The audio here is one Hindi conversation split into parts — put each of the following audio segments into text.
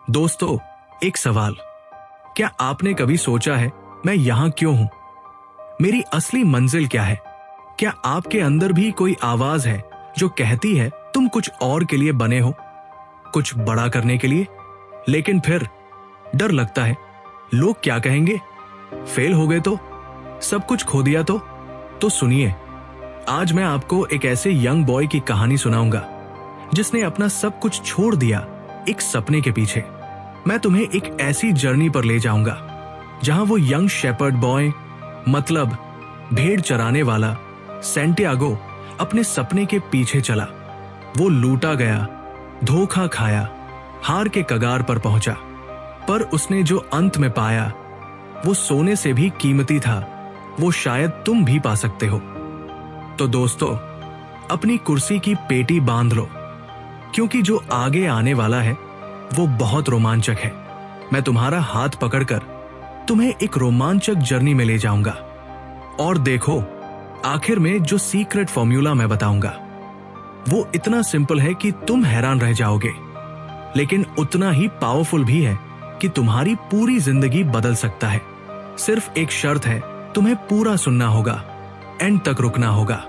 दोस्तों, एक सवाल। क्या आपने कभी सोचा है मैं यहां क्यों हूं? मेरी असली मंजिल क्या है? क्या आपके अंदर भी कोई आवाज है जो कहती है तुम कुछ और के लिए बने हो, कुछ बड़ा करने के लिए? लेकिन फिर डर लगता है, लोग क्या कहेंगे? फेल हो गए तो? सब कुछ खो दिया तो? सुनिए, आज मैं आपको एक ऐसे यंग बॉय की कहानी सुनाऊंगा जिसने अपना सब कुछ छोड़ दिया एक सपने के पीछे। मैं तुम्हें एक ऐसी जर्नी पर ले जाऊंगा जहां वो यंग शेपर्ड बॉय, मतलब भेड़ चराने वाला सैंटियागो, अपने सपने के पीछे चला। वो लूटा गया, धोखा खाया, हार के कगार पर पहुंचा, पर उसने जो अंत में पाया वो सोने से भी कीमती था। वो शायद तुम भी पा सकते हो। तो दोस्तों, अपनी कुर्सी की पेटी बांध लो, क्योंकि जो आगे आने वाला है वो बहुत रोमांचक है। मैं तुम्हारा हाथ पकड़कर तुम्हें एक रोमांचक जर्नी में ले जाऊंगा। और देखो, आखिर में जो सीक्रेट फॉर्मूला मैं बताऊंगा वो इतना सिंपल है कि तुम हैरान रह जाओगे, लेकिन उतना ही पावरफुल भी है कि तुम्हारी पूरी जिंदगी बदल सकता है। सिर्फ एक शर्त है, तुम्हें पूरा सुनना होगा, एंड तक रुकना होगा,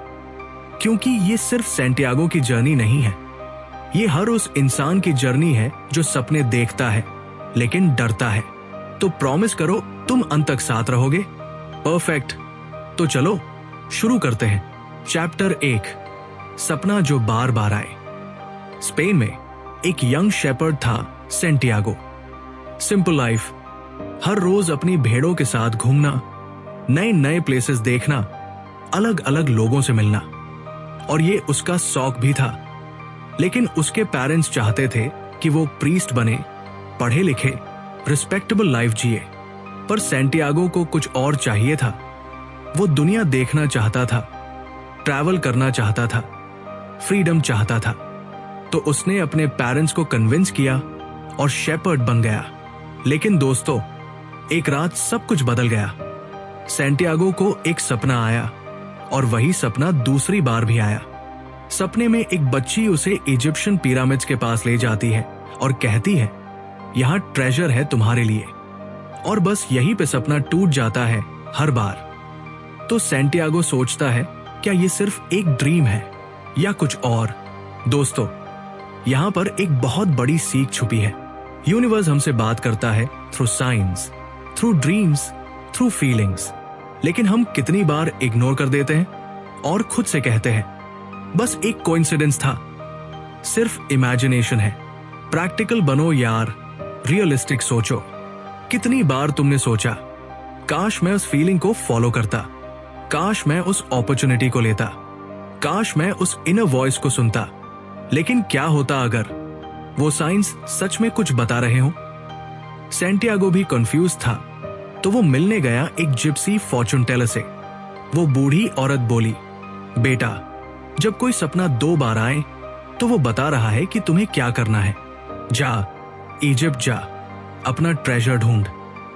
क्योंकि ये सिर्फ सैंटियागो की जर्नी नहीं है, ये हर उस इंसान की जर्नी है जो सपने देखता है लेकिन डरता है। तो प्रॉमिस करो तुम अंत तक साथ रहोगे। परफेक्ट। तो चलो शुरू करते हैं। चैप्टर 1, सपना जो बार बार आए। स्पेन में एक यंग शेपर्ड था, सैंटियागो। सिंपल लाइफ, हर रोज अपनी भेड़ों के साथ घूमना, नए नए प्लेसेस देखना, अलग अलग लोगों से मिलना, और ये उसका शौक भी था। लेकिन उसके पेरेंट्स चाहते थे कि वो प्रीस्ट बने, पढ़े लिखे, रिस्पेक्टेबल लाइफ जिए। पर सैंटियागो को कुछ और चाहिए था। वो दुनिया देखना चाहता था, ट्रैवल करना चाहता था, फ्रीडम चाहता था। तो उसने अपने पेरेंट्स को कन्विंस किया और शेपर्ड बन गया। लेकिन दोस्तों, एक रात सब कुछ बदल गया। सैंटियागो को एक सपना आया, और वही सपना दूसरी बार भी आया। सपने में एक बच्ची उसे इजिप्शियन पिरामिड्स के पास ले जाती है और कहती है, यहां ट्रेजर है तुम्हारे लिए। और बस यहीं पे सपना टूट जाता है हर बार। तो सैंटियागो सोचता है, क्या ये सिर्फ एक ड्रीम है या कुछ और? दोस्तों, यहां पर एक बहुत बड़ी सीख छुपी है। यूनिवर्स हमसे बात करता है through science, through dreams, through feelings. लेकिन हम कितनी बार इग्नोर कर देते हैं और खुद से कहते हैं, बस एक कोइंसिडेंस था, सिर्फ इमेजिनेशन है। प्रैक्टिकल बनो यार, रियलिस्टिक सोचो। कितनी बार तुमने सोचा, काश मैं उस फीलिंग को फॉलो करता, काश मैं उस अपॉर्चुनिटी को लेता, काश मैं उस इनर वॉइस को सुनता। लेकिन क्या होता अगर वो साइंस सच में कुछ बता रहे हो? सैंटियागो भी कंफ्यूज था, तो वो मिलने गया एक जिप्सी फॉर्चून टेलर से। वो बूढ़ी औरत बोली, बेटा, जब कोई सपना 2 बार आए तो वो बता रहा है कि तुम्हें क्या करना है। जा, इजिप्ट जा, अपना ट्रेजर ढूंढ।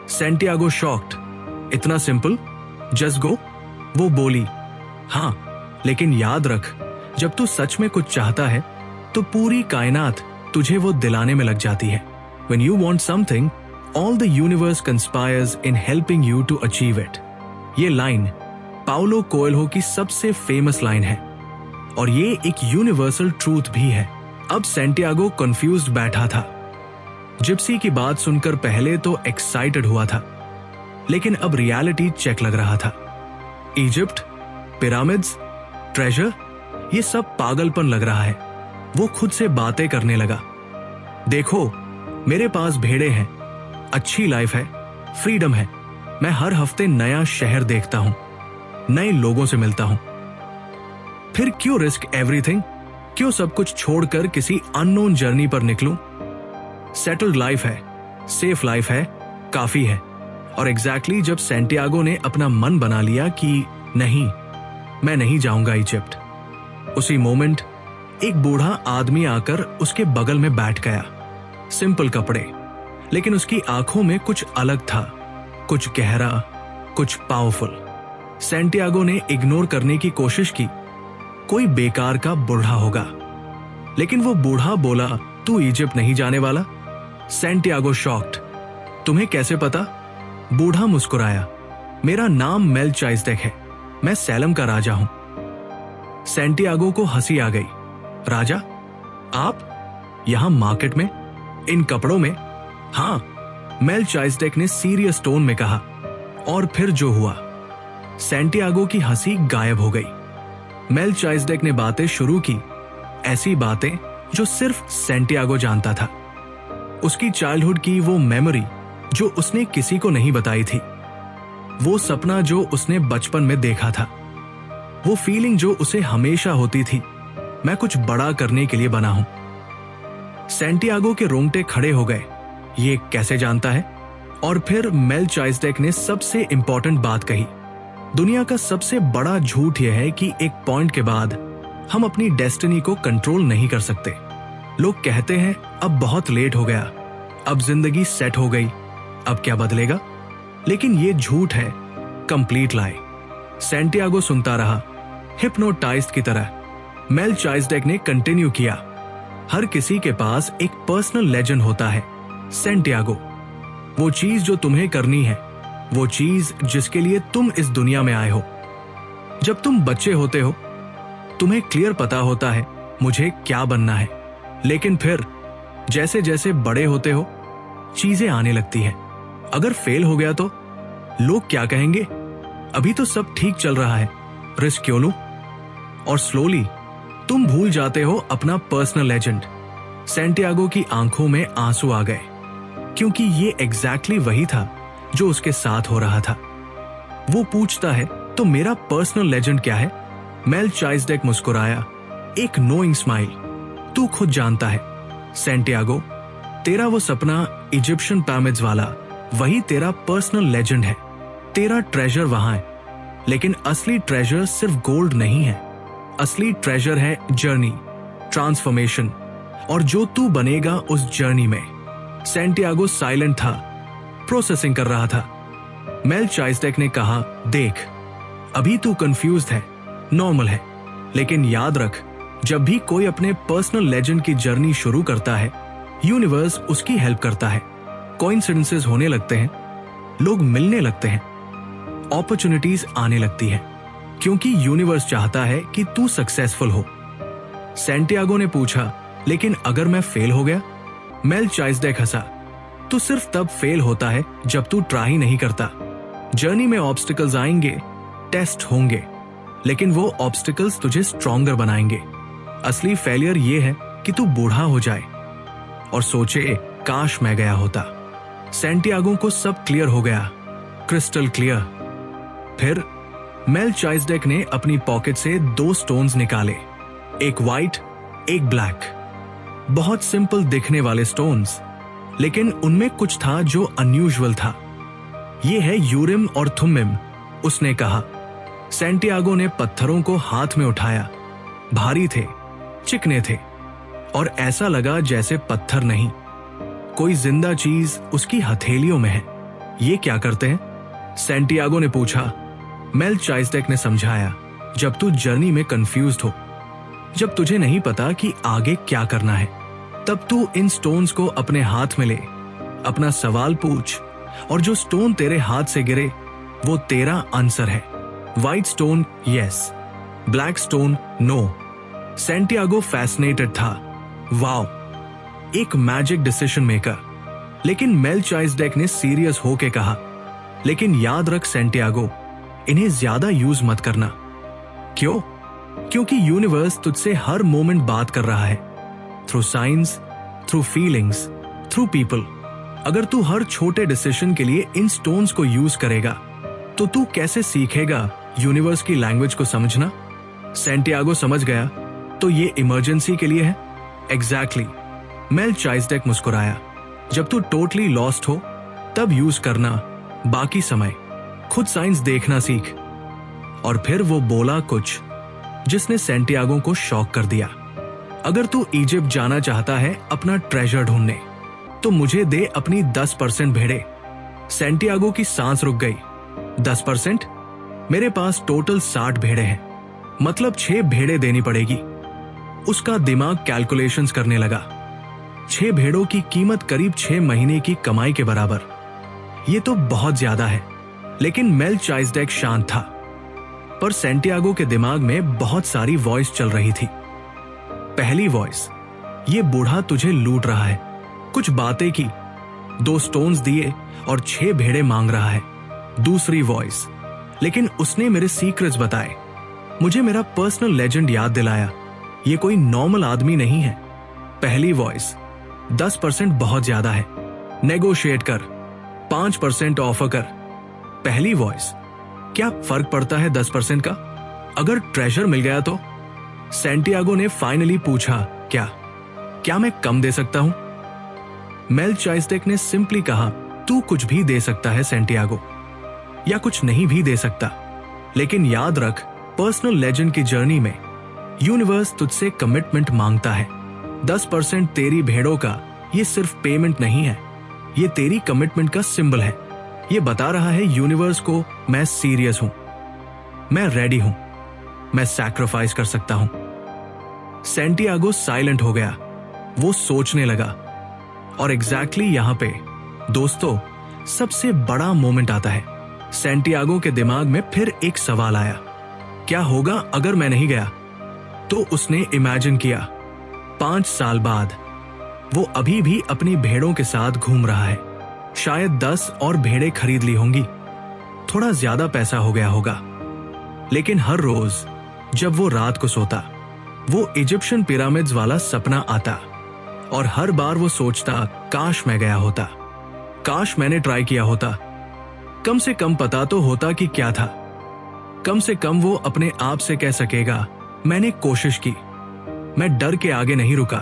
सैंटियागो शॉक्ड, इतना सिंपल, जस्ट गो? वो बोली, हाँ, लेकिन याद रख, जब तू सच में कुछ चाहता है तो पूरी कायनात तुझे वो दिलाने में लग जाती है। When you want something, all the universe conspires in helping you to achieve it. ये लाइन पाउलो कोएल्हो की सबसे फेमस लाइन है, और ये एक यूनिवर्सल ट्रूथ भी है। अब सैंटियागो कंफ्यूज्ड बैठा था। जिप्सी की बात सुनकर पहले तो एक्साइटेड हुआ था, लेकिन अब रियलिटी चेक लग रहा था। इजिप्ट, पिरामिड्स, ट्रेजर, ये सब पागलपन लग रहा है। वो खुद से बातें करने लगा, देखो, मेरे पास भेड़े हैं, अच्छी लाइफ है, फ्रीडम है, मैं हर हफ्ते नया शहर देखता हूं, नए लोगों से मिलता हूं। फिर क्यों रिस्क एवरीथिंग? क्यों सब कुछ छोड़कर किसी अननोन जर्नी पर निकलूं? सेटल्ड लाइफ है, सेफ लाइफ है, काफी है। और एग्जैक्टली जब सैंटियागो ने अपना मन बना लिया कि नहीं, मैं नहीं जाऊंगा इजिप्ट, उसी मोमेंट एक बूढ़ा आदमी आकर उसके बगल में बैठ गया। सिंपल कपड़े, लेकिन उसकी आंखों में कुछ अलग था, कुछ गहरा, कुछ पावरफुल। सैंटियागो ने इग्नोर करने की कोशिश की, कोई बेकार का बूढ़ा होगा। लेकिन वो बूढ़ा बोला, तू इजिप्ट नहीं जाने वाला? Santiago shocked. तुम्हें कैसे पता? बूढ़ा मुस्कुराया। मेरा नाम मेल्चाइजडेक है, मैं सैलम का राजा हूं। सैंटियागो को हंसी आ गई। राजा? आप यहां मार्केट में, इन कपड़ों में? हाँ, मेल्चाइजडेक ने सीरियस टोन में कहा। और फिर जो हुआ। सैंटियागो की हंसी गायब हो गई। मेल्चाइजडेक ने बातें शुरू की, ऐसी बातें जो सिर्फ सैंटियागो जानता था। उसकी चाइल्डहुड की वो मेमोरी जो उसने किसी को नहीं बताई थी, वो सपना जो उसने बचपन में देखा था, वो फीलिंग जो उसे हमेशा होती थी, मैं कुछ बड़ा करने के लिए बना हूं। सैंटियागो के रोंगटे खड़े हो गए। ये कैसे जानता है? और फिर मेल्चाइजडेक ने सबसे इंपॉर्टेंट बात कही। दुनिया का सबसे बड़ा झूठ यह है कि एक पॉइंट के बाद हम अपनी डेस्टिनी को कंट्रोल नहीं कर सकते। लोग कहते हैं अब बहुत लेट हो गया, अब जिंदगी सेट हो गई, अब क्या बदलेगा? लेकिन ये झूठ है, कंप्लीट लाई। सैंटियागो सुनता रहा, हिप्नोटाइज्ड की तरह। मेल्चाइजडेक ने कंटिन्यू किया। हर किसी के पास एक पर्सनल लेजेंड होता है सैंटियागो। वो चीज जो तुम्हें करनी है, वो चीज जिसके लिए तुम इस दुनिया में आए हो। जब तुम बच्चे होते हो, तुम्हें क्लियर पता होता है मुझे क्या बनना है। लेकिन फिर जैसे जैसे बड़े होते हो, चीजें आने लगती हैं। अगर फेल हो गया तो लोग क्या कहेंगे? अभी तो सब ठीक चल रहा है, रिस्क क्यों लूं? और स्लोली तुम भूल जाते हो अपना पर्सनल लेजेंड। सैंटियागो की आंखों में आंसू आ गए, क्योंकि ये एग्जैक्टली वही था जो उसके साथ हो रहा था। वो पूछता है, तो मेरा पर्सनल लेजेंड क्या है? मेल्चाइजडेक मुस्कुराया, एक नोइंग स्माइल। तू खुद जानता है सैंटियागो, तेरा वो सपना इजिप्शियन पिरामिड्स वाला, वही तेरा पर्सनल लेजेंड है। तेरा ट्रेजर वहां है, लेकिन असली ट्रेजर सिर्फ गोल्ड नहीं है। असली ट्रेजर है जर्नी, ट्रांसफॉर्मेशन, और जो तू बनेगा उस जर्नी में। सैंटियागो साइलेंट था, प्रोसेसिंग कर रहा था। मेल्चाइजडेक ने कहा, देख, अभी तू कंफ्यूज्ड है, नॉर्मल है, लेकिन याद रख, जब भी कोई अपने पर्सनल लेजेंड की जर्नी शुरू करता है, यूनिवर्स उसकी हेल्प करता है। कोइंसिडेंसेस होने लगते हैं, लोग मिलने लगते हैं, अपॉर्चुनिटीज आने लगती है, क्योंकि यूनिवर्स चाहता है कि तू सक्सेसफुल हो। सैंटियागो ने पूछा, लेकिन अगर मैं फेल हो गया? मेल्चाइजडेक हंसा, तू सिर्फ तब फेल होता है जब तू ट्राई नहीं करता। जर्नी में ऑब्स्टिकल्स आएंगे, टेस्ट होंगे, लेकिन वो ऑब्स्टिकल्स तुझे स्ट्रॉन्गर बनाएंगे। असली फेलियर ये है कि तू बूढ़ा हो जाए और सोचे, काश मैं गया होता। सैंटियागो को सब क्लियर हो गया, क्रिस्टल क्लियर। फिर मेल्चाइजडेक ने अपनी पॉकेट से 2 स्टोन्स निकाले, एक व्हाइट, एक ब्लैक। बहुत सिंपल दिखने वाले स्टोन्स, लेकिन उनमें कुछ था जो अनयूजुअल था। ये है यूरिम और थुम्मिम, उसने कहा। सैंटियागो ने पत्थरों को हाथ में उठाया। भारी थे, चिकने थे, और ऐसा लगा जैसे पत्थर नहीं, कोई जिंदा चीज उसकी हथेलियों में है। ये क्या करते हैं? सैंटियागो ने पूछा। मेल्चाइजडेक ने समझाया, जब तू जर्नी में कंफ्यूज्ड हो, जब तुझे नहीं पता कि आगे क्या करना है, तब तू इन स्टोन्स को अपने हाथ में ले, अपना सवाल पूछ, और जो स्टोन तेरे हाथ से गिरे वो तेरा आंसर है। White stone yes, black stone no. Santiago fascinated था। वाओ, एक मैजिक डिसीजन मेकर। लेकिन मेल्चाइजडेक ने सीरियस होके कहा, लेकिन याद रख सैंटियागो, इन्हें ज्यादा यूज मत करना। क्यों? क्योंकि यूनिवर्स तुझसे हर मोमेंट बात कर रहा है, through science, through feelings, through people. अगर तू हर छोटे डिसीजन के लिए इन स्टोन्स को यूज करेगा, तो तू कैसे सीखेगा यूनिवर्स की लैंग्वेज को समझना? सैंटियागो समझ गया, तो ये इमरजेंसी के लिए है। एग्जैक्टली। मेल्चाइजडेक मुस्कुराया, जब तू टोटली लॉस्ट हो तब यूज करना, बाकी समय खुद साइंस देखना सीख। और फिर वो बोला कुछ जिसने सैंटियागो को शॉक कर दिया। अगर तू इजिप्ट जाना चाहता है अपना ट्रेजर ढूंढने, तो मुझे दे अपनी 10% भेड़े। सैंटियागो की सांस रुक गई। 10%? मेरे पास टोटल 60 भेड़े हैं, मतलब 6 भेड़े देनी पड़ेगी। उसका दिमाग कैलकुलेशंस करने लगा। 6 भेड़ों की कीमत करीब 6 महीने की कमाई के बराबर। ये तो बहुत ज्यादा है, लेकिन मेल्चाइसडेक शांत था। पर सैंटियागो के दिमाग में बहुत सारी वॉइस चल रही थी। पहली वॉइस, ये बूढ़ा तुझे लूट रहा है। कुछ बातें की, 2 स्टोन्स दिए और 6 भेड़े मांग रहा है। दूसरी वॉइस, लेकिन उसने मेरे सीक्रेट्स बताए, मुझे मेरा पर्सनल लेजेंड याद दिलाया, ये कोई नॉर्मल आदमी नहीं है। पहली वॉइस, 10% बहुत ज्यादा है, नेगोशिएट कर, 5% ऑफर कर। पहली वॉइस, क्या फर्क पड़ता है 10% का, अगर ट्रेजर मिल गया तो? सैंटियागो ने फाइनली पूछा, क्या मैं कम दे सकता हूं? मेल्चाइसडेक ने सिंपली कहा, तू कुछ भी दे सकता है सैंटियागो, या कुछ नहीं भी दे सकता, लेकिन याद रख, पर्सनल लेजेंड की जर्नी में यूनिवर्स तुझसे कमिटमेंट मांगता है। 10% तेरी भेड़ों का ये सिर्फ पेमेंट नहीं है, ये तेरी कमिटमेंट का सिंबल है। ये बता रहा है यूनिवर्स को, मैं सीरियस हूं, मैं रेडी हूं, मैं सैक्रिफाइस कर सकता हूं। सैंटियागो साइलेंट हो गया, वो सोचने लगा। और एग्जैक्टली यहां पे दोस्तों सबसे बड़ा मोमेंट आता है। सैंटियागो के दिमाग में फिर एक सवाल आया, क्या होगा अगर मैं नहीं गया? तो उसने इमेजिन किया, 5 साल बाद वो अभी भी अपनी भेड़ों के साथ घूम रहा है। शायद 10 और भेड़ें खरीद ली होंगी, थोड़ा ज्यादा पैसा हो गया होगा। लेकिन हर रोज जब वो रात को सोता, वो इजिप्शियन पिरामिड्स वाला सपना आता, और हर बार वो सोचता, काश मैं गया होता, काश मैंने ट्राई किया होता, कम से कम पता तो होता कि क्या था। कम से कम वो अपने आप से कह सकेगा, मैंने कोशिश की, मैं डर के आगे नहीं रुका।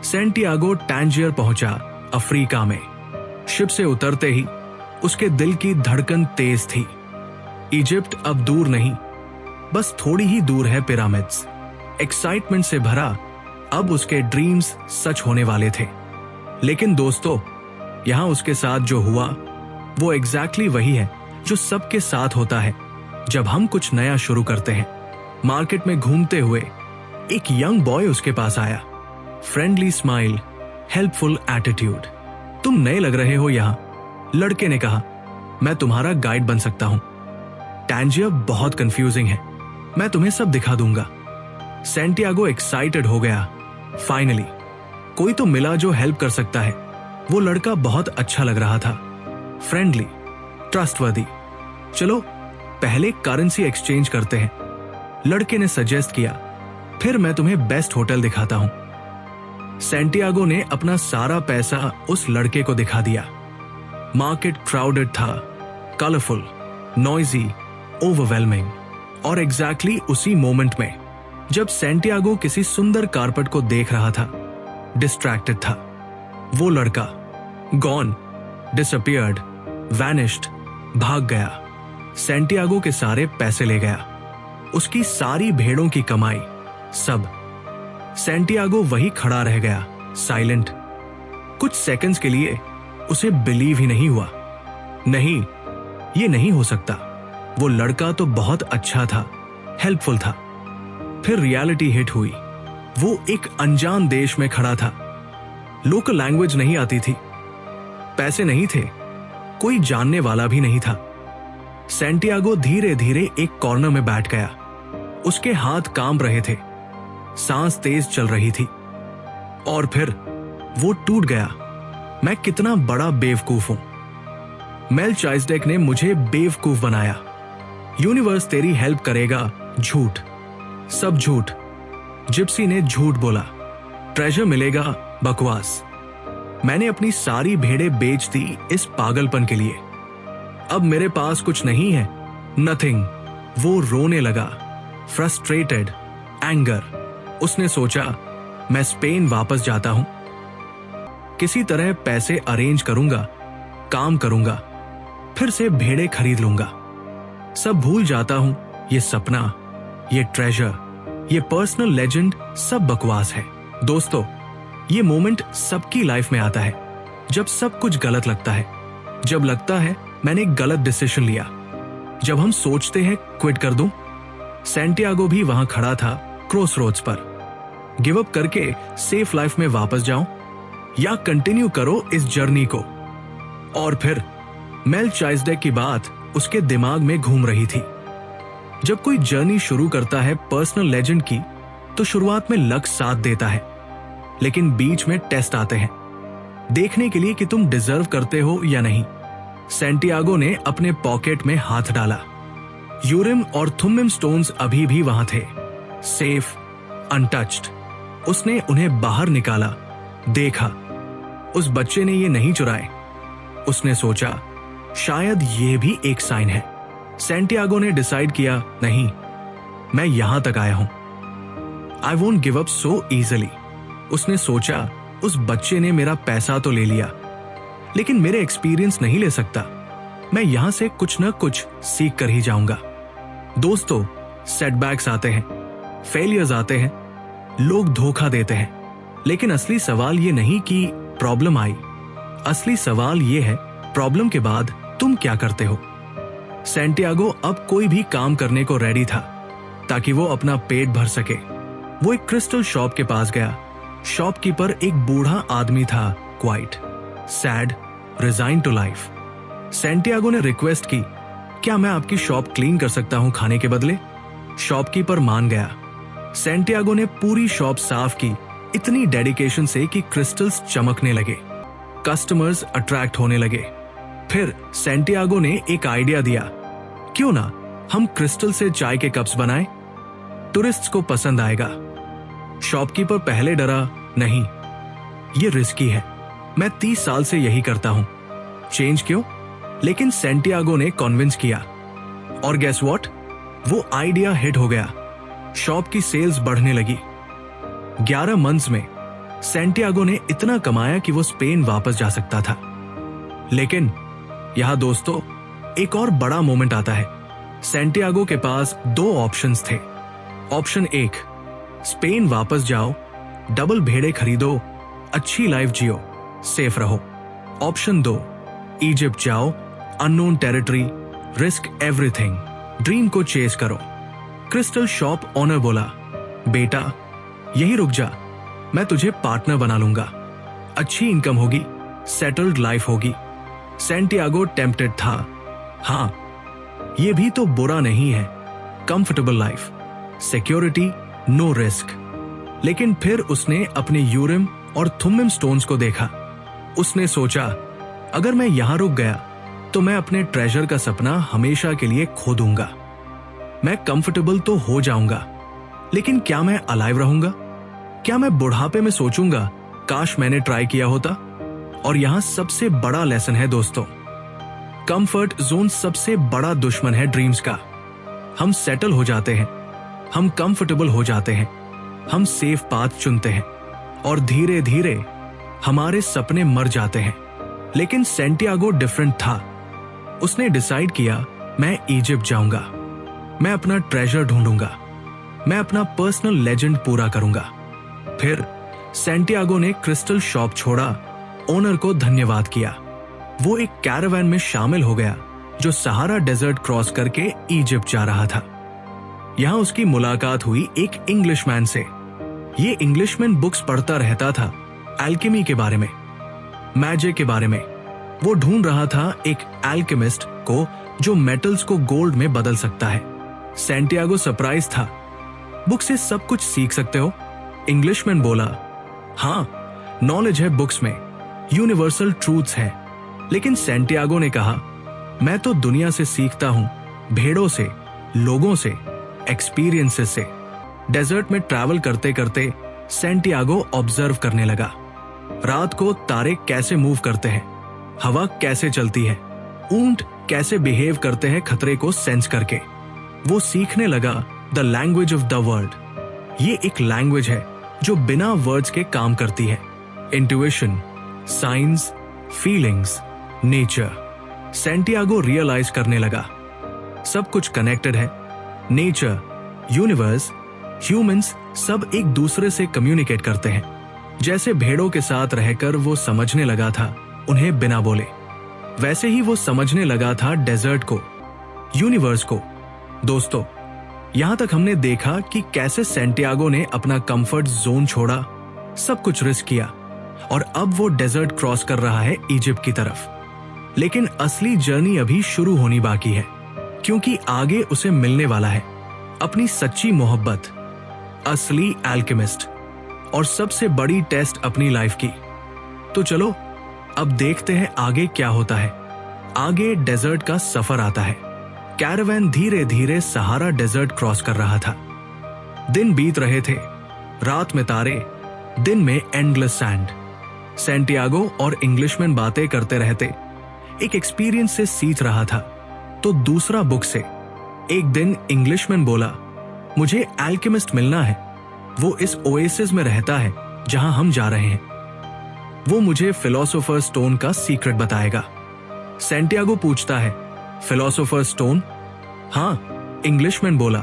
सैंटियागो टैंजियर पहुंचा, अफ्रीका में। शिप से उतरते ही उसके दिल की धड़कन तेज थी। इजिप्ट अब दूर नहीं, बस थोड़ी ही दूर है पिरामिड्स। एक्साइटमेंट से भरा अब उसके ड्रीम्स सच होने वाले थे। लेकिन दोस्तों, यहां उसके साथ जो हुआ वो एग्जैक्टली वही है जो सबके साथ होता है जब हम कुछ नया शुरू करते हैं। मार्केट में घूमते हुए एक यंग बॉय उसके पास आया, फ्रेंडली स्माइल, हेल्पफुल एटीट्यूड। तुम नए लग रहे हो यहां, लड़के ने कहा, मैं तुम्हारा गाइड बन सकता हूं। टैंजियर बहुत कंफ्यूजिंग है, मैं तुम्हें सब दिखा दूंगा। सैंटियागो एक्साइटेड हो गया, फाइनली कोई तो मिला जो हेल्प कर सकता है। वो लड़का बहुत अच्छा लग रहा था, फ्रेंडली, ट्रस्टवर्दी। चलो पहले करेंसी एक्सचेंज करते हैं, लड़के ने सजेस्ट किया, फिर मैं तुम्हें बेस्ट होटल दिखाता हूं। सैंटियागो ने अपना सारा पैसा उस लड़के को दिखा दिया। मार्केट क्राउडेड था, कलरफुल, नॉइजी, ओवरवेलमिंग। और एग्जैक्टली उसी मोमेंट में जब सैंटियागो किसी सुंदर कारपेट को देख रहा था, डिस्ट्रैक्टेड था, वो लड़का गॉन, डिसअपीयर्ड, वैनिश्ड, भाग गया। सैंटियागो के सारे पैसे ले गया, उसकी सारी भेड़ों की कमाई, सब। सैंटियागो वही खड़ा रह गया, साइलेंट। कुछ सेकंड्स के लिए उसे बिलीव ही नहीं हुआ। नहीं, ये नहीं हो सकता, वो लड़का तो बहुत अच्छा था, हेल्पफुल था। फिर रियलिटी हिट हुई। वो एक अनजान देश में खड़ा था, लोकल लैंग्वेज नहीं आती थी, पैसे नहीं थे, कोई जानने वाला भी नहीं था। सैंटियागो धीरे धीरे एक कॉर्नर में बैठ गया, उसके हाथ कांप रहे थे, सांस तेज चल रही थी। और फिर वो टूट गया। मैं कितना बड़ा बेवकूफ हूं, मेल्चाइसडेक ने मुझे बेवकूफ बनाया। यूनिवर्स तेरी हेल्प करेगा, झूठ, सब झूठ। जिप्सी ने झूठ बोला, ट्रेजर मिलेगा, बकवास। मैंने अपनी सारी भेड़ें बेच दी इस पागलपन के लिए। अब मेरे पास कुछ नहीं है, नथिंग। वो रोने लगा, फ्रस्ट्रेटेड, एंगर। उसने सोचा, मैं स्पेन वापस जाता हूं, किसी तरह पैसे अरेंज करूंगा, काम करूंगा, फिर से भेड़ें खरीद लूंगा, सब भूल जाता हूं। ये सपना, ये ट्रेजर, ये पर्सनल लेजेंड सब बकवास है। दोस्तों, ये मोमेंट सबकी लाइफ में आता है जब सब कुछ गलत लगता है, जब लगता है मैंने एक गलत डिसीजन लिया, जब हम सोचते हैं क्विट कर दूं। सैंटियागो भी वहां खड़ा था, क्रॉसरोड्स पर। गिव अप करके सेफ लाइफ में वापस जाऊं या कंटिन्यू करो इस जर्नी को। और फिर मेल्चाइजडेक की बात उसके दिमाग में घूम रही थी। जब कोई जर्नी शुरू करता है पर्सनल लेजेंड की, तो शुरुआत में लक साथ देता है, लेकिन बीच में टेस्ट आते हैं देखने के लिए कि तुम डिजर्व करते हो या नहीं। सैंटियागो ने अपने पॉकेट में हाथ डाला। यूरिम और थुम्मिम स्टोन्स अभी भी वहां थे, सेफ, अनटच्ड। उसने उन्हें बाहर निकाला, देखा, उस बच्चे ने ये नहीं चुराए। उसने सोचा शायद ये भी एक साइन है। सैंटियागो ने डिसाइड किया, नहीं, मैं यहां तक आया हूं, I won't give up so easily. उसने सोचा उस बच्चे ने मेरा पैसा तो ले लिया, लेकिन मेरे एक्सपीरियंस नहीं ले सकता। मैं यहां से कुछ न कुछ सीख कर ही जाऊंगा। दोस्तों, सेटबैक्स आते हैं, फेलियर्स आते हैं, लोग धोखा देते हैं, लेकिन असली सवाल ये नहीं कि प्रॉब्लम आई। असली सवाल ये है, प्रॉब्लम के बाद तुम क्या करते हो। सैंटियागो अब कोई भी काम करने को रेडी था ताकि वो अपना पेट भर सके। वो एक क्रिस्टल शॉप के पास गया। शॉपकीपर एक बूढ़ा आदमी था, quite, sad, resign to life. Santiago ने रिक्वेस्ट की, क्या मैं आपकी शॉप क्लीन कर सकता हूं खाने के बदले। शॉपकीपर मान गया। सैंटियागो ने पूरी शॉप साफ की, इतनी डेडिकेशन से कि क्रिस्टल्स चमकने लगे, कस्टमर्स अट्रैक्ट होने लगे। फिर सैंटियागो ने एक आइडिया दिया, क्यों ना हम क्रिस्टल से चाय के कप्स बनाएं, टूरिस्ट्स को पसंद आएगा। शॉपकीपर पहले डरा, नहीं, ये रिस्की है, मैं 30 साल से यही करता हूं, चेंज क्यों। लेकिन सैंटियागो ने कन्विंस किया, और गेस व्हाट, वो आइडिया हिट हो गया। शॉप की सेल्स बढ़ने लगी। 11 मंथ्स में सैंटियागो ने इतना कमाया कि वो स्पेन वापस जा सकता था। लेकिन यहां दोस्तों एक और बड़ा मोमेंट आता है। सैंटियागो के पास 2 ऑप्शंस थे। ऑप्शन 1, स्पेन वापस जाओ, डबल भेड़े खरीदो, अच्छी लाइफ जियो, सेफ रहो। ऑप्शन 2, इजिप्ट जाओ, unknown territory, risk everything, dream को चेस करो। क्रिस्टल शॉप ओनर बोला, बेटा यही रुक जा, मैं तुझे पार्टनर बना लूंगा, अच्छी इनकम होगी, सेटल्ड लाइफ होगी। सैंटियागो टेम्प्टेड था, हाँ ये भी तो बुरा नहीं है, comfortable life, security, no risk. लेकिन फिर उसने अपने यूरिम और थुम्मिम स्टोन्स को देखा। उसने सोचा, अगर मैं यहां रुक गया तो मैं अपने ट्रेजर का सपना हमेशा के लिए खो दूंगा। मैं कंफर्टेबल तो हो जाऊंगा, लेकिन क्या मैं अलाइव रहूंगा। क्या मैं बुढ़ापे में सोचूंगा, काश मैंने ट्राई किया होता। और यहां सबसे बड़ा लेसन है दोस्तों, कंफर्ट जोन सबसे बड़ा दुश्मन है ड्रीम्स का। हम सेटल हो जाते हैं, हम कंफर्टेबल हो जाते हैं, हम सेफ पाथ चुनते हैं, और धीरे धीरे हमारे सपने मर जाते हैं। लेकिन सैंटियागो डिफरेंट था। उसने डिसाइड किया, मैं इजिप्ट जाऊंगा, मैं अपना ट्रेजर ढूंढूंगा, मैं अपना पर्सनल लेजेंड पूरा करूंगा। फिर सैंटियागो ने क्रिस्टल शॉप छोड़ा, ओनर को धन्यवाद किया। वो एक कैरावैन में शामिल हो गया जो सहारा डेजर्ट क्रॉस करके इजिप्ट जा रहा था। यहां उसकी मुलाकात हुई एक इंग्लिशमैन से। ये इंग्लिशमैन बुक्स पढ़ता रहता था, एल्केमी के बारे में, मैजिक के बारे में। वो ढूंढ रहा था एक एल्केमिस्ट को जो मेटल्स को गोल्ड में बदल सकता है। सैंटियागो सरप्राइज था, बुक से सब कुछ सीख सकते हो। इंग्लिशमैन बोला, हाँ नॉलेज है बुक्स में, यूनिवर्सल ट्रूथ्स है। लेकिन सैंटियागो ने कहा, मैं तो दुनिया से सीखता हूं, भेड़ों से, लोगों से, एक्सपीरियंसेस से। डेजर्ट में ट्रैवल करते करते सैंटियागो ऑब्जर्व करने लगा। रात को तारे कैसे मूव करते हैं, हवा कैसे चलती है, ऊंट कैसे बिहेव करते हैं खतरे को सेंस करके। वो सीखने लगा the language of the world. ये एक लैंग्वेज है जो बिना वर्ड्स के काम करती है। Intuition, science, feelings, nature. Santiago realize करने लगा, सब कुछ कनेक्टेड है। नेचर, यूनिवर्स, ह्यूमंस सब एक दूसरे से कम्युनिकेट करते हैं। जैसे भेड़ों के साथ रहकर वो समझने लगा था उन्हें बिना बोले, वैसे ही वो समझने लगा था डेजर्ट को, यूनिवर्स को। दोस्तों, यहां तक हमने देखा कि कैसे सैंटियागो ने अपना कंफर्ट जोन छोड़ा, सब कुछ रिस्क किया, और अब वो डेजर्ट क्रॉस कर रहा है इजिप्ट की तरफ। लेकिन असली जर्नी अभी शुरू होनी बाकी है, क्योंकि आगे उसे मिलने वाला है अपनी सच्ची मोहब्बत, असली एल्केमिस्ट और सबसे बड़ी टेस्ट अपनी लाइफ की। तो चलो अब देखते हैं आगे क्या होता है। आगे डेजर्ट का सफर आता है। कैरावैन धीरे धीरे सहारा डेजर्ट क्रॉस कर रहा था। दिन बीत रहे थे, रात में तारे, दिन में एंडलेस सैंड। सैंटियागो और इंग्लिशमैन बातें करते रहते, एक एक्सपीरियंस से सीख रहा था तो दूसरा बुक से। एक दिन इंग्लिशमैन बोला, मुझे एल्केमिस्ट मिलना है, वो इस ओएसिस में रहता है जहां हम जा रहे हैं। वो मुझे फिलोसोफर स्टोन का सीक्रेट बताएगा। सैंटियागो पूछता है, फिलोसोफर स्टोन? हाँ, इंग्लिशमैन बोला,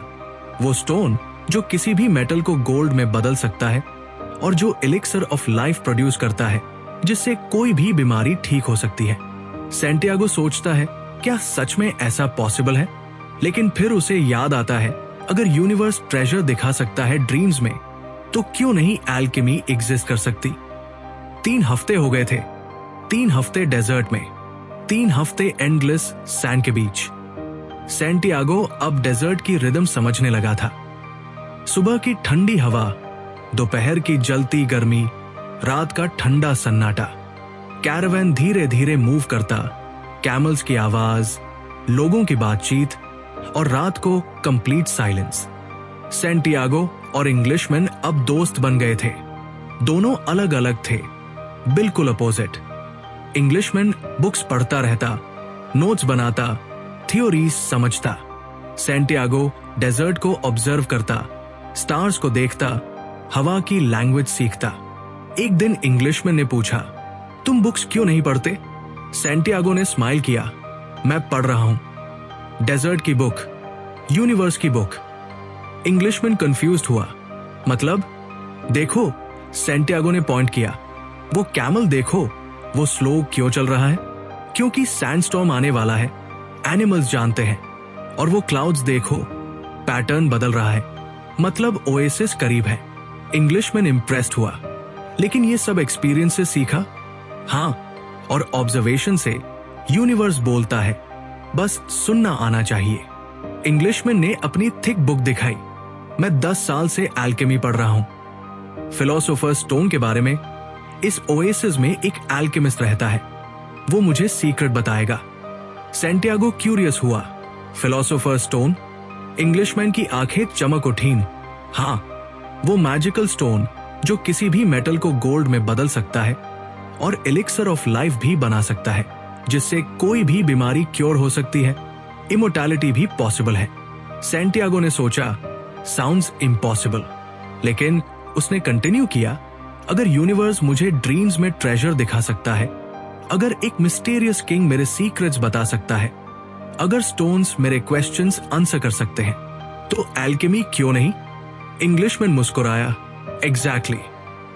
वो स्टोन जो किसी भी मेटल को गोल्ड में बदल सकता है और जो एलिक्सर ऑफ लाइफ प्रोड्यूस करता है, जिससे कोई भी बीमारी ठीक हो सकती है। सैंटियागो सोचता है, क्या सच में ऐसा पॉसिबल है? लेकिन फिर उसे याद आता है, अगर यूनिवर्स ट्रेजर दिखा सकता है ड्रीम्स में, तो क्यों नहीं एल्केमी एग्जिस्ट कर सकती? 3 हफ्ते हो गए थे, 3 हफ्ते डेजर्ट में, 3 हफ्ते एंडलेस सैंड के बीच। सैंटियागो अब डेजर्ट की रिदम समझने लगा था। सुबह की ठंडी हवा, दोपहर की जलती गर्मी, रात का ठंडा सन्नाटा। कैरावैन धीरे धीरे मूव करता, कैमल्स की आवाज, लोगों की बातचीत और रात को कंप्लीट साइलेंस। सैंटियागो और इंग्लिशमैन अब दोस्त बन गए थे। दोनों अलग अलग थे, बिल्कुल अपोजिट। इंग्लिशमैन बुक्स पढ़ता रहता, नोट्स बनाता, थ्योरीज समझता। सैंटियागो डेजर्ट को ऑब्जर्व करता, स्टार्स को देखता, हवा की लैंग्वेज सीखता। एक दिन इंग्लिशमैन ने पूछा, तुम बुक्स क्यों नहीं पढ़ते? सैंटियागो ने स्माइल किया, मैं पढ़ रहा हूं, डेजर्ट की बुक, यूनिवर्स की बुक। इंग्लिशमैन कंफ्यूज्ड हुआ, मतलब? देखो, सैंटियागो ने पॉइंट किया, वो कैमल देखो, वो स्लो क्यों चल रहा है? क्योंकि सैंडस्टॉर्म आने वाला है, एनिमल्स जानते हैं। और वो क्लाउड्स देखो, पैटर्न बदल रहा है, मतलब ओएसिस करीब है। इंग्लिशमैन इंप्रेस्ड हुआ, लेकिन ये सब एक्सपीरियंस से सीखा? हाँ, और ऑब्जर्वेशन से। यूनिवर्स बोलता है, बस सुनना आना चाहिए। इंग्लिशमैन ने अपनी थिक बुक दिखाई, मैं 10 साल से एल्केमी पढ़ रहा हूं। फिलोसोफर स्टोन के बारे में। इस ओएसिस में एक एल्केमिस्ट रहता है, वो मुझे सीक्रेट बताएगा। सैंटियागो क्यूरियस हुआ, फिलोसोफर स्टोन? इंग्लिशमैन की आंखें चमक उठीं। हाँ, वो मैजिकल स्टोन जो किसी भी मेटल को गोल्ड में बदल सकता है और एलिक्सर ऑफ लाइफ भी बना सकता है, जिससे कोई भी बीमारी क्योर हो सकती है, इमोर्टैलिटी भी पॉसिबल है। सैंटियागो ने सोचा, साउंड्स इम्पॉसिबल, लेकिन उसने कंटिन्यू किया, अगर यूनिवर्स मुझे ड्रीम्स में ट्रेजर दिखा सकता है, अगर एक मिस्टीरियस किंग मेरे सीक्रेट्स बता सकता है, अगर स्टोन्स मेरे क्वेश्चंस आंसर कर सकते हैं, तो एल्केमी क्यों नहीं? इंग्लिशमैन मुस्कुराया, एग्जैक्टली,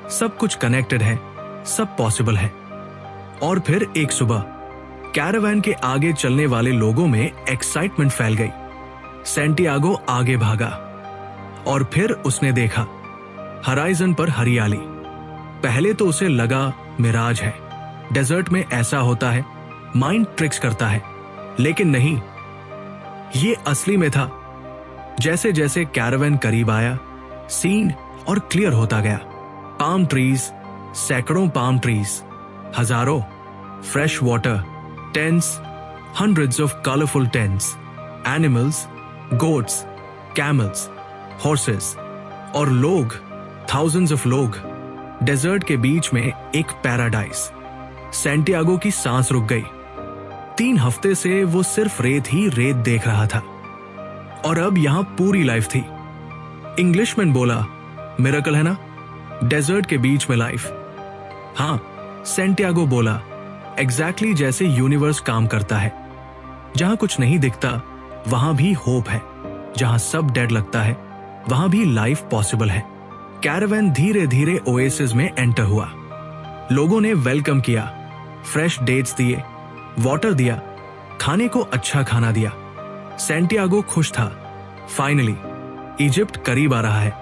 सब कुछ कनेक्टेड है, सब पॉसिबल है। और फिर एक सुबह कैरावैन के आगे चलने वाले लोगों में एक्साइटमेंट फैल गई। सैंटियागो आगे भागा और फिर उसने देखा हराइजन पर हरियाली। पहले तो उसे लगा मिराज है, डेजर्ट में ऐसा होता है, माइंड ट्रिक्स करता है, लेकिन नहीं, ये असली में था। जैसे जैसे कैरावैन करीब आया, सीन और क्लियर होता गया। पाम ट्रीज, सैकड़ों पाम ट्रीज, हजारों, fresh water, tents, hundreds of colorful tents, animals, goats, camels, horses और लोग, thousands of लोग। डेजर्ट के बीच में एक पैराडाइज। सैंटियागो की सांस रुक गई। 3 हफ्ते से वो सिर्फ रेत ही रेत देख रहा था और अब यहां पूरी लाइफ थी। इंग्लिशमैन बोला, मिरेकल है ना, डेजर्ट के बीच में लाइफ। हाँ, सैंटियागो बोला, एग्जैक्टली जैसे यूनिवर्स काम करता है। जहां कुछ नहीं दिखता वहां भी होप है, जहां सब डेड लगता है वहां भी लाइफ पॉसिबल है। कैरावैन धीरे धीरे ओएसिस में एंटर हुआ। लोगों ने वेलकम किया, फ्रेश डेट्स दिए, वाटर दिया, खाने को अच्छा खाना दिया। सैंटियागो खुश था। फाइनली इजिप्ट करीब आ रहा है,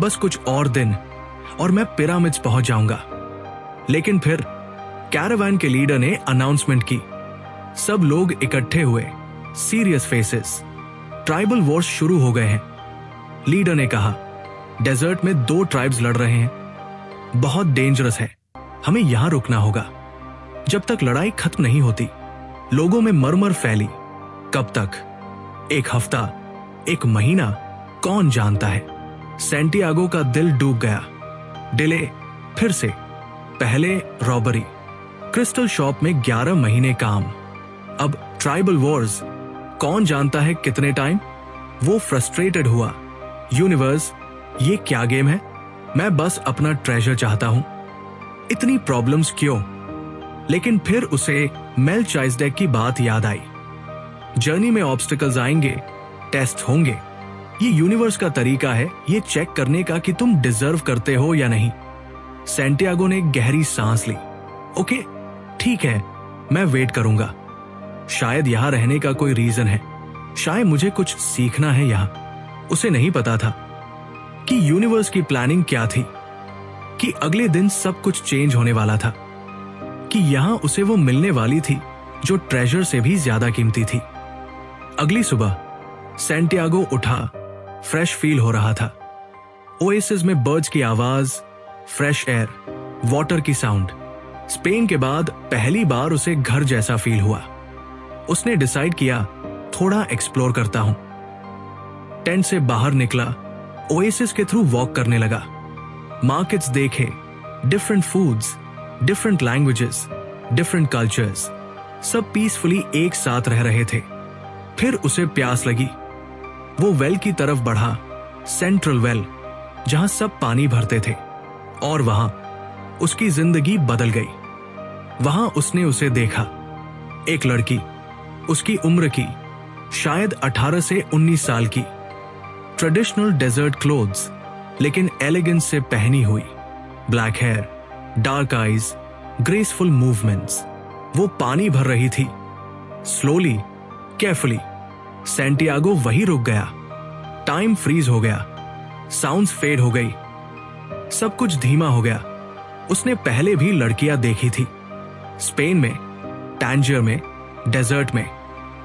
बस कुछ और दिन और मैं पिरामिड्स पहुंच जाऊंगा। लेकिन फिर कैरावान के लीडर ने अनाउंसमेंट की। सब लोग इकट्ठे हुए, सीरियस फेसेस। ट्राइबल वॉर्स शुरू हो गए हैं। लीडर ने कहा, डेजर्ट में 2 ट्राइब्स लड़ रहे हैं, बहुत डेंजरस है, हमें यहां रुकना होगा जब तक लड़ाई खत्म नहीं होती। लोगों में मरमर फैली। कब तक? 1 हफ्ता, 1 महीना, कौन जानता है। सैंटियागो का दिल डूब गया। डिले, फिर से। पहले रॉबरी, क्रिस्टल शॉप में 11 महीने काम, अब ट्राइबल वॉर्स, कौन जानता है कितने टाइम। वो फ्रस्ट्रेटेड हुआ। यूनिवर्स, ये क्या गेम है? मैं बस अपना ट्रेजर चाहता हूं, इतनी प्रॉब्लम्स क्यों? लेकिन फिर उसे मेल्चाइसडेक की बात याद आई। जर्नी में ऑब्स्टिकल्स आएंगे, टेस्ट होंगे। ये यूनिवर्स का तरीका है ये चेक करने का कि तुम डिजर्व करते हो या नहीं। सैंटियागो ने गहरी सांस ली। ओके, ठीक है, मैं वेट करूंगा। शायद यहां रहने का कोई रीजन है, शायद मुझे कुछ सीखना है यहां। उसे नहीं पता था कि यूनिवर्स की प्लानिंग क्या थी, कि अगले दिन सब कुछ चेंज होने वाला था, कि यहां उसे वो मिलने वाली थी जो ट्रेजर से भी ज्यादा कीमती थी। अगली सुबह सैंटियागो उठा, फ्रेश फील हो रहा था। ओएसिस में बर्ड्स की आवाज, फ्रेश एयर, वाटर की साउंड। स्पेन के बाद पहली बार उसे घर जैसा फील हुआ। उसने डिसाइड किया थोड़ा एक्सप्लोर करता हूं। टेंट से बाहर निकला, ओएसिस के थ्रू वॉक करने लगा। मार्केट्स देखे, different foods, different languages, different cultures, सब पीसफुली एक साथ रह रहे थे। फिर उसे प्यास लगी। वो वेल की तरफ बढ़ा, सेंट्रल वेल, जहां सब पानी भरते थे। और वहां उसकी जिंदगी बदल गई। वहां उसने उसे देखा, एक लड़की, उसकी उम्र की, शायद 18 से 19 साल की, ट्रेडिशनल डेजर्ट क्लोथ्स, लेकिन एलिगेंस से पहनी हुई, black hair, dark eyes, graceful movements. वो पानी भर रही थी, स्लोली, केयरफुली। सैंटियागो वहीं रुक गया। टाइम फ्रीज हो गया, साउंड्स फेड हो गई, सब कुछ धीमा हो गया। उसने पहले भी लड़कियां देखी थी, स्पेन में, टैंजियर में, डेजर्ट में,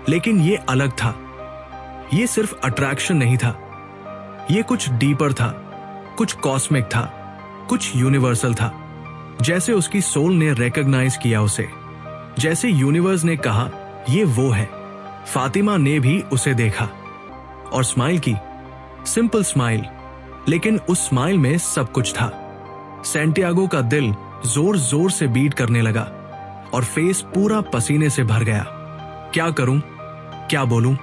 लेकिन ये अलग था। ये सिर्फ अट्रैक्शन नहीं था, ये कुछ डीपर था, कुछ कॉस्मिक था, कुछ यूनिवर्सल था। जैसे उसकी सोल ने रिकॉग्नाइज किया उसे, जैसे यूनिवर्स ने कहा ये वो है। फातिमा ने भी उसे देखा और स्माइल की, सिंपल स्माइल, लेकिन उस स्माइल में सब कुछ था। सैंटियागो का दिल जोर जोर से बीट करने लगा और फेस पूरा पसीने से भर गया। क्या करूं, क्या बोलूं?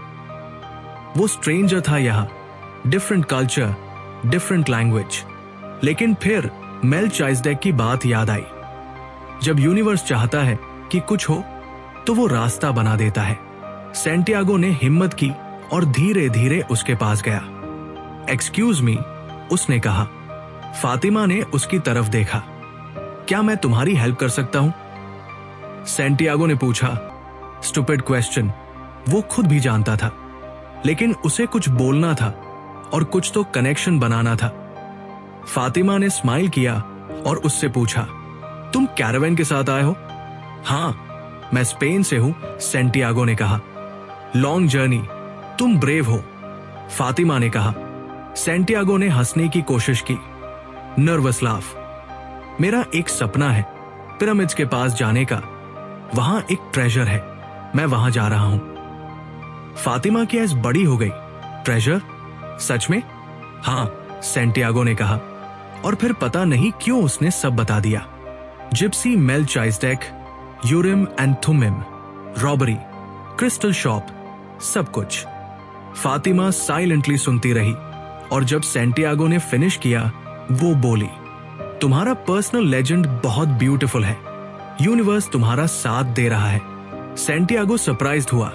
वो स्ट्रेंजर था यहां, डिफरेंट कल्चर, डिफरेंट लैंग्वेज। लेकिन फिर मेल्चाइसडेक की बात याद आई। जब यूनिवर्स चाहता है कि कुछ हो तो वो रास्ता बना देता है। सैंटियागो ने हिम्मत की और धीरे धीरे उसके पास गया। एक्सक्यूज मी, उसने कहा। फातिमा ने उसकी तरफ देखा। क्या मैं तुम्हारी हेल्प कर सकता हूं? सैंटियागो ने पूछा। स्टूपिड क्वेश्चन, वो खुद भी जानता था, लेकिन उसे कुछ बोलना था और कुछ तो कनेक्शन बनाना था। फातिमा ने स्माइल किया और उससे पूछा, तुम कैरावान के साथ आए हो? हाँ, मैं स्पेन से हूं, सैंटियागो ने कहा। लॉन्ग जर्नी, तुम ब्रेव हो, फातिमा ने कहा। सैंटियागो ने हंसने की कोशिश की, नर्वस लाफ। मेरा एक सपना है पिरामिड्स के पास जाने का, वहां एक ट्रेजर है, मैं वहां जा रहा हूं। फातिमा की आइज बड़ी हो गई। ट्रेजर? सच में? हाँ, सैंटियागो ने कहा। और फिर पता नहीं क्यों उसने सब बता दिया। Gypsy Melchizedek, Urim and Thummim, robbery, crystal shop, सब कुछ। फातिमा साइलेंटली सुनती रही और जब सैंटियागो ने फिनिश किया, वो बोली, तुम्हारा पर्सनल लेजेंड बहुत ब्यूटीफुल है, यूनिवर्स तुम्हारा साथ दे रहा है। सैंटियागो सरप्राइज्ड हुआ।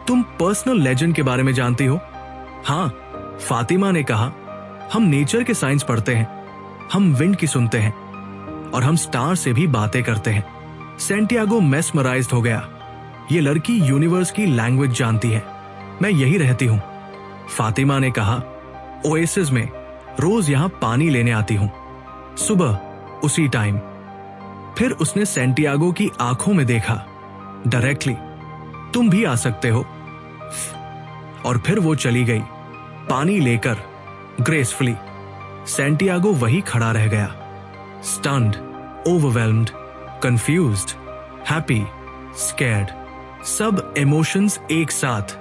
तुम पर्सनल लेजेंड के बारे में जानती हो? हाँ, फातिमा ने कहा। हम नेचर के साइंस पढ़ते हैं, हम विंड की सुनते हैं और हम स्टार से भी बातें करते हैं। सैंटियागो मेस्मराइज्ड हो गया। ये लड़की यूनिवर्स की लैंग्वेज जानती है। मैं यही रहती हूं, फातिमा ने कहा। ओएसिस में रोज यहां पानी लेने आती हूं, सुबह उसी टाइम। फिर उसने सेंटियागो की आंखों में देखा, डायरेक्टली, तुम भी आ सकते हो। और फिर वो चली गई, पानी लेकर, ग्रेसफुली। सेंटियागो वही खड़ा रह गया, stunned, overwhelmed, confused, happy, scared, सब इमोशंस एक साथ।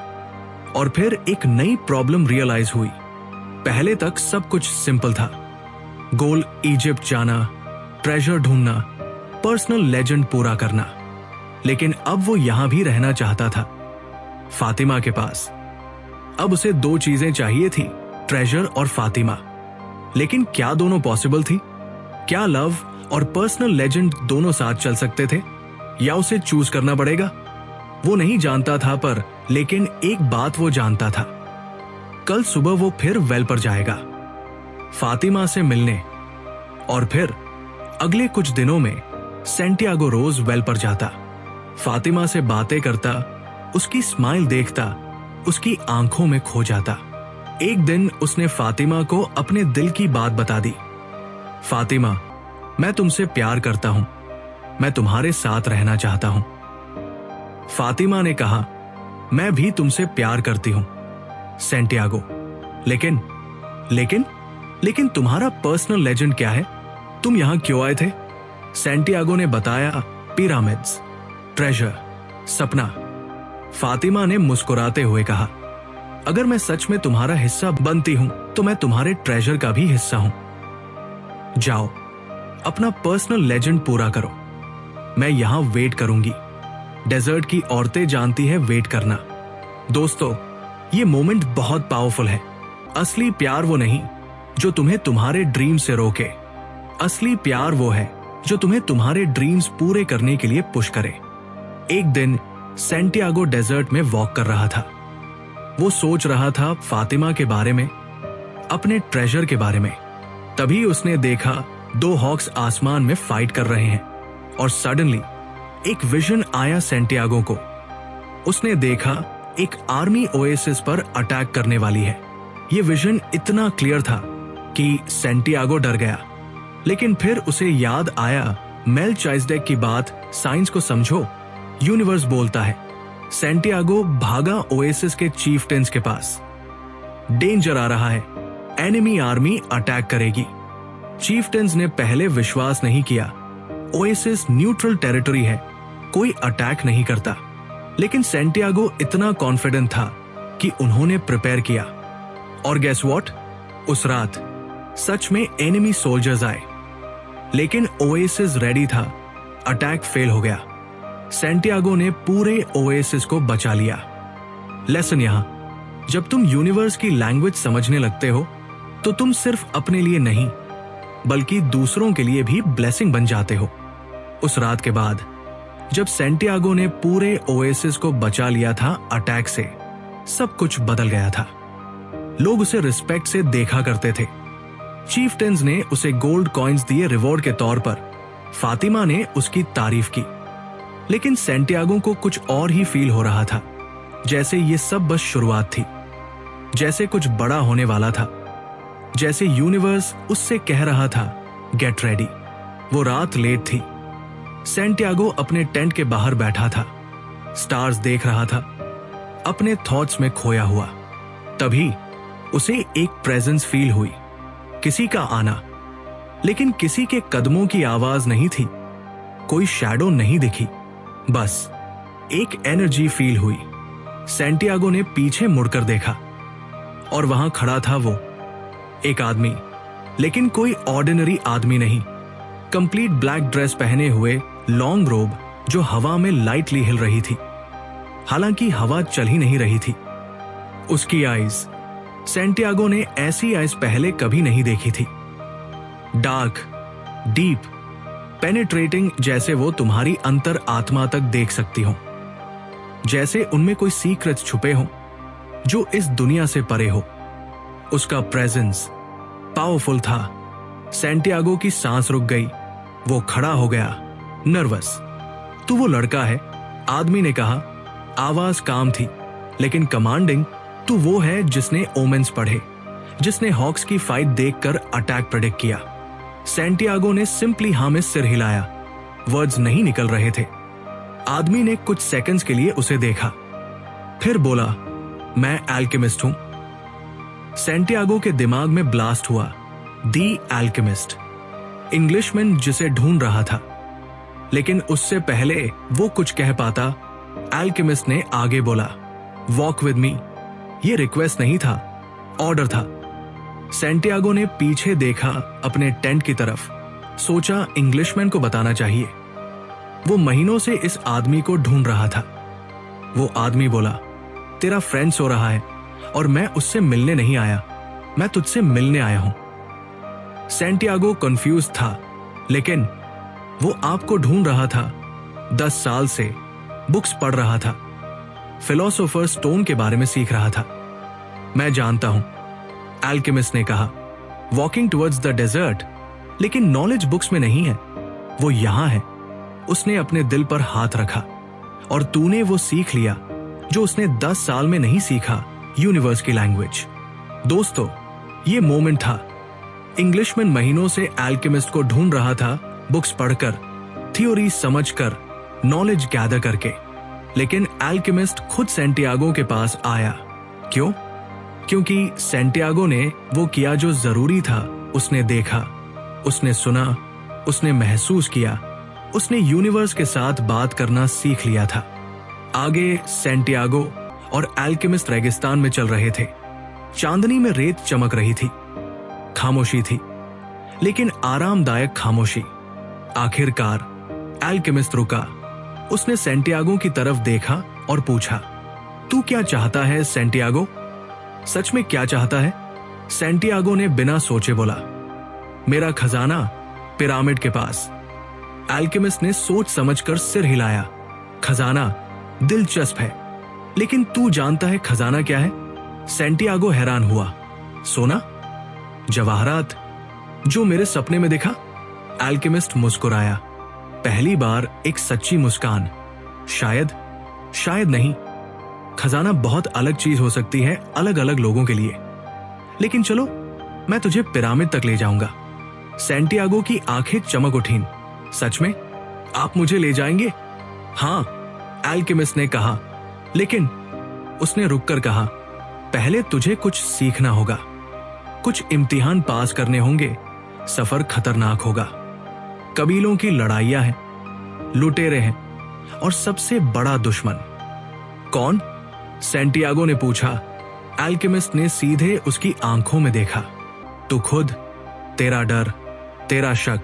और फिर एक नई प्रॉब्लम रियलाइज हुई। पहले तक सब कुछ सिंपल था, गोल इजिप्ट जाना, ट्रेजर ढूंढना, पर्सनल लेजेंड पूरा करना। लेकिन अब वो यहां भी रहना चाहता था, फातिमा के पास। अब उसे दो चीजें चाहिए थी, ट्रेजर और फातिमा। लेकिन क्या दोनों पॉसिबल थी? क्या लव और पर्सनल लेजेंड दोनों साथ चल सकते थे, या उसे चूज करना पड़ेगा? वो नहीं जानता था, पर लेकिन एक बात वो जानता था, कल सुबह वो फिर वेल पर जाएगा, फातिमा से मिलने। और फिर अगले कुछ दिनों में सेंटियागो रोज वेल पर जाता, फातिमा से बातें करता, उसकी स्माइल देखता, उसकी आंखों में खो जाता। एक दिन उसने फातिमा को अपने दिल की बात बता दी, फातिमा, मैं तुमसे प्यार करता हूं, मैं तुम्हारे साथ रहना चाहता हूं। फातिमा ने कहा, मैं भी तुमसे प्यार करती हूं सेंटियागो, लेकिन लेकिन लेकिन तुम्हारा पर्सनल लेजेंड क्या है? तुम यहां क्यों आए थे? सेंटियागो ने बताया, पिरामिड्स, ट्रेजर, सपना। फातिमा ने मुस्कुराते हुए कहा, अगर मैं सच में तुम्हारा हिस्सा बनती हूं तो मैं तुम्हारे ट्रेजर का भी हिस्सा हूं। जाओ, अपना पर्सनल लेजेंड पूरा करो, मैं यहां वेट करूंगी। डेजर्ट की औरतें जानती है वेट करना। दोस्तों, ये मोमेंट बहुत पावरफुल है। असली प्यार वो नहीं जो तुम्हें तुम्हारे ड्रीम से रोके, असली प्यार वो है जो तुम्हें तुम्हारे ड्रीम्स पूरे करने के लिए पुश करे। एक दिन सेंटियागो डेजर्ट में वॉक कर रहा था। वो सोच रहा था फातिमा के बारे में, अपने ट्रेजर के बारे में। तभी उसने देखा दो हॉक्स आसमान में फाइट कर रहे हैं, और सडनली एक विजन आया सेंटियागो को। उसने देखा एक आर्मी ओएसिस पर अटैक करने वाली है। ये विजन इतना क्लियर था कि सेंटियागो डर गया। लेकिन फिर उसे याद आया मेलचाइजडेक की बात, साइंस को समझो, यूनिवर्स बोलता है। सेंटियागो भागा ओएसिस के चीफटेंस के पास। डेंजर आ रहा है, एनिमी आर्मी अटैक करेगी। चीफटेंस ने पहले विश्वास नहीं किया, ओएसिस न्यूट्रल टेरिटरी है, कोई अटैक नहीं करता। लेकिन सेंटियागो इतना कॉन्फिडेंट था कि उन्होंने प्रिपेयर किया। और गेस व्हाट, उस रात सच में एनिमी सोल्जर्स आए, लेकिन ओएसिस रेडी था। अटैक फेल हो गया। सेंटियागो ने पूरे ओएसिस को बचा लिया। लेसन यहां, जब तुम यूनिवर्स की लैंग्वेज समझने लगते हो तो तुम सिर्फ अपने लिए नहीं बल्कि दूसरों के लिए भी ब्लेसिंग बन जाते हो। उस रात के बाद जब सेंटियागो ने पूरे ओएसिस को बचा लिया था अटैक से, सब कुछ बदल गया था। लोग उसे रिस्पेक्ट से देखा करते थे। चीफटेंस ने उसे गोल्ड कॉइन्स दिए रिवॉर्ड के तौर पर। फातिमा ने उसकी तारीफ की। लेकिन सेंटियागो को कुछ और ही फील हो रहा था, जैसे ये सब बस शुरुआत थी, जैसे कुछ बड़ा होने वाला था, जैसे यूनिवर्स उससे कह रहा था गेट रेडी। वो रात लेट थी। सेंटियागो अपने टेंट के बाहर बैठा था, स्टार्स देख रहा था, अपने थॉट्स में खोया हुआ। तभी उसे एक प्रेजेंस फील हुई, किसी का आना। लेकिन किसी के कदमों की आवाज नहीं थी, कोई शैडो नहीं दिखी, बस एक एनर्जी फील हुई। सेंटियागो ने पीछे मुड़कर देखा और वहां खड़ा था वो, एक आदमी, लेकिन कोई ऑर्डिनरी आदमी नहीं। कंप्लीट ब्लैक ड्रेस पहने हुए, लॉन्ग रोब जो हवा में लाइटली हिल रही थी, हालांकि हवा चल ही नहीं रही थी। उसकी आईज, सेंटियागो ने ऐसी आईज पहले कभी नहीं देखी थी। डार्क, डीप, पेनिट्रेटिंग, जैसे वो तुम्हारी अंतर आत्मा तक देख सकती हो, जैसे उनमें कोई सीक्रेट्स छुपे हो जो इस दुनिया से परे हो। उसका प्रेजेंस पावरफुल था। सेंटियागो की सांस रुक गई। वो खड़ा हो गया, नर्वस। तू वो लड़का है, आदमी ने कहा। आवाज काम थी लेकिन कमांडिंग। तू वो है जिसने ओमेंस पढ़े, जिसने हॉक्स की फाइट देखकर अटैक प्रेडिक्ट किया। सेंटियागो ने सिंपली हाँ में सिर हिलाया। वर्ड्स नहीं निकल रहे थे। आदमी ने कुछ सेकंड्स के लिए उसे देखा, फिर बोला, मैं एल्केमिस्ट हूं। सैंटियागो के दिमाग में ब्लास्ट हुआ, दी एल्केमिस्ट, इंग्लिशमैन जिसे ढूंढ रहा था। लेकिन उससे पहले वो कुछ कह पाता, एल्केमिस्ट ने आगे बोला, वॉक विद मी। ये रिक्वेस्ट नहीं था, ऑर्डर था। सैंटियागो ने पीछे देखा अपने टेंट की तरफ, सोचा इंग्लिशमैन को बताना चाहिए। वो महीनों से इस आदमी को ढूंढ रहा था। वो आदमी बोला, तेरा फ्रेंड सो रहा है और मैं उससे मिलने नहीं आया, मैं तुझसे मिलने आया हूं। सैंटियागो कंफ्यूज था, लेकिन वो आपको ढूंढ रहा था। 10 साल से बुक्स पढ़ रहा था, फिलोसोफर स्टोन के बारे में सीख रहा था। मैं जानता हूं, एल्केमिस्ट ने कहा, वॉकिंग टुवर्ड्स द डेजर्ट, लेकिन नॉलेज बुक्स में नहीं है, वो यहां है। उसने अपने दिल पर हाथ रखा और तूने वो सीख लिया जो उसने 10 साल में नहीं सीखा, यूनिवर्स की लैंग्वेज। दोस्तों, ये मोमेंट था। इंग्लिशमैन महीनों से एल्केमिस्ट को ढूंढ रहा था, बुक्स पढ़कर, थ्योरी समझकर, नॉलेज गैदर करके। लेकिन एल्केमिस्ट खुद सैंटियागो के पास आया। क्यों? क्योंकि सैंटियागो ने वो किया जो जरूरी था। उसने देखा, उसने सुना, उसने महसूस किया, उसने यूनिवर्स के साथ बात करना सीख लिया था। आगे सैंटियागो और एल्केमिस्ट रेगिस्तान में चल रहे थे। चांदनी में रेत चमक रही थी, खामोशी थी, लेकिन आरामदायक खामोशी। आखिरकार एल्केमिस्ट रुका। उसने सैंटियागो की तरफ देखा और पूछा, तू क्या चाहता है सैंटियागो? सच में क्या चाहता है? सैंटियागो ने बिना सोचे बोला, मेरा खजाना पिरामिड के पास। एल्केमिस्ट ने सोच समझकर सिर हिलाया। खजाना दिलचस्प है, लेकिन तू जानता है खजाना क्या है? सैंटियागो हैरान हुआ। सोना? जवाहरात? जो मेरे सपने में देखा? एल्केमिस्ट मुस्कुराया, पहली बार एक सच्ची मुस्कान। शायद, शायद नहीं। खजाना बहुत अलग चीज हो सकती है अलग अलग लोगों के लिए, लेकिन चलो मैं तुझे पिरामिड तक ले जाऊंगा। सैंटियागो की आंखें चमक उठीं। सच में? आप मुझे ले जाएंगे? हाँ, एल्केमिस्ट ने कहा, लेकिन उसने रुककर कहा, पहले तुझे कुछ सीखना होगा, कुछ इम्तिहान पास करने होंगे। सफर खतरनाक होगा, कबीलों की लड़ाइयां हैं, लुटेरे हैं और सबसे बड़ा दुश्मन कौन? सैंटियागो ने पूछा। एल्केमिस्ट ने सीधे उसकी आंखों में देखा। तू खुद, तेरा डर, तेरा शक,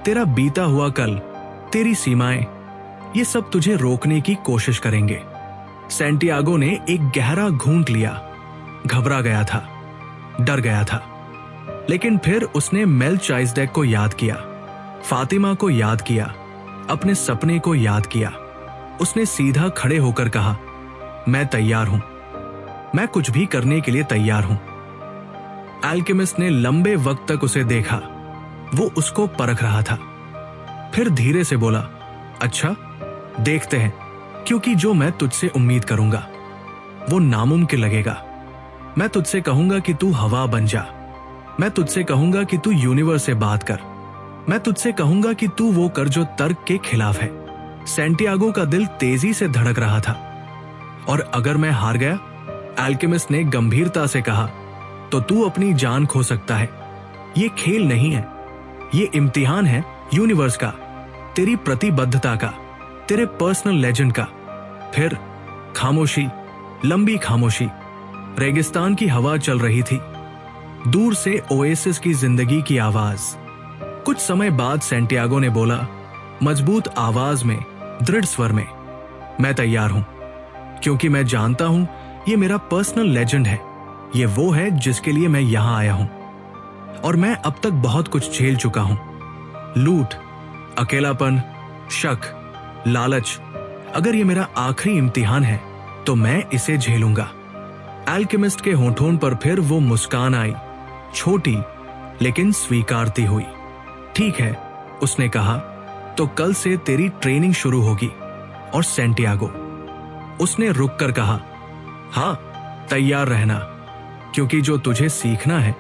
तेरा बीता हुआ कल, तेरी सीमाएं, ये सब तुझे रोकने की कोशिश करेंगे। सैंटियागो ने एक गहरा घूंट लिया। घबरा गया था, डर गया था, लेकिन फिर उसने मेल्चाइजडेक को याद किया, फातिमा को याद किया, अपने सपने को याद किया। उसने सीधा खड़े होकर कहा, मैं तैयार हूं, मैं कुछ भी करने के लिए तैयार हूं। एल्केमिस्ट ने लंबे वक्त तक उसे देखा। वो उसको परख रहा था। फिर धीरे से बोला, अच्छा, देखते हैं, क्योंकि जो मैं तुझसे उम्मीद करूंगा वो नामुमकिन लगेगा। मैं तुझसे कहूंगा कि तू हवा बन जा। मैं तुझसे कहूंगा कि तू यूनिवर्स से बात कर। मैं तुझसे कहूंगा कि तू वो कर जो तर्क के खिलाफ है। सैंटियागो का दिल तेजी से धड़क रहा था। और अगर मैं हार गया? एल्केमिस्ट ने गंभीरता से कहा, तो तू अपनी जान खो सकता है। ये खेल नहीं है, ये इम्तिहान है यूनिवर्स का, तेरी प्रतिबद्धता का, तेरे पर्सनल लेजेंड का। फिर खामोशी, लंबी खामोशी। रेगिस्तान की हवा चल रही थी, दूर से ओएसिस की जिंदगी की आवाज। कुछ समय बाद सैंटियागो ने बोला, मजबूत आवाज में, दृढ़ स्वर में, मैं तैयार हूं, क्योंकि मैं जानता हूं ये मेरा पर्सनल लेजेंड है। ये वो है जिसके लिए मैं यहां आया हूं। और मैं अब तक बहुत कुछ झेल चुका हूं, लूट, अकेलापन, शक, लालच। अगर ये मेरा आखिरी इम्तिहान है तो मैं इसे झेलूंगा। एल्केमिस्ट के होठों पर फिर वो मुस्कान आई, छोटी लेकिन स्वीकारती हुई। ठीक है, उसने कहा, तो कल से तेरी ट्रेनिंग शुरू होगी। और सैंटियागो, उसने रुककर कहा, हां, तैयार रहना, क्योंकि जो तुझे सीखना है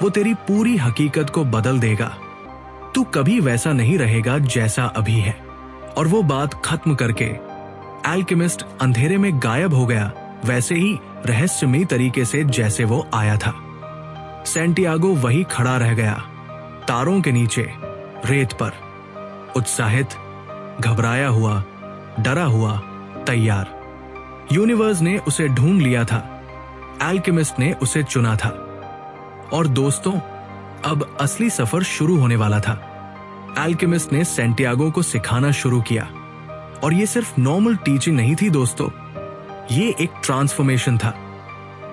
वो तेरी पूरी हकीकत को बदल देगा। तू कभी वैसा नहीं रहेगा जैसा अभी है। और वो बात खत्म करके एल्केमिस्ट अंधेरे में गायब हो गया, वैसे ही रहस्यमयी तरीके से जैसे वो आया था। सैंटियागो वही खड़ा रह गया, तारों के नीचे, रेत पर, उत्साहित, घबराया हुआ, डरा हुआ, तैयार। यूनिवर्स ने उसे ढूंढ लिया था, एल्केमिस्ट ने उसे चुना था। और दोस्तों, अब असली सफर शुरू होने वाला था। एल्केमिस्ट ने सैंटियागो को सिखाना शुरू किया। और ये सिर्फ नॉर्मल टीचिंग नहीं थी दोस्तों, ये एक ट्रांसफॉर्मेशन था,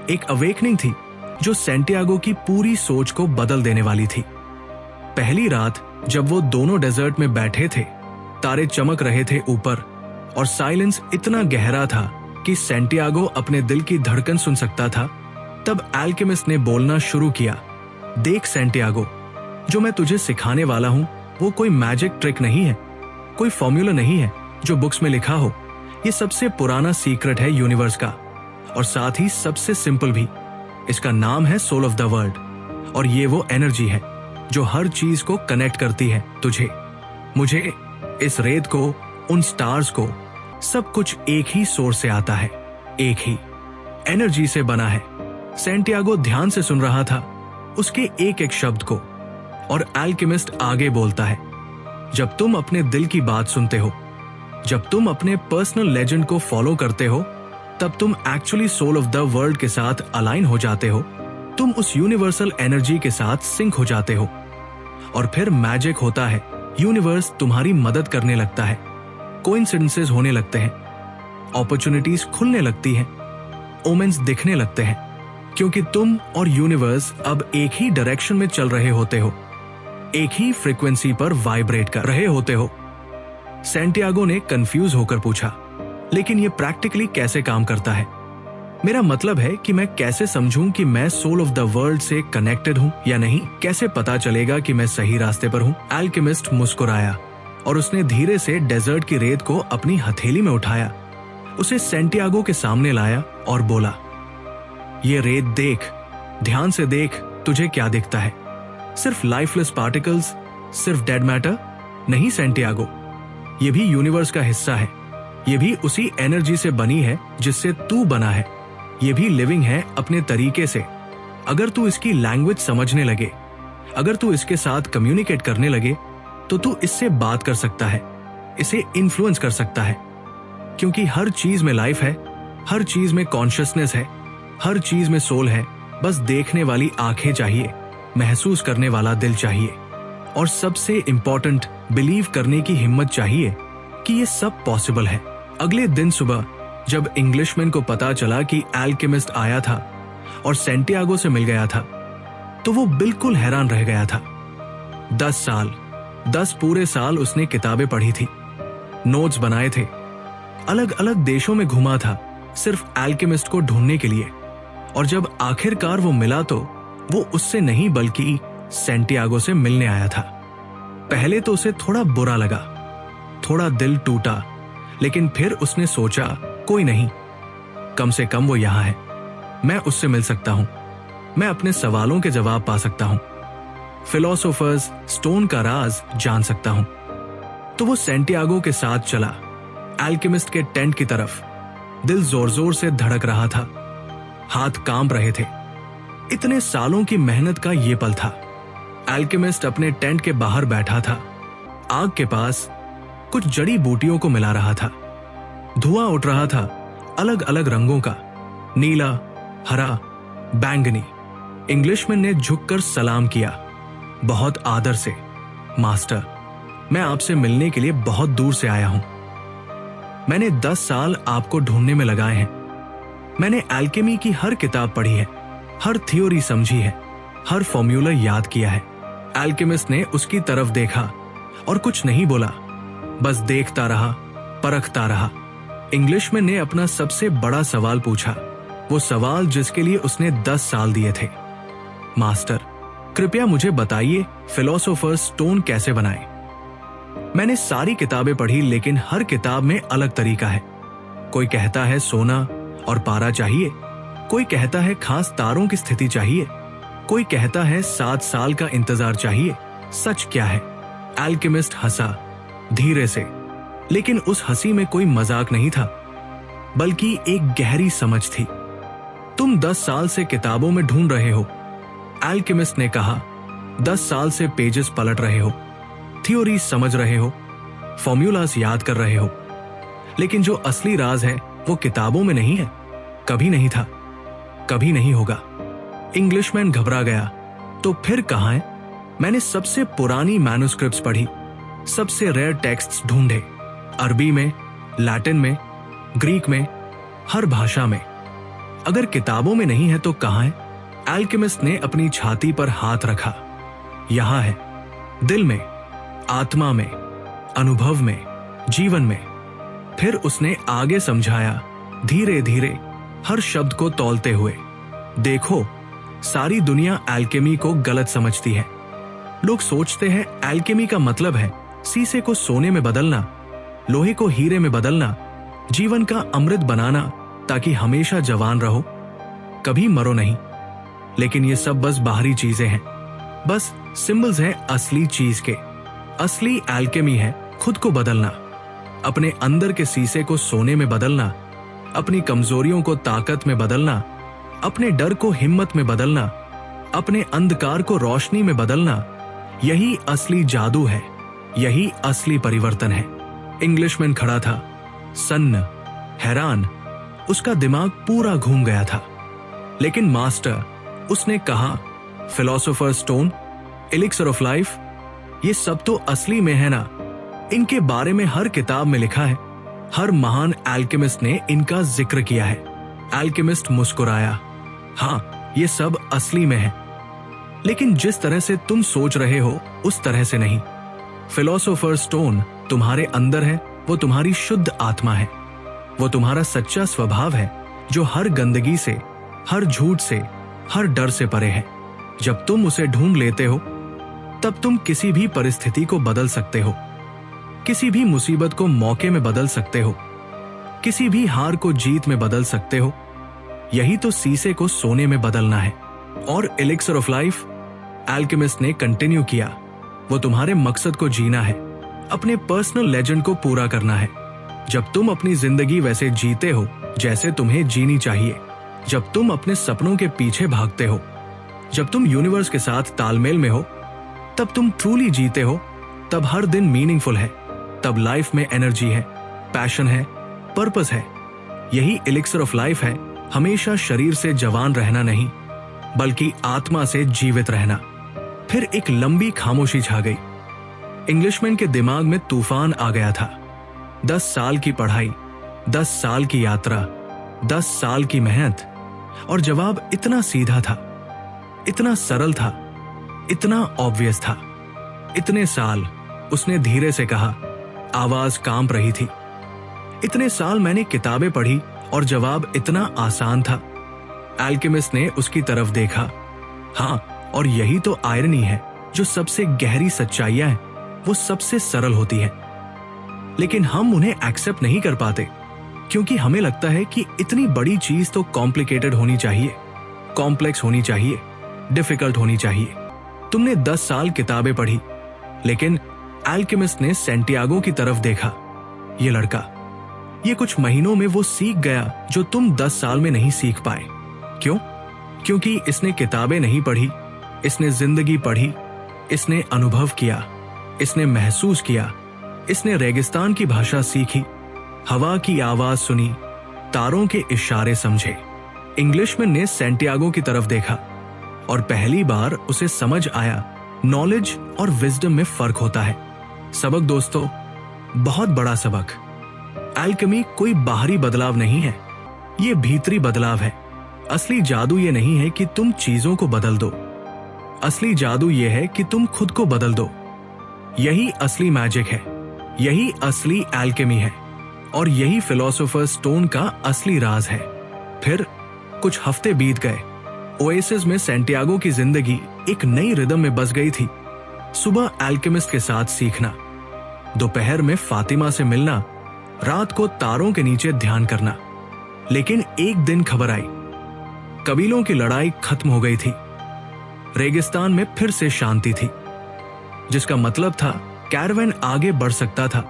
एक अवेकनिंग थी जो सैंटियागो की पूरी सोच को बदल देने वाली थी। पहली रात जब वो दोनों डेजर्ट में बैठे थे, तारे चमक रहे थे ऊपर और साइलेंस इतना गहरा था कि सैंटियागो अपने दिल की धड़कन सुन सकता था, तब एल्केमिस्ट ने बोलना शुरू किया, देख सैंटियागो, जो मैं तुझे सिखाने वाला हूं वो कोई मैजिक ट्रिक नहीं है, कोई फॉर्मूला नहीं है जो बुक्स में लिखा हो। ये सबसे पुराना सीक्रेट है यूनिवर्स का, और साथ ही सबसे सिंपल भी। इसका नाम है सोल ऑफ द वर्ल्ड। और ये वो एनर्जी है जो हर चीज को कनेक्ट करती है, तुझे, मुझे, इस रेत को, उन स्टार्स को। सब कुछ एक ही सोर्स से आता है, एक ही एनर्जी से बना है। सैंटियागो ध्यान से सुन रहा था उसके एक एक शब्द को। और एल्केमिस्ट आगे बोलता है, जब तुम अपने दिल की बात सुनते हो, जब तुम अपने पर्सनल लेजेंड को फॉलो करते हो, तब तुम actually soul of the world के साथ अलाइन हो जाते हो। तुम उस यूनिवर्सल एनर्जी के साथ सिंक हो जाते हो। और फिर मैजिक होता है, यूनिवर्स तुम्हारी मदद करने लगता है, कोइंसिडेंसेस होने लगते हैं, अपॉर्चुनिटीज खुलने लगती हैं, ओमेन्स दिखने लगते हैं, क्योंकि तुम और यूनिवर्स अब एक ही डायरेक्शन में चल रहे होते हो, एक ही फ्रीक्वेंसी पर वाइब्रेट कर रहे होते हो। सैंटियागो ने कंफ्यूज होकर पूछा, लेकिन ये प्रैक्टिकली कैसे काम करता है? मेरा मतलब है कि मैं कैसे समझूं कि मैं सोल ऑफ द वर्ल्ड से कनेक्टेड हूं या नहीं? कैसे पता चलेगा कि मैं सही रास्ते पर हूं? एल्केमिस्ट मुस्कुराया और उसने धीरे से डेजर्ट की रेत को अपनी हथेली में उठाया, उसे सैंटियागो के सामने लाया और बोला, ये रेत देख, ध्यान से देख, तुझे क्या दिखता है? सिर्फ लाइफलेस पार्टिकल्स, सिर्फ डेड मैटर? नहीं सैंटियागो, ये भी यूनिवर्स का हिस्सा है, ये भी उसी एनर्जी से बनी है जिससे तू बना है, ये भी लिविंग है अपने तरीके से। अगर तू इसकी लैंग्वेज समझने लगे, अगर तू इसके साथ कम्युनिकेट करने लगे, तो तू इससे बात कर सकता है, इसे इन्फ्लुएंस कर सकता है। क्योंकि हर चीज में लाइफ है, हर चीज में कॉन्शियसनेस है, हर चीज में सोल है। बस देखने वाली आंखें चाहिए, महसूस करने वाला दिल चाहिए, और सबसे इंपॉर्टेंट, बिलीव करने की हिम्मत चाहिए कि ये सब पॉसिबल है। अगले दिन सुबह जब इंग्लिशमैन को पता चला कि एल्केमिस्ट आया था और सैंटियागो से मिल गया था, तो वो बिल्कुल हैरान रह गया था। 10 पूरे साल उसने किताबें पढ़ी थी, नोट्स बनाए थे, अलग अलग देशों में घुमा था सिर्फ एल्केमिस्ट को ढूंढने के लिए। और जब आखिरकार वो मिला तो वो उससे नहीं बल्कि सैंटियागो से मिलने आया था। पहले तो उसे थोड़ा बुरा लगा, थोड़ा दिल टूटा, लेकिन फिर उसने सोचा, कोई नहीं, कम से कम वो यहां है, मैं उससे मिल सकता हूं, मैं अपने सवालों के जवाब पा सकता हूं, फिलोसोफर्स स्टोन का राज जान सकता हूं। तो वो सैंटियागो के साथ चला एल्केमिस्ट के टेंट की तरफ। दिल जोर जोर से धड़क रहा था, हाथ कांप रहे थे। इतने सालों की मेहनत का ये पल था। एल्केमिस्ट अपने टेंट के बाहर बैठा था, आग के पास कुछ जड़ी बूटियों को मिला रहा था। धुआं उठ रहा था अलग अलग रंगों का, नीला, हरा, बैंगनी। इंग्लिशमैन ने झुककर सलाम किया, बहुत आदर से, मास्टर, मैं आपसे मिलने के लिए बहुत दूर से आया हूं। मैंने 10 साल आपको ढूंढने में लगाए हैं। मैंने एल्केमी की हर किताब पढ़ी है, हर थ्योरी समझी है, हर फॉर्मूला याद किया है। एल्केमिस्ट ने उसकी तरफ देखा और कुछ नहीं बोला, बस देखता रहा, परखता रहा। इंग्लिशमैन ने अपना सबसे बड़ा सवाल पूछा, वो सवाल जिसके लिए उसने 10 साल दिए थे। मास्टर, कृपया मुझे बताइए, फिलोसोफर्स स्टोन कैसे बनाए? मैंने सारी किताबें पढ़ी, लेकिन हर किताब में अलग तरीका है। कोई कहता है सोना और पारा चाहिए, कोई कहता है खास तारों की स्थिति चाहिए, कोई कहता है 7 साल का इंतजार चाहिए। सच क्या है? एल्केमिस्ट हंसा धीरे से, लेकिन उस हंसी में कोई मजाक नहीं था, बल्कि एक गहरी समझ थी। तुम 10 साल से किताबों में ढूंढ रहे हो, एल्केमिस्ट ने कहा। 10 साल से पेजेस पलट रहे हो, थ्योरी समझ रहे हो, फॉर्मूलास याद कर रहे हो, लेकिन जो असली राज है वो किताबों में नहीं है, कभी नहीं था, कभी नहीं होगा। इंग्लिशमैन घबरा गया। तो फिर कहाँ है? मैंने सबसे पुरानी मैन्युस्क्रिप्ट्स पढ़ी, सबसे रेयर टेक्स्ट्स ढूंढे, अरबी में, लैटिन में, ग्रीक में, हर भाषा में। अगर किताबों में नहीं है तो कहाँ है? एल्केमिस्ट ने अपनी छाती पर हाथ रखा। यहां है, दिल में, आत्मा में, अनुभव में, जीवन में। फिर उसने आगे समझाया, धीरे धीरे, हर शब्द को तौलते हुए। देखो, सारी दुनिया एल्केमी को गलत समझती है। लोग सोचते हैं एल्केमी का मतलब है शीशे को सोने में बदलना, लोहे को हीरे में बदलना, जीवन का अमृत बनाना ताकि हमेशा जवान रहो, कभी मरो नहीं। लेकिन ये सब बस बाहरी चीजें हैं, बस सिंबल्स हैं असली चीज के। असली एल्केमी है खुद को बदलना, अपने अंदर के शीशे को सोने में बदलना, अपनी कमजोरियों को ताकत में बदलना, अपने डर को हिम्मत में बदलना, अपने अंधकार को रोशनी में बदलना। यही असली जादू है, यही असली परिवर्तन है। इंग्लिशमैन खड़ा था, सन्न, हैरान, उसका दिमाग पूरा घूम गया था। लेकिन मास्टर, उसने कहा, philosopher stone, elixir of life, ये सब तो असली में है ना? इनके बारे में हर किताब में लिखा है, हर महान एल्केमिस्ट ने इनका जिक्र किया है। एल्केमिस्ट मुस्कुराया, हाँ, ये सब असली में है, लेकिन जिस तरह से तुम सोच रहे हो उस तरह से नहीं। फिलोसोफर स्टोन तुम्हारे अंदर है, वो तुम्हारी शुद्ध आत्मा है, वो तुम्हारा सच्चा स्वभाव है जो हर गंदगी से, हर झूठ से, हर डर से परे है। जब तुम उसे ढूंढ लेते हो तब तुम किसी भी परिस्थिति को बदल सकते हो, किसी भी मुसीबत को मौके में बदल सकते हो, किसी भी हार को जीत में बदल सकते हो। यही तो शीशे को सोने में बदलना है। और एलिक्सर ऑफ लाइफ, एल्केमिस्ट ने कंटिन्यू किया, वो तुम्हारे मकसद को जीना है, अपने पर्सनल लेजेंड को पूरा करना है। जब तुम अपनी जिंदगी वैसे जीते हो जैसे तुम्हें जीनी चाहिए, जब तुम अपने सपनों के पीछे भागते हो, जब तुम यूनिवर्स के साथ तालमेल में हो, तब तुम ट्रूली जीते हो। तब हर दिन मीनिंगफुल है, तब लाइफ में एनर्जी है, पैशन है, पर्पस है। यही एलिक्सर ऑफ लाइफ है, हमेशा शरीर से जवान रहना नहीं, बल्कि आत्मा से जीवित रहना। फिर एक लंबी खामोशी छा गई। इंग्लिशमैन के दिमाग में तूफान आ गया था। 10 साल की पढ़ाई, 10 साल की यात्रा, 10 साल की मेहनत, और जवाब इतना सीधा था, इतना सरल था, इतना ऑब्वियस था। इतने साल, उसने धीरे से कहा, आवाज कांप रही थी। इतने साल मैंने किताबें पढ़ी और जवाब इतना आसान था। एल्केमिस्ट ने उसकी तरफ देखा। हाँ, और यही तो आयरनी है, जो सबसे गहरी सच्चाइयां हैं वो सबसे सरल होती है, लेकिन हम उन्हें एक्सेप्ट नहीं कर पाते, क्योंकि हमें लगता है कि इतनी बड़ी चीज तो कॉम्प्लिकेटेड होनी चाहिए, कॉम्प्लेक्स होनी चाहिए, डिफिकल्ट होनी चाहिए। तुमने 10 साल किताबें पढ़ी, लेकिन एल्केमिस्ट ने सैंटियागो की तरफ देखा। ये लड़का, ये कुछ महीनों में वो सीख गया जो तुम 10 साल में नहीं सीख पाए। क्यों? क्योंकि इसने किताबें नहीं पढ़ी, इसने जिंदगी पढ़ी, इसने अनुभव किया, इसने महसूस किया, इसने रेगिस्तान की भाषा सीखी, हवा की आवाज सुनी, तारों के इशारे समझे। इंग्लिशमैन ने सैंटियागो की तरफ देखा और पहली बार उसे समझ आया, नॉलेज और विजडम में फर्क होता है। सबक दोस्तों, बहुत बड़ा सबक। एल्केमी कोई बाहरी बदलाव नहीं है, ये भीतरी बदलाव है। असली जादू ये नहीं है कि तुम चीजों को बदल दो, असली जादू ये है कि तुम खुद को बदल दो। यही असली मैजिक है, यही असली एल्केमी है, और यही फिलोसोफर स्टोन का असली राज है। फिर कुछ हफ्ते बीत गए। ओएसिस में सैंटियागो की जिंदगी एक नई रिदम में बस गई थी। सुबह एल्केमिस्ट के साथ सीखना, दोपहर में फातिमा से मिलना, रात को तारों के नीचे ध्यान करना। लेकिन एक दिन खबर आई, कबीलों की लड़ाई खत्म हो गई थी, रेगिस्तान में फिर से शांति थी, जिसका मतलब था कैरवैन आगे बढ़ सकता था,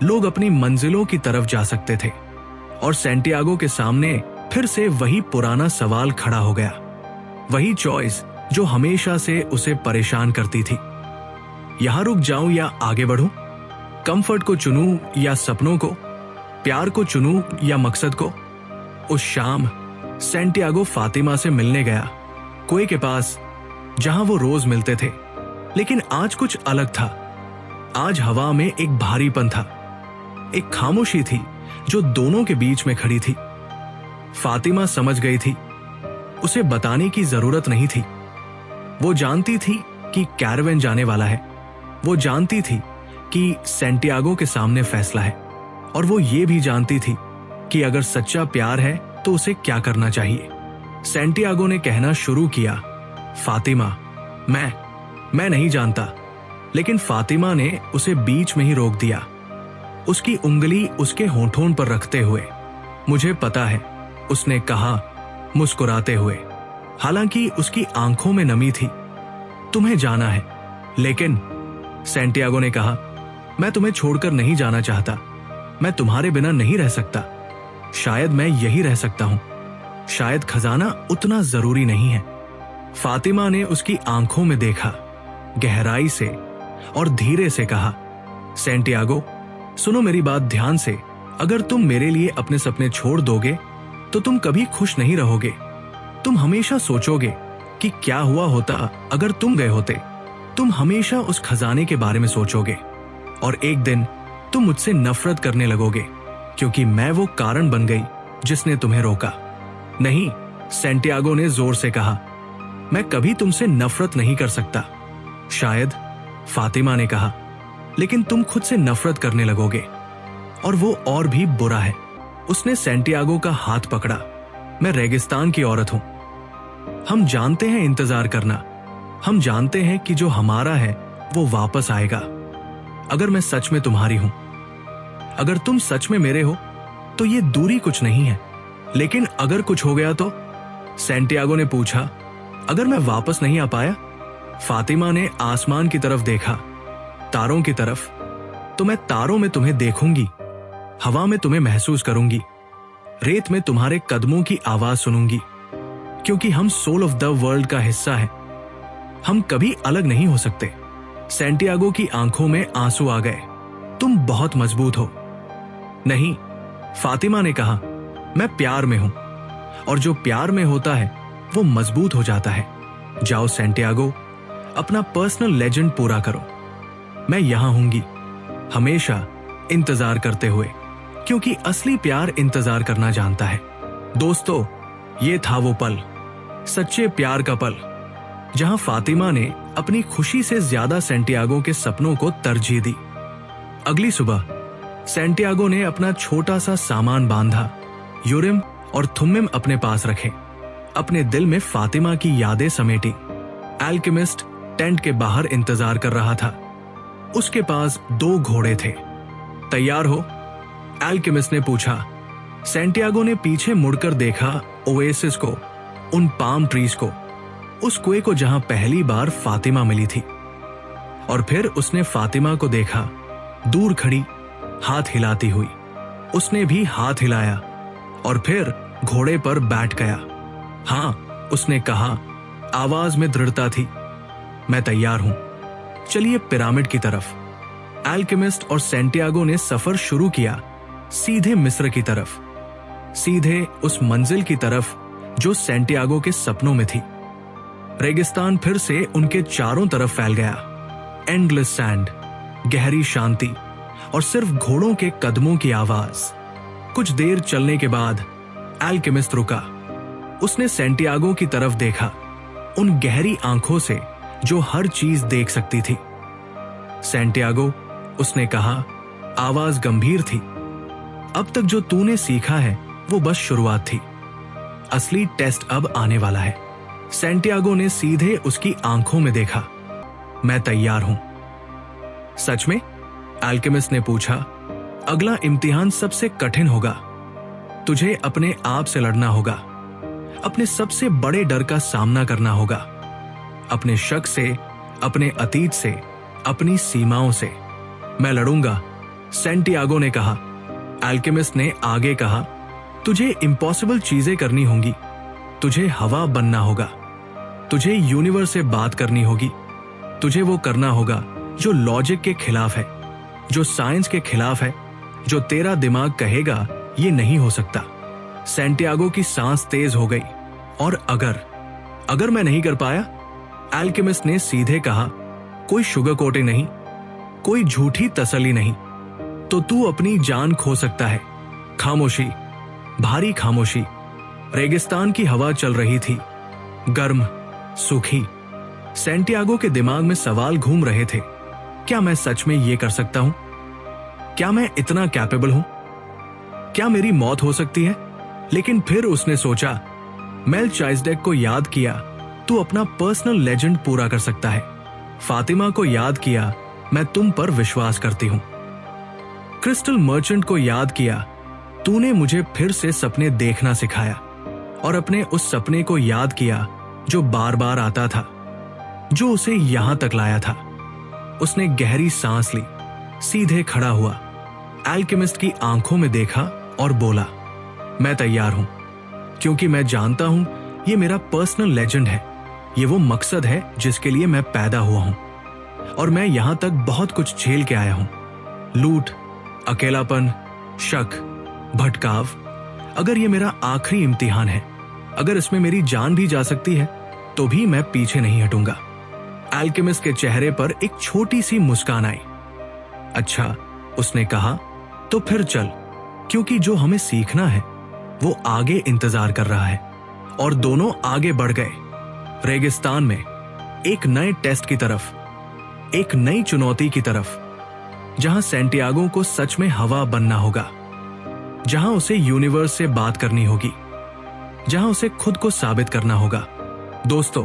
लोग अपनी मंजिलों की तरफ जा सकते थे, और सैंटियागो के सामने फिर से वही पुराना सवाल खड़ा हो गया, वही चॉइस जो हमेशा से उसे परेशान करती थी। यहां रुक जाऊं या आगे बढ़ूं? कंफर्ट को चुनूं या सपनों को? प्यार को चुनूं या मकसद को? उस शाम सैंटियागो फातिमा से मिलने गया, कुएं के पास जहां वो रोज मिलते थे। लेकिन आज कुछ अलग था। आज हवा में एक भारीपन था, एक खामोशी थी जो दोनों के बीच में खड़ी थी। फातिमा समझ गई थी, उसे बताने की जरूरत नहीं थी। वो जानती थी कि कैरवैन जाने वाला है, वो जानती थी कि सैंटियागो के सामने फैसला है, और वो ये भी जानती थी कि अगर सच्चा प्यार है तो उसे क्या करना चाहिए। सैंटियागो ने कहना शुरू किया, फातिमा, मैं नहीं जानता। लेकिन फातिमा ने उसे बीच में ही रोक दिया, उसकी उंगली उसके होठों पर रखते हुए। मुझे पता है, उसने कहा मुस्कुराते हुए, हालांकि उसकी आंखों में नमी थी। तुम्हें जाना है, लेकिन सैंटियागो ने कहा, मैं तुम्हें छोड़कर नहीं जाना चाहता। मैं तुम्हारे बिना नहीं रह सकता। शायद मैं यही रह सकता हूं। शायद खजाना उतना जरूरी नहीं है। फातिमा ने उसकी आंखों में देखा, गहराई से, और धीरे से कहा, सैंटियागो, सुनो मेरी बात ध्यान से। अगर तुम मेरे लिए अपने सपने छोड़ दोगे तो तुम कभी खुश नहीं रहोगे। तुम हमेशा सोचोगे कि क्या हुआ होता अगर तुम गए होते। तुम हमेशा उस खजाने के बारे में सोचोगे, और एक दिन तुम मुझसे नफरत करने लगोगे क्योंकि मैं वो कारण बन गई जिसने तुम्हें रोका। नहीं, सैंटियागो ने जोर से कहा, मैं कभी तुमसे नफरत नहीं कर सकता। शायद, फातिमा ने कहा, लेकिन तुम खुद से नफरत करने लगोगे, और वो और भी बुरा है। उसने सैंटियागो का हाथ पकड़ा। मैं रेगिस्तान की औरत हूं। हम जानते हैं इंतजार करना। हम जानते हैं कि जो हमारा है वो वापस आएगा। अगर मैं सच में तुम्हारी हूं, अगर तुम सच में मेरे हो, तो ये दूरी कुछ नहीं है। लेकिन अगर कुछ हो गया तो? सैंटियागो ने पूछा। अगर मैं वापस नहीं आ पाया? फातिमा ने आसमान की तरफ देखा, तारों की तरफ। तो मैं तारों में तुम्हें देखूंगी, हवा में तुम्हें महसूस करूंगी, रेत में तुम्हारे कदमों की आवाज सुनूंगी, क्योंकि हम सोल ऑफ द वर्ल्ड का हिस्सा हैं। हम कभी अलग नहीं हो सकते। सैंटियागो की आंखों में आंसू आ गए। तुम बहुत मजबूत हो। नहीं, फातिमा ने कहा, मैं प्यार में हूं, और जो प्यार में होता है वो मजबूत हो जाता है। जाओ सैंटियागो, अपना पर्सनल लेजेंड पूरा करो। मैं यहां हूंगी, हमेशा इंतजार करते हुए, क्योंकि असली प्यार इंतजार करना जानता है। दोस्तों, ये था वो पल, सच्चे प्यार का पल, जहां फातिमा ने अपनी खुशी से ज्यादा सैंटियागो के सपनों को तरजीह दी। अगली सुबह सैंटियागो ने अपना छोटा सा सामान बांधा, यूरिम और थुम्मिम अपने पास रखे, अपने दिल में फातिमा की यादें समेटी। एल्केमिस्ट टेंट के बाहर इंतजार कर रहा था। उसके पास 2 घोड़े थे। तैयार हो? एल्केमिस्ट ने पूछा। सैंटियागो ने पीछे मुड़कर देखा, ओएसिस को, उन पाम ट्रीज को, उस कुएं को जहां पहली बार फातिमा मिली थी। और फिर उसने फातिमा को देखा, दूर खड़ी, हाथ हिलाती हुई। उसने भी हाथ हिलाया और फिर घोड़े पर बैठ गया। हां, उसने कहा, आवाज में दृढ़ता थी, मैं तैयार हूं। चलिए पिरामिड की तरफ। एल्केमिस्ट और सैंटियागो ने सफर शुरू किया, सीधे मिस्र की तरफ, सीधे उस मंजिल की तरफ जो सैंटियागो के सपनों में थी। रेगिस्तान फिर से उनके चारों तरफ फैल गया। एंडलेस सैंड, गहरी शांति, और सिर्फ घोड़ों के कदमों की आवाज। कुछ देर चलने के बाद एल्केमिस्ट रुका। उसने सैंटियागो की तरफ देखा, उन गहरी आंखों से जो हर चीज देख सकती थी। सैंटियागो, उसने कहा, आवाज गंभीर थी, अब तक जो तूने सीखा है वो बस शुरुआत थी। असली टेस्ट अब आने वाला है। सैंटियागो ने सीधे उसकी आंखों में देखा। मैं तैयार हूं। सच में? एल्केमिस्ट ने पूछा। अगला इम्तिहान सबसे कठिन होगा। तुझे अपने आप से लड़ना होगा, अपने सबसे बड़े डर का सामना करना होगा, अपने शक से, अपने अतीत से, अपनी सीमाओं से। मैं लड़ूंगा, सैंटियागो ने कहा। अल्केमिस्ट ने आगे कहा, तुझे इम्पॉसिबल चीजें करनी होंगी। तुझे हवा बनना होगा, तुझे यूनिवर्स से बात करनी होगी, तुझे वो करना होगा जो लॉजिक के खिलाफ है, जो साइंस के खिलाफ है, जो तेरा दिमाग कहेगा ये नहीं हो सकता। सैंटियागो की सांस तेज हो गई। और अगर मैं नहीं कर पाया, अल्केमिस्ट ने सीधे कहा, कोई शुगर कोटिंग नहीं, कोई झूठी तसल्ली नहीं, तो तू अपनी जान खो सकता है। खामोशी, भारी खामोशी। रेगिस्तान की हवा चल रही थी, गर्म, सूखी। सैंटियागो के दिमाग में सवाल घूम रहे थे। क्या मैं सच में ये कर सकता हूं? क्या मैं इतना कैपेबल हूं? क्या मेरी मौत हो सकती है? लेकिन फिर उसने सोचा, मेल्चाइजडेक को याद किया, तू अपना पर्सनल लेजेंड पूरा कर सकता है। फातिमा को याद किया, मैं तुम पर विश्वास करती हूं। क्रिस्टल मर्चेंट को याद किया, तूने मुझे फिर से सपने देखना सिखाया। और अपने उस सपने को याद किया जो बार बार आता था, जो उसे यहां तक लाया था। उसने गहरी सांस ली, सीधे खड़ा हुआ, अल्केमिस्ट की आंखों में देखा और बोला, मैं तैयार हूं, क्योंकि मैं जानता हूं ये मेरा पर्सनल लेजेंड है। ये वो मकसद है जिसके लिए मैं पैदा हुआ हूं। और मैं यहां तक बहुत कुछ झेल के आया हूं, लूट, अकेलापन, शक, भटकाव। अगर ये मेरा आखिरी इम्तिहान है, अगर इसमें मेरी जान भी जा सकती है, तो भी मैं पीछे नहीं हटूंगा। अल्केमिस्ट के चेहरे पर एक छोटी सी मुस्कान आई। अच्छा, उसने कहा, तो फिर चल, क्योंकि जो हमें सीखना है वो आगे इंतजार कर रहा है। और दोनों आगे बढ़ गए, रेगिस्तान में, एक नए टेस्ट की तरफ, एक नई चुनौती की तरफ, जहां सैंटियागो को सच में हवा बनना होगा, जहां उसे यूनिवर्स से बात करनी होगी, जहां उसे खुद को साबित करना होगा। दोस्तों,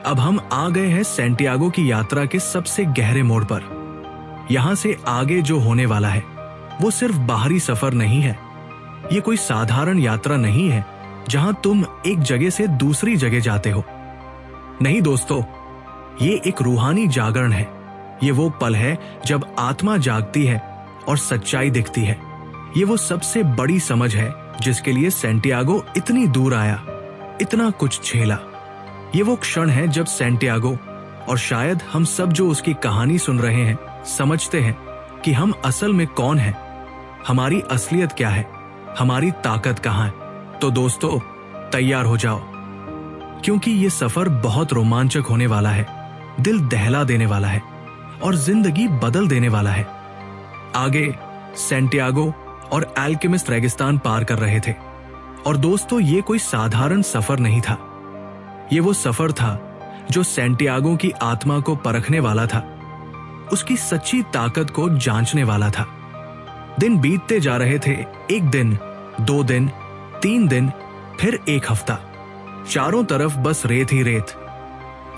अब हम आ गए हैं सैंटियागो की यात्रा के सबसे गहरे मोड़ पर। यहां से आगे जो होने वाला है वो सिर्फ बाहरी सफर नहीं है। ये कोई साधारण यात्रा नहीं है जहां तुम एक जगह से दूसरी जगह जाते हो। नहीं दोस्तों, ये एक रूहानी जागरण है। ये वो पल है जब आत्मा जागती है और सच्चाई दिखती है। ये वो सबसे बड़ी समझ है जिसके लिए सैंटियागो इतनी दूर आया, इतना कुछ झेला। ये वो क्षण है जब सैंटियागो, और शायद हम सब जो उसकी कहानी सुन रहे हैं, समझते हैं कि हम असल में कौन हैं, हमारी असलियत क्या है, हमारी ताकत कहां है। तो दोस्तों, तैयार हो जाओ, क्योंकि ये सफर बहुत रोमांचक होने वाला है, दिल दहला देने वाला है और जिंदगी बदल देने वाला है। आगे सैंटियागो और अल्केमिस्ट रेगिस्तान पार कर रहे थे। और दोस्तों, ये कोई साधारण सफर नहीं था। ये वो सफर था जो सैंटियागो की आत्मा को परखने वाला था, उसकी सच्ची ताकत को जांचने वाला था। दिन बीतते जा रहे थे, एक दिन, 2 दिन, 3 दिन, फिर 1 हफ्ता। चारों तरफ बस रेत ही रेत।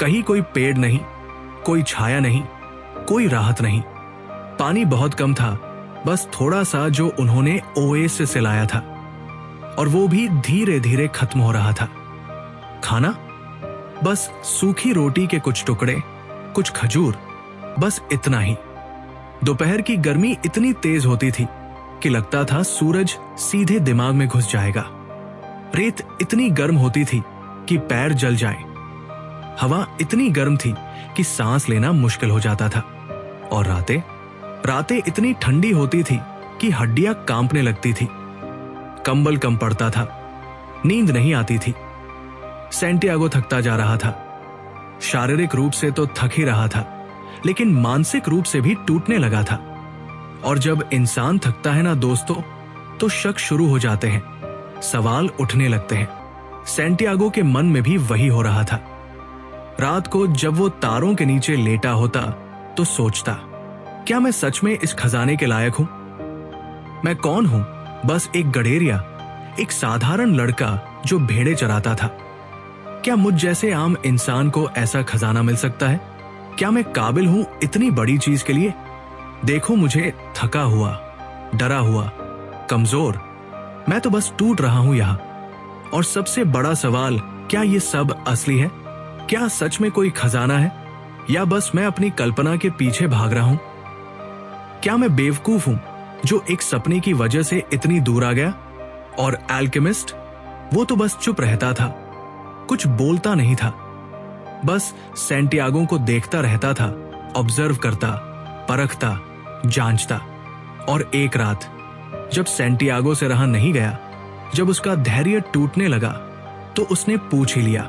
कहीं कोई पेड़ नहीं, कोई छाया नहीं, कोई राहत नहीं। पानी बहुत कम था, बस थोड़ा सा जो उन्होंने ओएसिस से लाया था, और वो भी धीरे धीरे खत्म हो रहा था। खाना, बस सूखी रोटी के कुछ टुकड़े, कुछ खजूर, बस इतना ही। दोपहर की गर्मी इतनी तेज होती थी कि लगता था सूरज सीधे दिमाग में घुस जाएगा। रेत इतनी गर्म होती थी कि पैर जल जाए। हवा इतनी गर्म थी कि सांस लेना मुश्किल हो जाता था। और रातें इतनी ठंडी होती थी कि हड्डियां कांपने लगती थी। कंबल कम पड़ता था, नींद नहीं आती थी। सैंटियागो थकता जा रहा था। शारीरिक रूप से तो थक ही रहा था, लेकिन मानसिक रूप से भी टूटने लगा था। और जब इंसान थकता है ना दोस्तों, तो शक शुरू हो जाते हैं, सवाल उठने लगते हैं। सैंटियागो के मन में भी वही हो रहा था। रात को जब वो तारों के नीचे लेटा होता तो सोचता, क्या मैं सच में इस खजाने के लायक हूं? मैं कौन हूं? बस एक गडेरिया, एक साधारण लड़का जो भेड़े चराता था। क्या मुझ जैसे आम इंसान को ऐसा खजाना मिल सकता है? क्या मैं काबिल हूं इतनी बड़ी चीज के लिए? देखो मुझे, थका हुआ, डरा हुआ, कमजोर। मैं तो बस टूट रहा हूं यहां। और सबसे बड़ा सवाल, क्या ये सब असली है? क्या सच में कोई खजाना है, या बस मैं अपनी कल्पना के पीछे भाग रहा हूं? क्या मैं बेवकूफ हूं जो एक सपने की वजह से इतनी दूर आ गया? और एल्केमिस्ट, वो तो बस चुप रहता था, कुछ बोलता नहीं था, बस सैंटियागो को देखता रहता था, ऑब्जर्व करता, परखता, जांचता। और एक रात जब सैंटियागो से रहा नहीं गया, जब उसका धैर्य टूटने लगा, तो उसने पूछ ही लिया,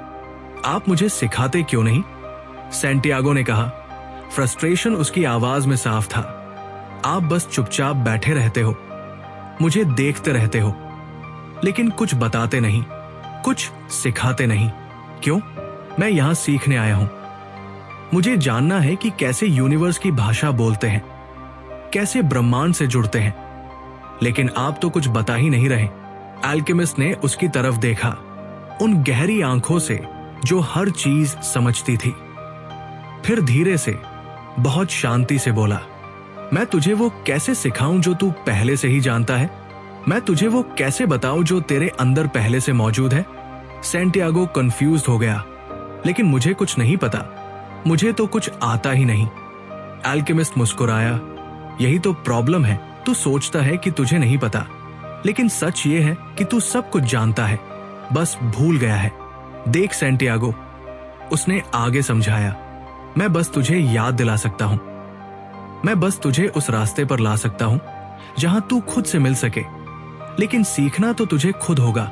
आप मुझे सिखाते क्यों नहीं? सैंटियागो ने कहा। फ्रस्ट्रेशन उसकी आवाज में साफ था, आप बस चुपचाप बैठे रहते हो, मुझे देखते रहते हो, लेकिन कुछ बताते नहीं, कुछ सिखाते नहीं। क्यों? मैं यहां सीखने आया हूं। मुझे जानना है कि कैसे यूनिवर्स की भाषा बोलते हैं, कैसे ब्रह्मांड से जुड़ते हैं। लेकिन आप तो कुछ बता ही नहीं रहे। एल्केमिस्ट ने उसकी तरफ देखा, उन गहरी आंखों से जो हर चीज समझती थी। फिर धीरे से, बहुत शांति से बोला, मैं तुझे वो कैसे सिखाऊं जो तू पहले से ही जानता है? मैं तुझे वो कैसे बताऊं जो तेरे अंदर पहले से मौजूद है? सैंटियागो कंफ्यूज्ड हो गया, लेकिन मुझे कुछ नहीं पता, मुझे तो कुछ आता ही नहीं। एल्केमिस्ट मुस्कुराया, यही तो प्रॉब्लम है, तू सोचता है कि तुझे नहीं पता, लेकिन सच ये है कि तू सब कुछ जानता है, बस भूल गया है। देख सैंटियागो, उसने आगे समझाया, मैं बस तुझे याद दिला सकता हूं, मैं बस तुझे उस रास्ते पर ला सकता हूं जहां तू खुद से मिल सके, लेकिन सीखना तो तुझे खुद होगा,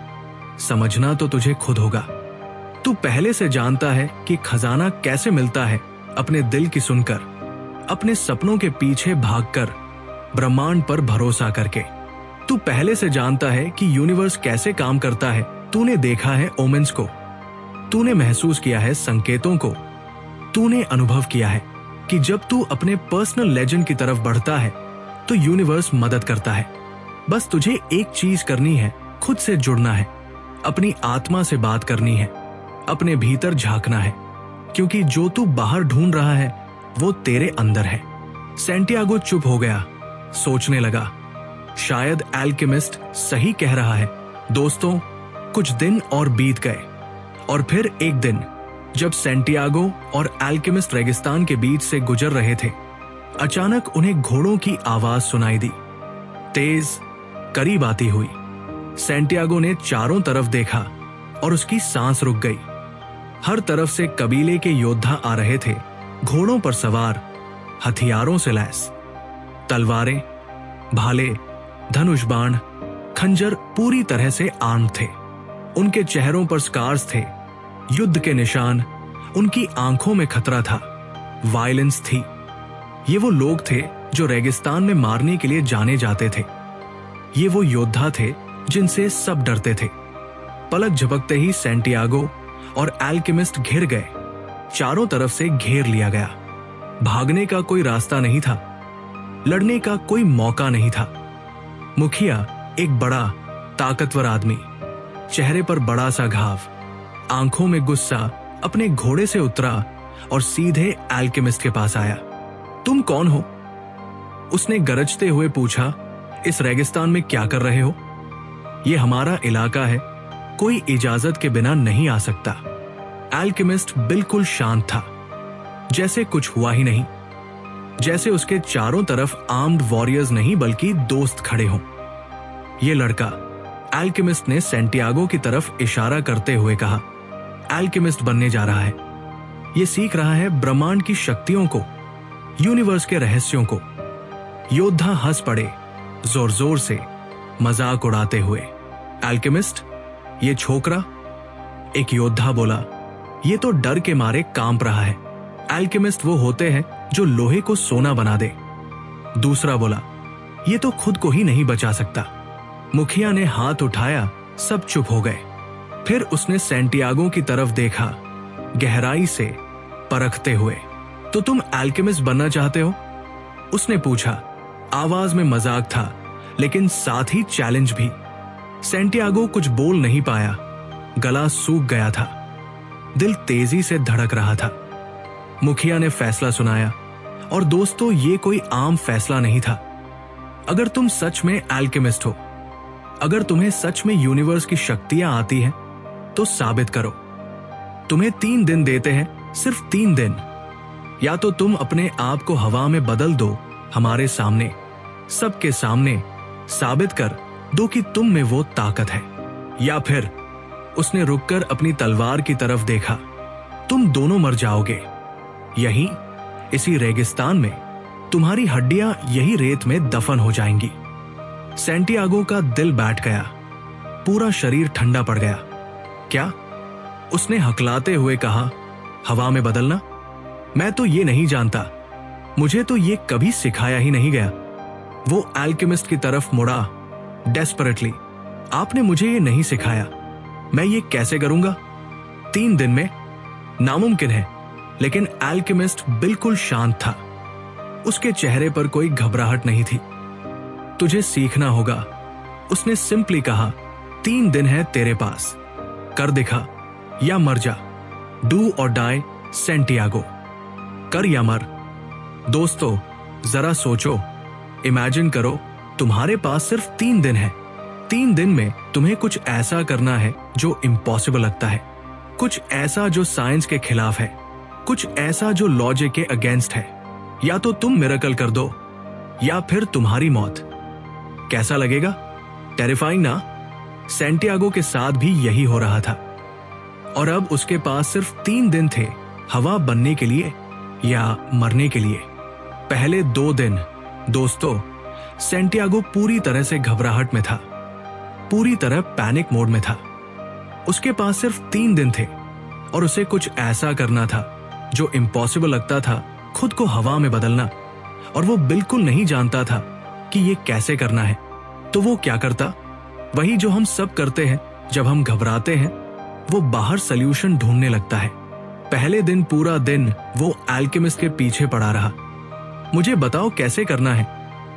समझना तो तुझे खुद होगा। तू पहले से जानता है कि खजाना कैसे मिलता है, अपने दिल की सुनकर, अपने सपनों के पीछे भागकर, ब्रह्मांड पर भरोसा करके। तू पहले से जानता है कि यूनिवर्स कैसे काम करता है, तूने देखा है ओमेंस को, तूने महसूस किया है संकेतों को, तूने अनुभव किया है कि जब तू अपने पर्सनल लेजेंड की तरफ बढ़ता है तो यूनिवर्स मदद करता है। बस तुझे एक चीज करनी है, खुद से जुड़ना है, अपनी आत्मा से बात करनी है, अपने भीतर झांकना है, क्योंकि जो तू बाहर ढूंढ रहा है वो तेरे अंदर है। सैंटियागो चुप हो गया, सोचने लगा, शायद एल्केमिस्ट सही कह रहा है। दोस्तों, कुछ दिन और बीत गए, और फिर एक दिन जब सैंटियागो और एल्केमिस्ट रेगिस्तान के बीच से गुजर रहे थे, अचानक उन्हें घोड़ों की आवाज सुनाई दी, तेज, करीब आती हुई। सैंटियागो ने चारों तरफ देखा और उसकी सांस रुक गई। हर तरफ से कबीले के योद्धा आ रहे थे, घोड़ों पर सवार, हथियारों से लैस, तलवारें, भाले, धनुष बाण, खंजर पूरी तरह से आर्म थे। उनके चेहरों पर स्कार्स थे, युद्ध के निशान, उनकी आंखों में खतरा था, वायलेंस थी। ये वो लोग थे जो रेगिस्तान में मारने के लिए जाने जाते थे। ये वो योद्धा थे जिनसे सब डरते थे। पलक झपकते ही सैंटियागो और एल्केमिस्ट घिर गए, चारों तरफ से घेर लिया गया। भागने का कोई रास्ता नहीं था, लड़ने का कोई मौका नहीं था। मुखिया, एक बड़ा ताकतवर आदमी, चेहरे पर बड़ा सा घाव, आंखों में गुस्सा, अपने घोड़े से उतरा और सीधे एल्केमिस्ट के पास आया। तुम कौन हो? उसने गरजते हुए पूछा, इस रेगिस्तान में क्या कर रहे हो? यह हमारा इलाका है, कोई इजाजत के बिना नहीं आ सकता। एल्केमिस्ट बिल्कुल शांत था, जैसे कुछ हुआ ही नहीं, जैसे उसके चारों तरफ आर्म्ड वॉरियर्स नहीं बल्कि दोस्त खड़े हों। यह लड़का, एल्केमिस्ट ने सैंटियागो की तरफ इशारा करते हुए कहा, एल्केमिस्ट बनने जा रहा है। यह सीख रहा है ब्रह्मांड की शक्तियों को, यूनिवर्स के रहस्यों को। योद्धा हंस पड़े, जोर जोर से, मजाक उड़ाते हुए। एल्केमिस्ट, ये छोकरा? एक योद्धा बोला, ये तो डर के मारे कांप रहा है। एल्केमिस्ट वो होते हैं जो लोहे को सोना बना दे। दूसरा बोला, ये तो खुद को ही नहीं बचा सकता। मुखिया ने हाथ उठाया, सब चुप हो गए। फिर उसने सैंटियागो की तरफ देखा, गहराई से, परखते हुए। तो तुम एल्केमिस्ट बनना चाहते हो? उसने पूछा। आवाज में मजाक था, लेकिन साथ ही चैलेंज भी। सैंटियागो कुछ बोल नहीं पाया, गला सूख गया था, दिल तेजी से धड़क रहा था। मुखिया ने फैसला सुनाया, और दोस्तों, ये कोई आम फैसला नहीं था। अगर तुम सच में एल्केमिस्ट हो, अगर तुम्हें सच में यूनिवर्स की शक्तियां आती हैं, तो साबित करो। तुम्हें 3 दिन देते हैं, सिर्फ 3 दिन। या तो तुम अपने आप को हवा में बदल दो, हमारे सामने, सबके सामने साबित कर दो कि तुम में वो ताकत है। या फिर उसने रुककर अपनी तलवार की तरफ देखा, तुम दोनों मर जाओगे यहीं, इसी रेगिस्तान में। तुम्हारी हड्डियां यही रेत में दफन हो जाएंगी। सैंटियागो का दिल बैठ गया, पूरा शरीर ठंडा पड़ गया। क्या? उसने हकलाते हुए कहा, हवा में बदलना? मैं तो ये नहीं जानता, मुझे तो ये कभी सिखाया ही नहीं गया। वो अल्केमिस्ट की तरफ मुड़ा डेस्परेटली। आपने मुझे ये नहीं सिखाया, मैं ये कैसे करूंगा? 3 दिन में? नामुमकिन है। लेकिन अल्केमिस्ट बिल्कुल शांत था, उसके चेहरे पर कोई घबराहट नहीं थी। तुझे सीखना होगा, उसने सिंपली कहा। 3 दिन है तेरे पास, कर दिखा या मर जा। डू और डाई सैंटियागो, कर या मर। दोस्तों, जरा सोचो, इमेजिन करो, तुम्हारे पास सिर्फ 3 दिन है। 3 दिन में तुम्हें कुछ ऐसा करना है जो इम्पॉसिबल लगता है, कुछ ऐसा जो साइंस के खिलाफ है, कुछ ऐसा जो लॉजिक के अगेंस्ट है। या तो तुम मिरेकल कर दो या फिर तुम्हारी मौत। कैसा लगेगा? टेरिफाइंग ना? सैंटियागो के साथ भी यही हो रहा था। और अब उसके पास सिर्फ 3 दिन थे, हवा बनने के लिए या मरने के लिए। पहले 2 दिन, दोस्तों, सैंटियागो पूरी तरह से घबराहट में था, पूरी तरह पैनिक मोड में था। उसके पास सिर्फ 3 दिन थे और उसे कुछ ऐसा करना था जो इम्पॉसिबल लगता था, खुद को हवा में बदलना। और वो बिल्कुल नहीं जानता था कि ये कैसे करना है। तो वो क्या करता? वही जो हम सब करते हैं जब हम घबराते हैं, वो बाहर सल्यूशन ढूंढने लगता है। पहले दिन पूरा दिन वो अल्केमिस्ट के पीछे पड़ा रहा। मुझे बताओ कैसे करना है,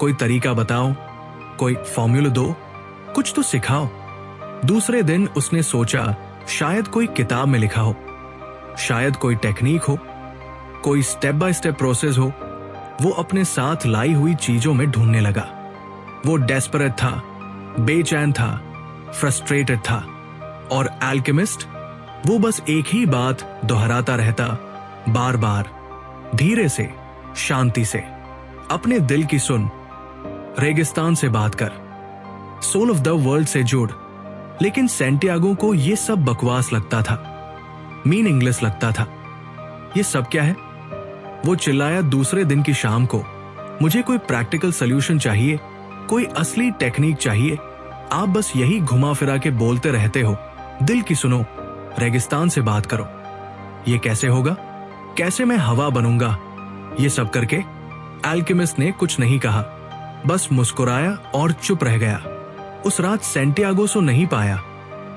कोई तरीका बताओ, कोई फॉर्मूला दो, कुछ तो सिखाओ। दूसरे दिन उसने सोचा शायद कोई किताब में लिखा हो, शायद कोई टेक्निक हो, कोई स्टेप बाय स्टेप प्रोसेस हो। वो अपने साथ लाई हुई चीजों में ढूंढने लगा। वो डेस्परेट था, बेचैन था, फ्रस्ट्रेटेड था। और अल्केमिस्ट, वो बस एक ही बात दोहराता रहता, बार बार, धीरे से, शांति से। अपने दिल की सुन, रेगिस्तान से बात कर, सोल ऑफ द वर्ल्ड से जुड़। लेकिन सैंटियागो को ये सब बकवास लगता था, मीनिंगलेस लगता था। ये सब क्या है? वो चिल्लाया दूसरे दिन की शाम को, मुझे कोई प्रैक्टिकल सॉल्यूशन चाहिए, कोई असली टेक्निक चाहिए। आप बस यही घुमा फिरा के बोलते रहते हो। दिल की सुनो, रेगिस्तान से बात करो। ये कैसे होगा? कैसे मैं हवा बनूंगा? ये सब करके अल्केमिस्ट ने कुछ नहीं कहा, बस मुस्कुराया और चुप रह गया। उस रात सैंटियागो सो नहीं पाया,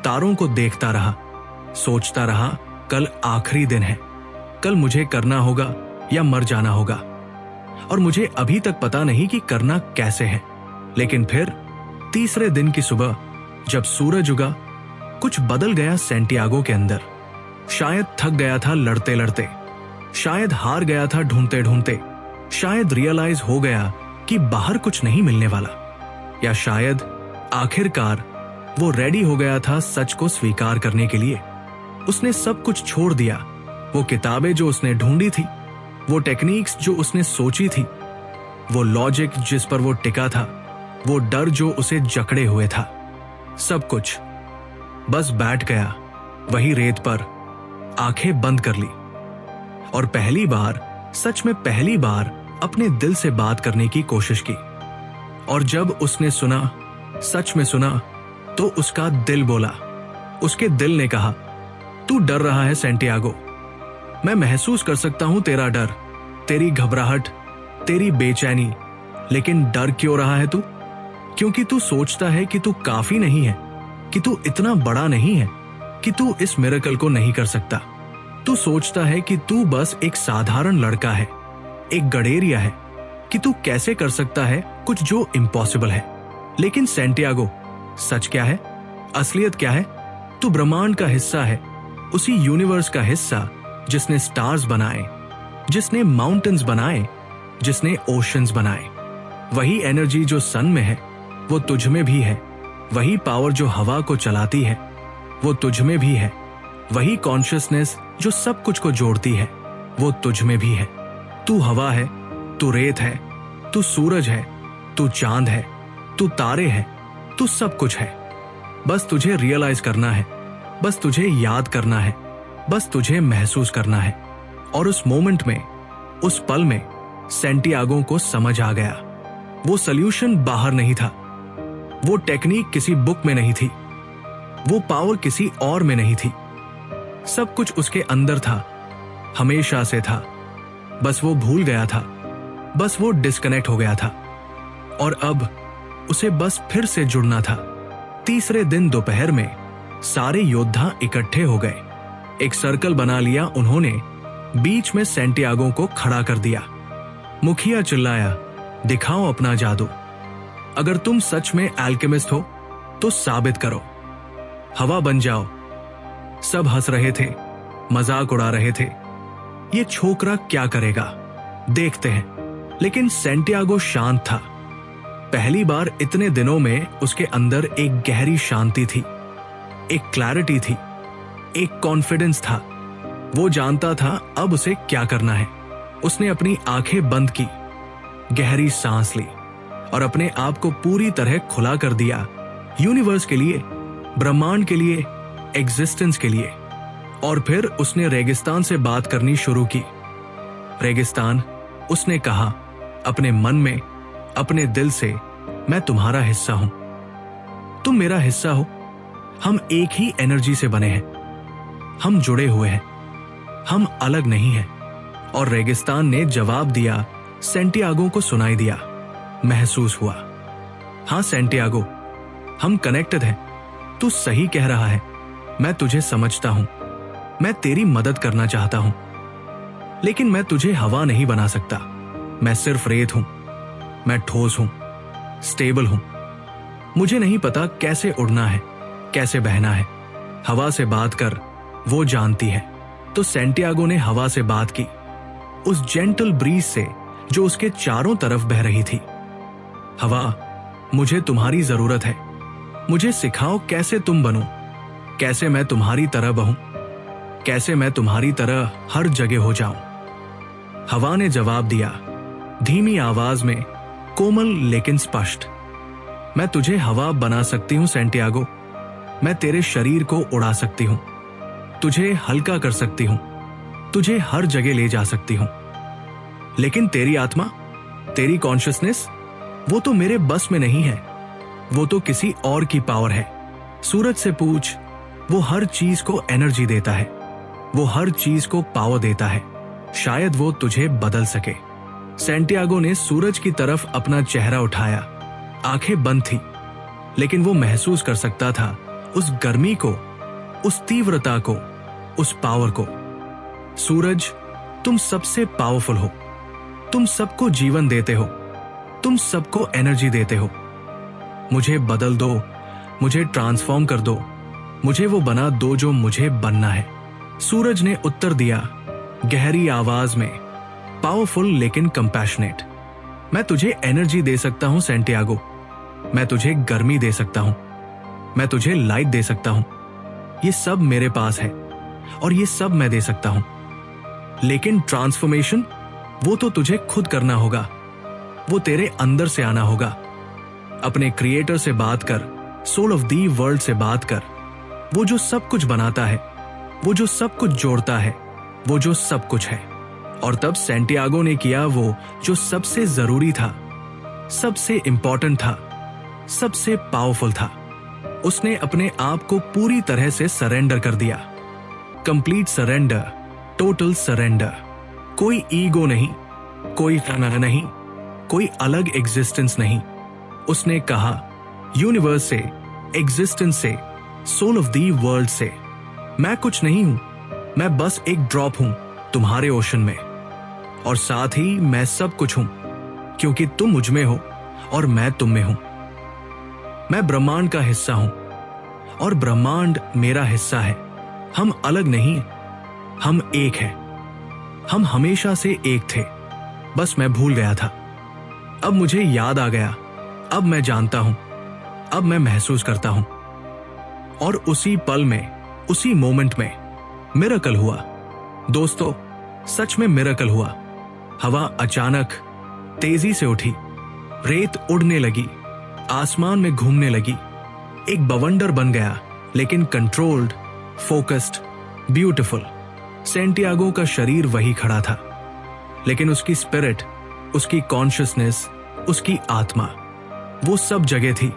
तारों को देखता रहा, सोचता रहा, कल आखिरी दिन है, कल मुझे करना होगा या मर जाना होगा। और मुझे अभी तक पता नहीं कि करना कैसे है। लेकिन फिर तीसरे दिन की सुबह जब सूरज उगा, कुछ बदल गया सैंटियागो के अंदर। शायद थक गया था लड़ते लड़ते, शायद हार गया था ढूंढते ढूंढते, शायद रियलाइज हो गया कि बाहर कुछ नहीं मिलने वाला, या शायद आखिरकार वो रेडी हो गया था सच को स्वीकार करने के लिए। उसने सब कुछ छोड़ दिया, वो किताबें जो उसने ढूंढी थी, वो टेक्निक्स जो उसने सोची थी, वो लॉजिक जिस पर वो टिका था, वो डर जो उसे जकड़े हुए था। सब कुछ बस बैठ गया वही रेत पर, आंखें बंद कर ली और पहली बार, सच में पहली बार अपने दिल से बात करने की कोशिश की। और जब उसने सुना, सच में सुना, तो उसका दिल बोला। उसके दिल ने कहा, तू डर रहा है सैंटियागो, मैं महसूस कर सकता हूं तेरा डर, तेरी घबराहट, तेरी बेचैनी। लेकिन डर क्यों रहा है तू? क्योंकि तू सोचता है कि तू काफी नहीं है, कि तू इतना बड़ा नहीं है, कि तू इस मिरेकल को नहीं कर सकता। तू सोचता है कि तू बस एक साधारण लड़का है, एक गडेरिया है, कि तू कैसे कर सकता है कुछ जो इम्पॉसिबल है। लेकिन सैंटियागो, सच क्या है? असलियत क्या है? तू ब्रह्मांड का हिस्सा है, उसी यूनिवर्स का हिस्सा जिसने स्टार्स बनाए, जिसने माउंटेन्स बनाए, जिसने ओशंस बनाए। वही एनर्जी जो सन में है वो तुझ में भी है, वही पावर जो हवा को चलाती है वो तुझ में भी है, वही कॉन्शियसनेस जो सब कुछ को जोड़ती है वो तुझ में भी है। तू हवा है, तू रेत है, तू सूरज है, तू चांद है, तू तारे है, तू सब कुछ है। बस तुझे रियलाइज करना है, बस तुझे याद करना है, बस तुझे महसूस करना है। और उस मोमेंट में, उस पल में सैंटियागो को समझ आ गया, वो सॉल्यूशन बाहर नहीं था, वो टेक्निक किसी बुक में नहीं थी, वो पावर किसी और में नहीं थी। सब कुछ उसके अंदर था, हमेशा से था। बस वो भूल गया था, बस वो डिस्कनेक्ट हो गया था, और अब उसे बस फिर से जुड़ना था। तीसरे दिन दोपहर में सारे योद्धा इकट्ठे हो गए। एक सर्कल बना लिया उन्होंने, बीच में सैंटियागो को खड़ा कर दिया। मुखिया चिल्लाया, दिखाओ अपना जादू। अगर तुम सच में एल्केमिस्ट हो तो साबित करो। हवा बन जाओ। सब हंस रहे थे, मजाक उड़ा रहे थे। ये छोकरा क्या करेगा, देखते हैं। लेकिन सैंटियागो शांत था। पहली बार इतने दिनों में उसके अंदर एक गहरी शांति थी, एक क्लैरिटी थी, एक कॉन्फिडेंस था। वो जानता था अब उसे क्या करना है। उसने अपनी आंखें बंद की, गहरी सांस ली और अपने आप को पूरी तरह खुला कर दिया, यूनिवर्स के लिए, ब्रह्मांड के लिए, एग्जिस्टेंस के लिए। और फिर उसने रेगिस्तान से बात करनी शुरू की। रेगिस्तान, उसने कहा अपने मन में, अपने दिल से, मैं तुम्हारा हिस्सा हूं, तुम मेरा हिस्सा हो। हम एक ही एनर्जी से बने हैं, हम जुड़े हुए हैं, हम अलग नहीं हैं। और रेगिस्तान ने जवाब दिया, सैंटियागो को सुनाई दिया, महसूस हुआ। हां सैंटियागो, हम कनेक्टेड हैं। तू सही कह रहा है, मैं तुझे समझता हूं, मैं तेरी मदद करना चाहता हूं। लेकिन मैं तुझे हवा नहीं बना सकता। मैं सिर्फ रेत हूं, मैं ठोस हूं, स्टेबल हूं। मुझे नहीं पता कैसे उड़ना है, कैसे बहना है। हवा से बात कर, वो जानती है। तो सैंटियागो ने हवा से बात की, उस जेंटल ब्रीज से जो उसके चारों तरफ बह रही थी। हवा, मुझे तुम्हारी जरूरत है। मुझे सिखाओ कैसे तुम बनो, कैसे मैं तुम्हारी तरह बहूं, कैसे मैं तुम्हारी तरह हर जगह हो जाऊं। हवा ने जवाब दिया, धीमी आवाज में, कोमल लेकिन स्पष्ट, मैं तुझे हवा बना सकती हूं सैंटियागो। मैं तेरे शरीर को उड़ा सकती हूं, तुझे हल्का कर सकती हूं, तुझे हर जगह ले जा सकती हूं। लेकिन तेरी आत्मा, तेरी कॉन्शियसनेस, वो तो मेरे बस में नहीं है। वो तो किसी और की पावर है। सूरज से पूछ, वो हर चीज को एनर्जी देता है, वो हर चीज को पावर देता है। शायद वो तुझे बदल सके। सैंटियागो ने सूरज की तरफ अपना चेहरा उठाया। आंखें बंद थी, लेकिन वो महसूस कर सकता था उस गर्मी को, उस तीव्रता को, उस पावर को। सूरज, तुम सबसे पावरफुल हो, तुम सबको जीवन देते हो, तुम सबको एनर्जी देते हो। मुझे बदल दो, मुझे ट्रांसफॉर्म कर दो, मुझे वो बना दो जो मुझे बनना है। सूरज ने उत्तर दिया, गहरी आवाज में, पावरफुल लेकिन कंपैशनेट। मैं तुझे एनर्जी दे सकता हूं सैंटियागो, मैं तुझे गर्मी दे सकता हूं, मैं तुझे लाइट दे सकता हूं। ये सब मेरे पास है और ये सब मैं दे सकता हूं। लेकिन ट्रांसफॉर्मेशन, वो तो तुझे खुद करना होगा, वो तेरे अंदर से आना होगा। अपने क्रिएटर से बात कर, सोल ऑफ दी वर्ल्ड से बात कर, वो जो सब कुछ बनाता है, वो जो सब कुछ जोड़ता है, वो जो सब कुछ है। और तब सैंटियागो ने किया वो जो सबसे जरूरी था, सबसे इंपॉर्टेंट था, सबसे पावरफुल था। उसने अपने आप को पूरी तरह से सरेंडर कर दिया। Complete surrender, total surrender. कोई ईगो नहीं, कोई तनाव नहीं, कोई अलग एग्जिस्टेंस नहीं। उसने कहा, यूनिवर्स से, एग्जिस्टेंस से, सोल ऑफ दी वर्ल्ड से, मैं कुछ नहीं हूं, मैं बस एक ड्रॉप हूं तुम्हारे ओशन में। और साथ ही मैं सब कुछ हूं, क्योंकि तुम मुझ में हो और मैं तुम में हूं। मैं ब्रह्मांड का हिस्सा हूं और ब्रह्मांड मेरा हिस्सा है। हम अलग नहीं, हम एक हैं। हम हमेशा से एक थे, बस मैं भूल गया था। अब मुझे याद आ गया, अब मैं जानता हूं, अब मैं महसूस करता हूं। और उसी पल में, उसी मोमेंट में मिरेकल हुआ। दोस्तों, सच में मिरेकल हुआ। हवा अचानक तेजी से उठी, रेत उड़ने लगी, आसमान में घूमने लगी। एक बवंडर बन गया, लेकिन कंट्रोल्ड, फोकस्ड, ब्यूटीफुल। सैंटियागो का शरीर वही खड़ा था, लेकिन उसकी स्पिरिट, उसकी कॉन्शियसनेस, उसकी आत्मा, वो सब जगह थी।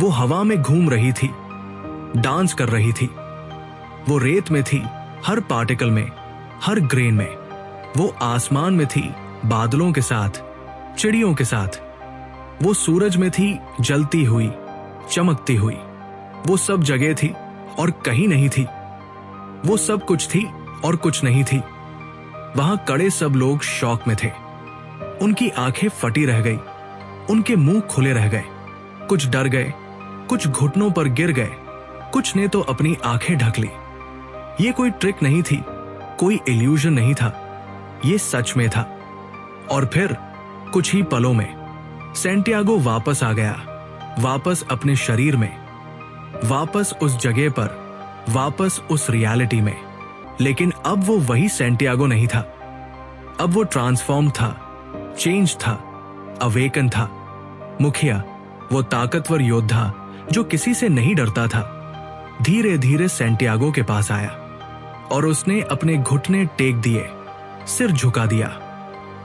वो हवा में घूम रही थी, डांस कर रही थी। वो रेत में थी, हर पार्टिकल में, हर ग्रेन में। वो आसमान में थी, बादलों के साथ, चिड़ियों के साथ। वो सूरज में थी, जलती हुई, चमकती हुई। वो सब जगह थी और कहीं नहीं थी। वो सब कुछ थी और कुछ नहीं थी। वहां खड़े सब लोग शॉक में थे। उनकी आंखें फटी रह गई, उनके मुंह खुले रह गए। कुछ डर गए, कुछ घुटनों पर गिर गए, कुछ ने तो अपनी आंखें ढक ली। ये कोई ट्रिक नहीं थी, कोई इल्यूजन नहीं था, ये सच में था। और फिर कुछ ही पलों में सैंटियागो वापस आ गया, वापस अपने शरीर में, वापस उस जगह पर, वापस उस रियलिटी में। लेकिन अब वो वही सैंटियागो नहीं था। अब वो ट्रांसफॉर्म था, चेंज था, अवेकन था। मुखिया, वो ताकतवर योद्धा जो किसी से नहीं डरता था, धीरे धीरे सैंटियागो के पास आया और उसने अपने घुटने टेक दिए, सिर झुका दिया।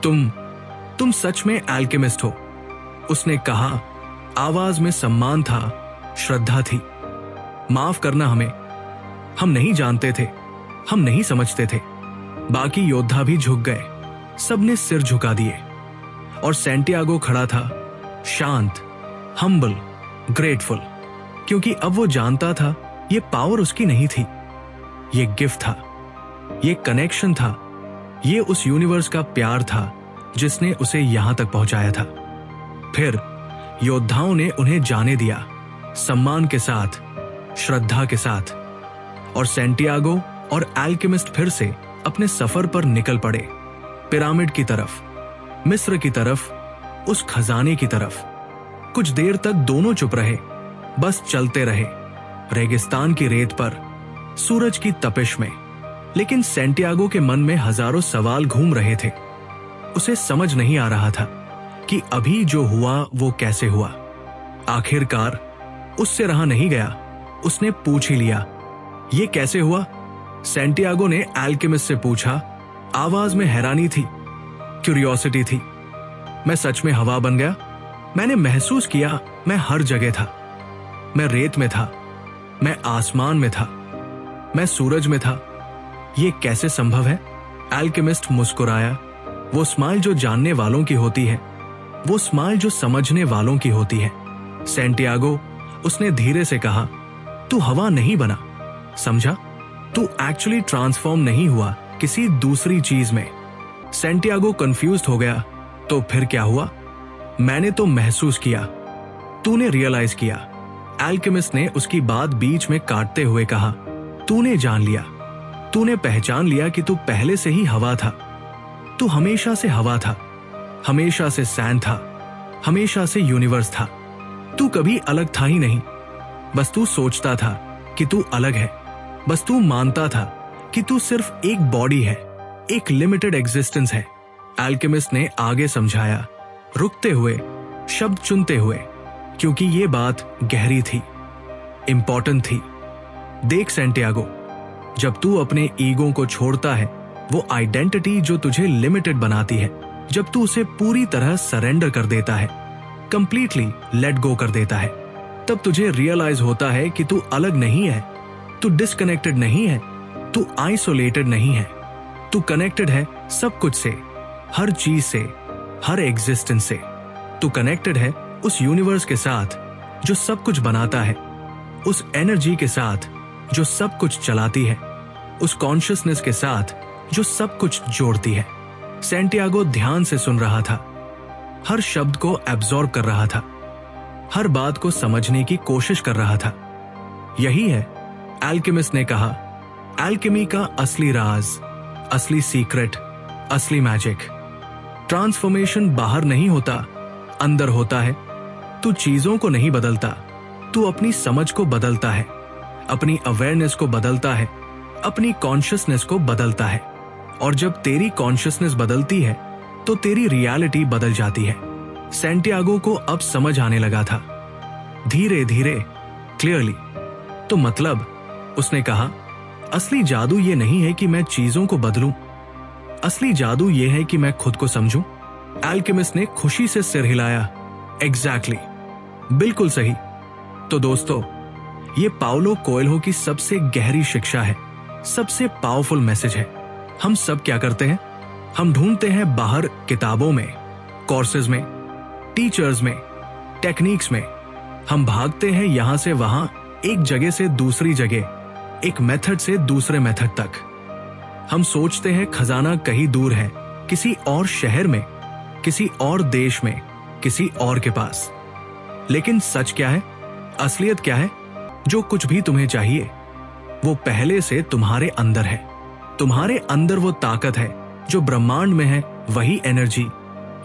तुम सच में एल्केमिस्ट हो, उसने कहा। आवाज में सम्मान था, श्रद्धा थी। माफ करना हमें, हम नहीं जानते थे, हम नहीं समझते थे। बाकी योद्धा भी झुक गए, सबने सिर झुका दिए। और सैंटियागो खड़ा था, शांत, हम्बल, ग्रेटफुल, क्योंकि अब वो जानता था ये पावर उसकी नहीं थी, ये गिफ्ट था, ये कनेक्शन था, ये उस यूनिवर्स का प्यार था जिसने उसे यहां तक पहुंचाया था। फिर योद्धाओं ने उन्हें जाने दिया, सम्मान के साथ, श्रद्धा के साथ। और सैंटियागो और एल्केमिस्ट फिर से अपने सफर पर निकल पड़े, पिरामिड की तरफ, मिस्र की तरफ, उस खजाने की तरफ। कुछ देर तक दोनों चुप रहे, बस चलते रहे, रेगिस्तान की रेत पर, सूरज की तपिश में। लेकिन सैंटियागो के मन में हजारों सवाल घूम रहे थे। उसे समझ नहीं आ रहा था कि अभी जो हुआ वो कैसे हुआ। आखिरकार उससे रहा नहीं गया, उसने पूछ ही लिया, ये कैसे हुआ? सैंटियागो ने एल्केमिस्ट से पूछा। आवाज में हैरानी थी, क्यूरियोसिटी थी। मैं सच में हवा बन गया। मैंने महसूस किया मैं हर जगह था। मैं रेत में था, मैं आसमान में था, मैं सूरज में था। ये कैसे संभव है? एल्केमिस्ट मुस्कुराया, वो स्माइल जो जानने वालों की होती है, वो स्माइल जो समझने वालों की होती है। सैंटियागो, उसने धीरे से कहा, तू हवा नहीं बना, समझा? तू एक्चुअली ट्रांसफॉर्म नहीं हुआ किसी दूसरी चीज में। सैंटियागो कंफ्यूज्ड हो गया। तो फिर क्या हुआ? मैंने तो महसूस किया, तूने रियलाइज किया। एल्केमिस्ट ने उसकी बात बीच में काटते हुए कहा, तूने जान लिया, तूने पहचान लिया कि तू पहले से ही हवा था। तू हमेशा से हवा था, हमेशा से सैंड था, हमेशा से यूनिवर्स था। तू कभी अलग था ही नहीं। बस तू सोचता था कि तू अलग है, बस तू मानता था कि तू सिर्फ एक बॉडी है, एक लिमिटेड एग्जिस्टेंस है। एल्केमिस्ट ने आगे समझाया, रुकते हुए, शब्द चुनते हुए, क्योंकि ये बात गहरी थी, इंपॉर्टेंट थी। देख सैंटियागो, जब तू अपने ईगो को छोड़ता है, वो आइडेंटिटी जो तुझे लिमिटेड बनाती है, जब तू उसे पूरी तरह सरेंडर कर देता है, कंप्लीटली लेट गो कर देता है, तब तुझे रियलाइज होता है कि तू अलग नहीं है, तू डिस्कनेक्टेड नहीं है, तू आइसोलेटेड नहीं है, तू कनेक्टेड है सब कुछ से, हर चीज से, हर एग्जिस्टेंस से। तू कनेक्टेड है उस यूनिवर्स के साथ जो सब कुछ बनाता है, उस एनर्जी के साथ जो सब कुछ चलाती है, उस कॉन्शियसनेस के साथ जो सब कुछ जोड़ती है। सैंटियागो ध्यान से सुन रहा था, हर शब्द को एब्जॉर्ब कर रहा था, हर बात को समझने की कोशिश कर रहा था। यही है, एल्केमिस्ट ने कहा, एल्केमी का असली राज, असली सीक्रेट, असली मैजिक। ट्रांसफॉर्मेशन बाहर नहीं होता, अंदर होता है। तू चीजों को नहीं बदलता, तू अपनी समझ को बदलता है, अपनी अवेयरनेस को बदलता है, अपनी कॉन्शियसनेस को बदलता है। और जब तेरी कॉन्शियसनेस बदलती है तो तेरी रियलिटी बदल जाती है। सैंटियागो को अब समझ आने लगा था, धीरे धीरे, क्लियरली। तो मतलब, उसने कहा, असली जादू ये नहीं है कि मैं चीजों को बदलूं, असली जादू ये है कि मैं खुद को समझूं। एल्केमिस्ट ने खुशी से सिर हिलाया। एग्जैक्टली, बिल्कुल सही। तो दोस्तों, ये पाउलो कोएल्हो की सबसे गहरी शिक्षा है, सबसे पावरफुल मैसेज है। हम सब क्या करते हैं? हम ढूंढते हैं बाहर किताबों में, कोर्सेज में, टीचर्स में, टेक्निक्स में। हम भागते हैं यहां से वहां, एक जगह से दूसरी जगह, एक मेथड से दूसरे मेथड तक। हम सोचते हैं खजाना कहीं दूर है, किसी और शहर में, किसी और देश में, किसी और के पास। लेकिन सच क्या है? असलियत क्या है? जो कुछ भी तुम्हें चाहिए वो पहले से तुम्हारे अंदर है। तुम्हारे अंदर वो ताकत है जो ब्रह्मांड में है, वही एनर्जी,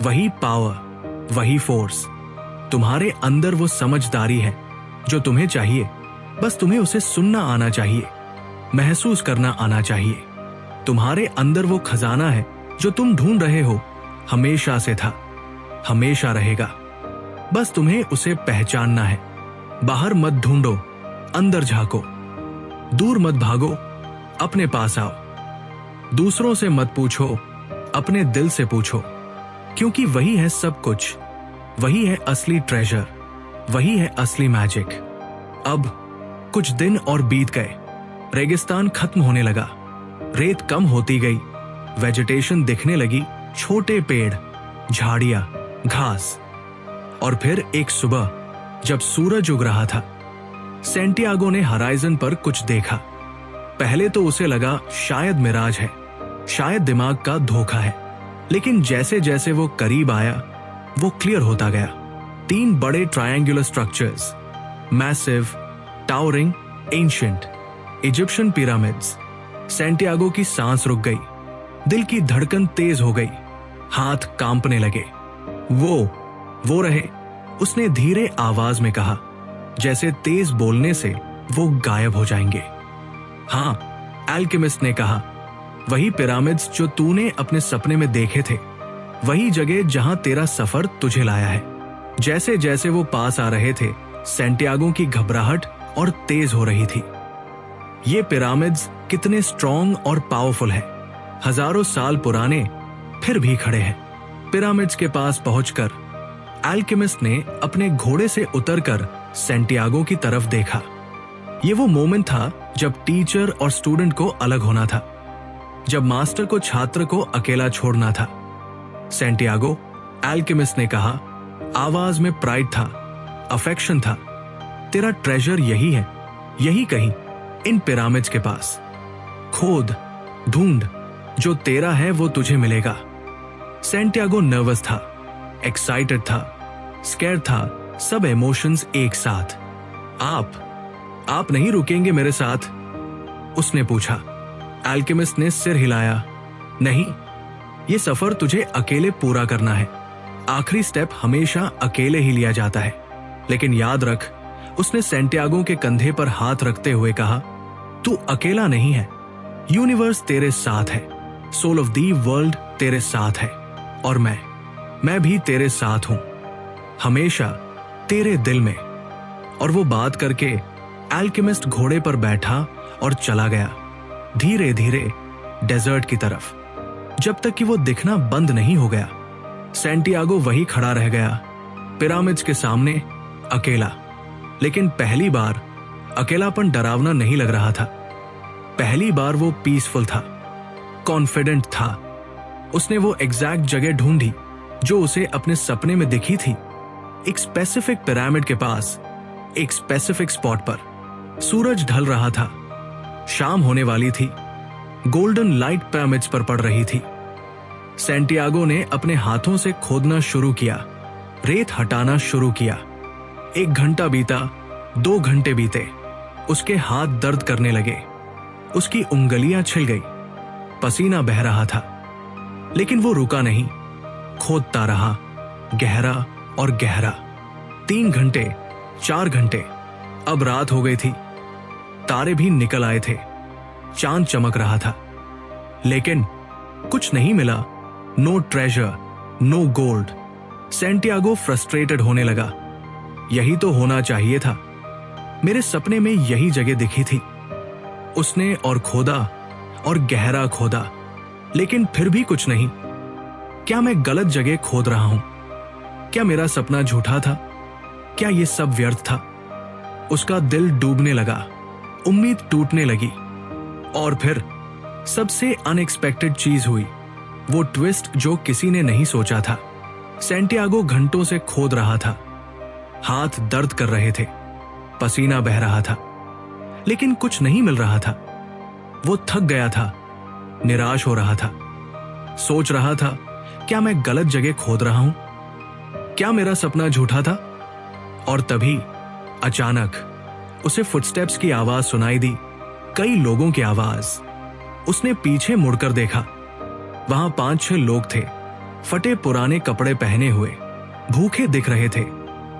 वही पावर, वही फोर्स। तुम्हारे अंदर वो समझदारी है जो तुम्हें चाहिए, बस तुम्हें उसे सुनना आना चाहिए, महसूस करना आना चाहिए। तुम्हारे अंदर वो खजाना है जो तुम ढूंढ रहे हो, हमेशा से था, हमेशा रहेगा। बस तुम्हें उसे पहचानना है। बाहर मत ढूंढो, अंदर झांको। दूर मत भागो, अपने पास आओ। दूसरों से मत पूछो, अपने दिल से पूछो, क्योंकि वही है सब कुछ, वही है असली ट्रेजर, वही है असली मैजिक। अब कुछ दिन और बीत गए। रेगिस्तान खत्म होने लगा, रेत कम होती गई, वेजिटेशन दिखने लगी, छोटे पेड़, झाड़ियां, घास। और फिर एक सुबह जब सूरज उग रहा था, सैंटियागो ने हराइजन पर कुछ देखा। पहले तो उसे लगा शायद मिराज है, शायद दिमाग का धोखा है। लेकिन जैसे जैसे वो करीब आया, वो क्लियर होता गया। 3 बड़े triangular structures, massive, towering, ancient, Egyptian pyramids. Santiago की सांस रुक गई, दिल की धड़कन तेज हो गई, हाथ कांपने लगे। वो रहे, उसने धीरे आवाज में कहा, जैसे तेज बोलने से वो गायब हो जाएंगे। हाँ, एल्केमिस्ट ने कहा, वही पिरामिड्स जो तूने अपने सपने में देखे थे, वही जगह जहां तेरा सफर तुझे लाया है। जैसे जैसे वो पास आ रहे थे, सैंटियागो की घबराहट और तेज हो रही थी। ये पिरामिड्स कितने स्ट्रॉन्ग और पावरफुल हैं, हजारों साल पुराने, फिर भी खड़े हैं। पिरामिड्स के पास पहुंचकर एल्केमिस्ट ने अपने घोड़े से उतरकर सैंटियागो की तरफ देखा। ये वो मोमेंट था जब टीचर और स्टूडेंट को अलग होना था, जब मास्टर को छात्र को अकेला छोड़ना था। सैंटियागो, एल्केमिस्ट ने कहा, आवाज में प्राइड था, अफेक्शन था। तेरा ट्रेजर यही है, यही कहीं, इन पिरामिड्स के पास। खोद, ढूंढ, जो तेरा है वो तुझे मिलेगा। सैंटियागो नर्वस था, एक्साइटेड था, स्कैर्ड था, सब इमोशंस एक साथ। आप नहीं रुकेंगे मेरे साथ? उसने पूछा। एल्केमिस्ट ने सिर हिलाया। नहीं, ये सफर तुझे अकेले पूरा करना है। आखिरी स्टेप हमेशा अकेले ही लिया जाता है। लेकिन याद रख, उसने सैंटियागो के कंधे पर हाथ रखते हुए कहा, तू अकेला नहीं है, यूनिवर्स तेरे साथ है, सोल ऑफ दी वर्ल्ड तेरे साथ है, और मैं भी तेरे साथ हूं, हमेशा तेरे दिल में। और वो बात करके एल्केमिस्ट घोड़े पर बैठा और चला गया, धीरे धीरे डेजर्ट की तरफ, जब तक कि वो दिखना बंद नहीं हो गया। सैंटियागो वही खड़ा रह गया, पिरामिड्स के सामने, अकेला। लेकिन पहली बार अकेलापन डरावना नहीं लग रहा था। पहली बार वो पीसफुल था, कॉन्फिडेंट था। उसने वो एग्जैक्ट जगह ढूंढी जो उसे अपने सपने में दिखी थी, एक स्पेसिफिक पिरामिड के पास, एक स्पेसिफिक स्पॉट पर। सूरज ढल रहा था, शाम होने वाली थी, गोल्डन लाइट पिरामिड्स पर पड़ रही थी। सैंटियागो ने अपने हाथों से खोदना शुरू किया, रेत हटाना शुरू किया। 1 घंटा बीता, 2 घंटे बीते, उसके हाथ दर्द करने लगे, उसकी उंगलियां छिल गई, पसीना बह रहा था। लेकिन वो रुका नहीं, खोदता रहा, गहरा और गहरा। 3 घंटे, 4 घंटे, अब रात हो गई थी, तारे भी निकल आए थे, चांद चमक रहा था। लेकिन कुछ नहीं मिला, no treasure, no gold. Santiago frustrated होने लगा। यही तो होना चाहिए था। मेरे सपने में यही जगह दिखी थी। उसने और खोदा और गहरा खोदा, लेकिन फिर भी कुछ नहीं। क्या मैं गलत जगह खोद रहा हूं? क्या मेरा सपना झूठा था? क्या यह सब व्यर्थ था? उसका दिल डूबने लगा, उम्मीद टूटने लगी। और फिर सबसे अनएक्सपेक्टेड चीज हुई, वो ट्विस्ट जो किसी ने नहीं सोचा था। सैंटियागो घंटों से खोद रहा था। हाथ दर्द कर रहे थे, पसीना बह रहा था, लेकिन कुछ नहीं मिल रहा था। वो थक गया था, निराश हो रहा था, सोच रहा था, क्या मैं गलत जगह खोद रहा हूं? क्या मेरा सपना झूठा था? और तभी अचानक उसे फुटस्टेप्स की आवाज सुनाई दी, कई लोगों की आवाज। उसने पीछे मुड़कर देखा। वहां 5-6 लोग थे, फटे पुराने कपड़े पहने हुए, भूखे दिख रहे थे,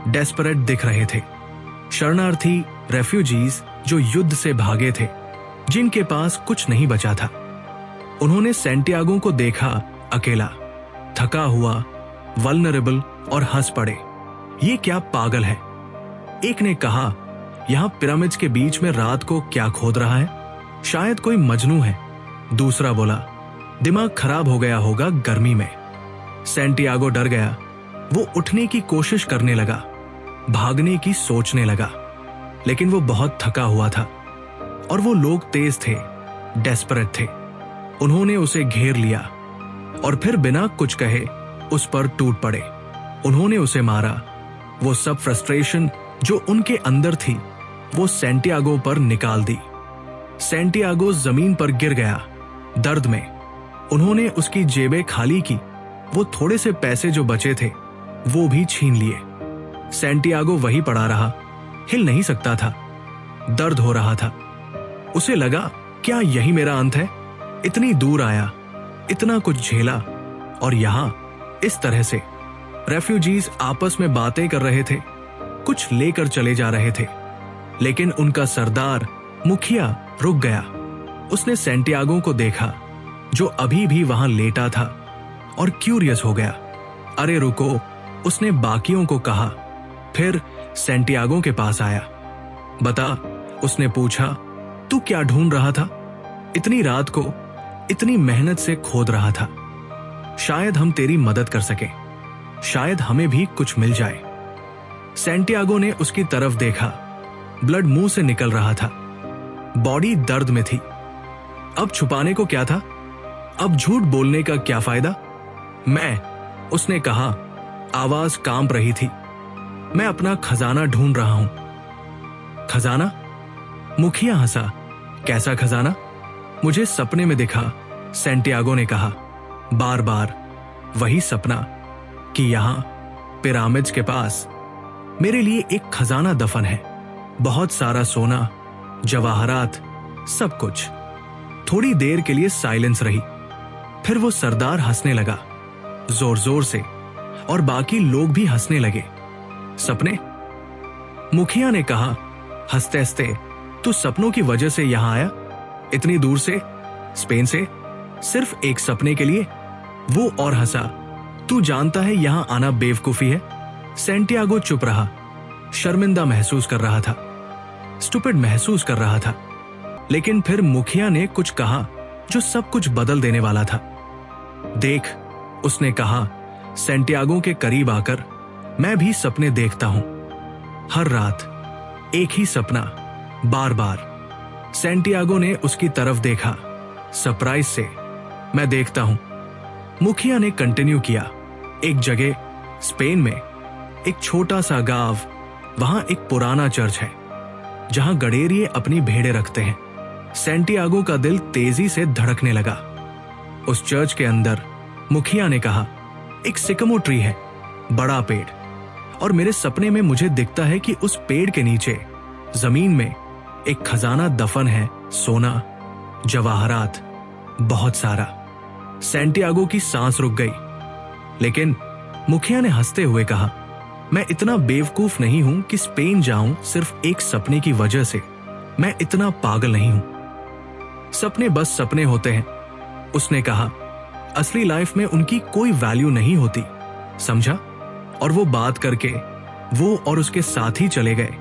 डेस्परेट दिख रहे थे। शरणार्थी, रेफ्यूजीज जो युद्ध से भागे थे, जिनके पास कुछ नहीं बचा था। उन्होंने सैंटियागो को देखा, अकेला, थका हुआ, वल्नरेबल, और हंस पड़े। ये क्या पागल है? एक ने कहा, यहां पिरामिड्स के बीच में रात को क्या खोद रहा है? शायद कोई मजनू है। दूसरा बोला, दिमाग खराब हो गया होगा गर्मी में। सैंटियागो डर गया। वो उठने की कोशिश करने लगा, भागने की सोचने लगा, लेकिन वो बहुत थका हुआ था। और वो लोग तेज थे, डेस्परेट थे। उन्होंने उसे घेर लिया और फिर बिना कुछ कहे उस पर टूट पड़े। उन्होंने उसे मारा। वो सब फ्रस्ट्रेशन जो उनके अंदर थी, वो सैंटियागो पर निकाल दी। सैंटियागो जमीन पर गिर गया, दर्द में। उन्होंने उसकी जेबें खाली की। वो थोड़े से पैसे जो बचे थे, वो भी छीन लिए। सैंटियागो वहीं पड़ा रहा, हिल नहीं सकता था, दर्द हो रहा था। उसे लगा, क्या यही मेरा अंत है? इतनी दूर आया, इतना कुछ झेला, और यहां इस तरह से। रेफ्यूजीज आपस में बातें कर रहे थे, कुछ लेकर चले जा रहे थे, लेकिन उनका सरदार मुखिया रुक गया। उसने सैंटियागो को देखा, जो अभी भी वहां लेटा था, और क्यूरियस हो गया। अरे रुको, उसने बाकियों को कहा। फिर सैंटियागो के पास आया। बता, उसने पूछा, तू क्या ढूंढ रहा था? इतनी रात को इतनी मेहनत से खोद रहा था। शायद हम तेरी मदद कर सके, शायद हमें भी कुछ मिल जाए। सैंटियागो ने उसकी तरफ देखा। ब्लड मुंह से निकल रहा था, बॉडी दर्द में थी। अब छुपाने को क्या था? अब झूठ बोलने का क्या फायदा? उसने कहा, आवाज कांप रही थी। मैं अपना खजाना ढूंढ रहा हूं। खजाना? मुखिया हंसा। कैसा खजाना? मुझे सपने में दिखा, सैंटियागो ने कहा। बार बार वही सपना कि यहां पिरामिड्स के पास मेरे लिए एक खजाना दफन है। बहुत सारा सोना, जवाहरात, सब कुछ। थोड़ी देर के लिए साइलेंस रही। फिर वो सरदार हंसने लगा, जोर जोर से, और बाकी लोग भी हंसने लगे। सपने? मुखिया ने कहा हंसते हंसते, तू सपनों की वजह से यहां आया? इतनी दूर से, स्पेन से, सिर्फ एक सपने के लिए? वो और हंसा। तू जानता है यहां आना बेवकूफी है। सैंटियागो चुप रहा, शर्मिंदा महसूस कर रहा था, स्टूपिड महसूस कर रहा था। लेकिन फिर मुखिया ने कुछ कहा जो सब कुछ बदल देने वाला था। देख, उसने कहा सैंटियागो के करीब आकर, मैं भी सपने देखता हूं, हर रात एक ही सपना, बार बार। सैंटियागो ने उसकी तरफ देखा, सरप्राइज से। मैं देखता हूं, मुखिया ने कंटिन्यू किया। एक जगह स्पेन में, एक छोटा सा गांव, वहां एक पुराना चर्च है जहां गडेरिये अपनी भेड़ें रखते हैं। सैंटियागो का दिल तेजी से धड़कने लगा। उस चर्च के अंदर, मुखिया ने कहा, एक सिकमो ट्री है, बड़ा पेड़, और मेरे सपने में मुझे दिखता है कि उस पेड़ के नीचे जमीन में एक खजाना दफन है, सोना, जवाहरात, बहुत सारा। सैंटियागो की सांस रुक गई, लेकिन मुखिया ने हंसते हुए कहा, मैं इतना बेवकूफ नहीं हूं कि स्पेन जाऊं सिर्फ एक सपने की वजह से। मैं इतना पागल नहीं हूं। सपने बस सपने होते हैं, उसने कहा। असली लाइफ में उनकी कोई वैल्यू नहीं होती, समझा? और वो बात करके वो और उसके साथी चले गए,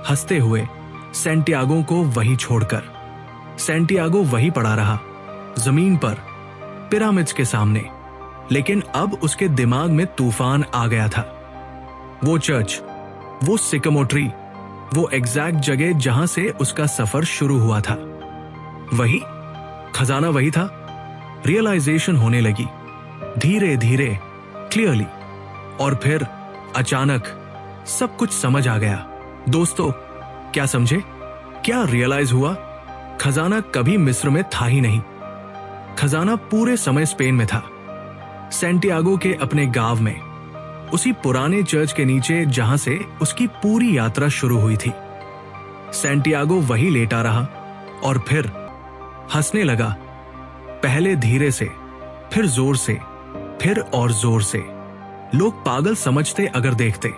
हंसते हुए सैंटियागो को वहीं छोड़कर। सैंटियागो वहीं पड़ा रहा, जमीन पर, पिरामिड्स के सामने। लेकिन अब उसके दिमाग में तूफान आ गया था। वो चर्च, वो सिकमोर ट्री, वो एग्जैक्ट जगह जहां से उसका सफर शुरू हुआ था, वही खजाना वही था। रियलाइजेशन होने लगी, धीरे धीरे, क्लियरली। और फिर अचानक सब कुछ समझ आ गया। दोस्तों, क्या समझे? क्या रियलाइज हुआ? खजाना कभी मिस्र में था ही नहीं। खजाना पूरे समय स्पेन में था, सैंटियागो के अपने गांव में, उसी पुराने चर्च के नीचे जहां से उसकी पूरी यात्रा शुरू हुई थी। सैंटियागो वहीं लेटा रहा और फिर हंसने लगा, पहले धीरे से, फिर जोर से, फिर और जोर से। लोग पागल समझते अगर देखते,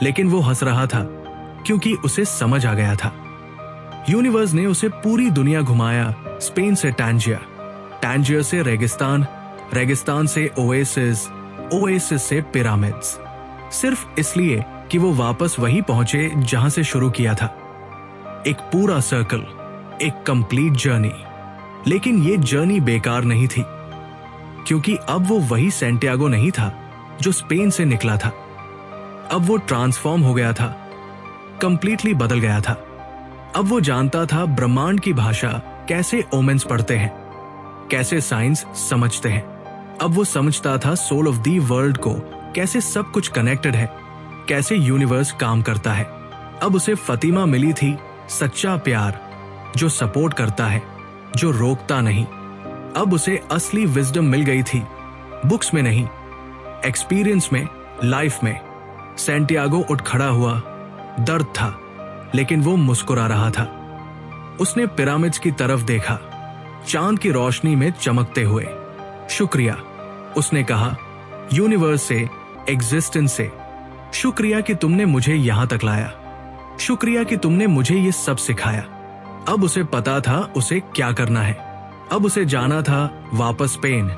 लेकिन वो हंस रहा था क्योंकि उसे समझ आ गया था। यूनिवर्स ने उसे पूरी दुनिया घुमाया, स्पेन से टैंजियर, टैंजियर से रेगिस्तान, रेगिस्तान से ओएसिस, ओएसिस से पिरामिड्स, सिर्फ इसलिए कि वो वापस वहीं पहुंचे जहां से शुरू किया था। एक पूरा सर्कल, एक कंप्लीट जर्नी। लेकिन ये जर्नी बेकार नहीं थी, क्योंकि अब वो वही सैंटियागो नहीं था जो स्पेन से निकला था। अब वो ट्रांसफॉर्म हो गया था, कंप्लीटली बदल गया था। अब वो जानता था ब्रह्मांड की भाषा, कैसे ओमेन्स पढ़ते हैं, कैसे साइंस समझते हैं। अब वो समझता था सोल ऑफ दी वर्ल्ड को, कैसे सब कुछ कनेक्टेड है, कैसे यूनिवर्स काम करता है। अब उसे फतिमा मिली थी, सच्चा प्यार जो सपोर्ट करता है, जो रोकता नहीं। अब उसे असली विजडम मिल गई थी, बुक्स में नहीं, एक्सपीरियंस में, लाइफ में। सैंटियागो उठ खड़ा हुआ, दर्द था, लेकिन वो मुस्कुरा रहा था। उसने पिरामिड्स की तरफ देखा, चांद की रोशनी में चमकते हुए। शुक्रिया, उसने कहा, यूनिवर्स से, एग्जिस्टेंस से। शुक्रिया कि तुमने मुझे यहां तक लाया, शुक्रिया कि तुमने मुझे ये सब सिखाया। अब उसे पता था उसे क्या करना है। अब उसे जाना था वापस स्पेन,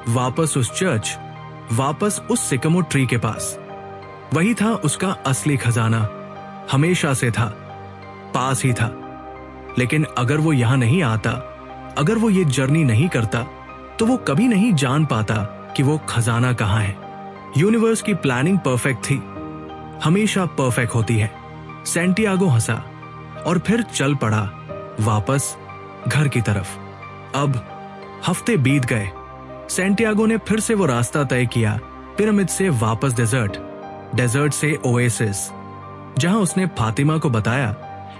वापस उस चर्च, वापस उस सिकमोर ट्री के पास। वही था उसका असली खजाना, हमेशा से था, पास ही था। लेकिन अगर वो यहां नहीं आता, अगर वो ये जर्नी नहीं करता, तो वो कभी नहीं जान पाता कि वो खजाना कहां है। यूनिवर्स की प्लानिंग परफेक्ट थी, हमेशा परफेक्ट होती है। सैंटियागो हंसा और फिर चल पड़ा वापस घर की तरफ। अब हफ्ते बीत गए। सैंटियागो ने फिर से वो रास्ता तय किया, पिरामिड से वापस डेजर्ट, डेजर्ट से ओएसिस, जहां उसने फातिमा को बताया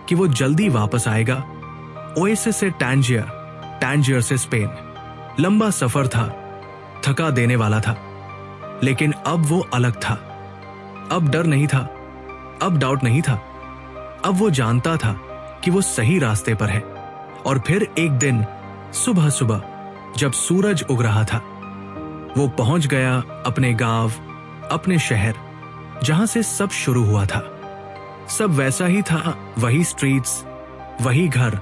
कि वो जल्दी वापस आएगा। ओएसिस से टैंजियर, टैंजियर से स्पेन। लंबा सफर था, थका देने वाला था, लेकिन अब वो अलग था। अब डर नहीं था, अब डाउट नहीं था। अब वो जानता था कि वो सही रास्ते पर है। और फिर एक दिन सुबह सुबह जब सूरज उग रहा था, वो पहुंच गया अपने गांव, अपने शहर, जहां से सब शुरू हुआ था। सब वैसा ही था, वही स्ट्रीट्स, वही घर,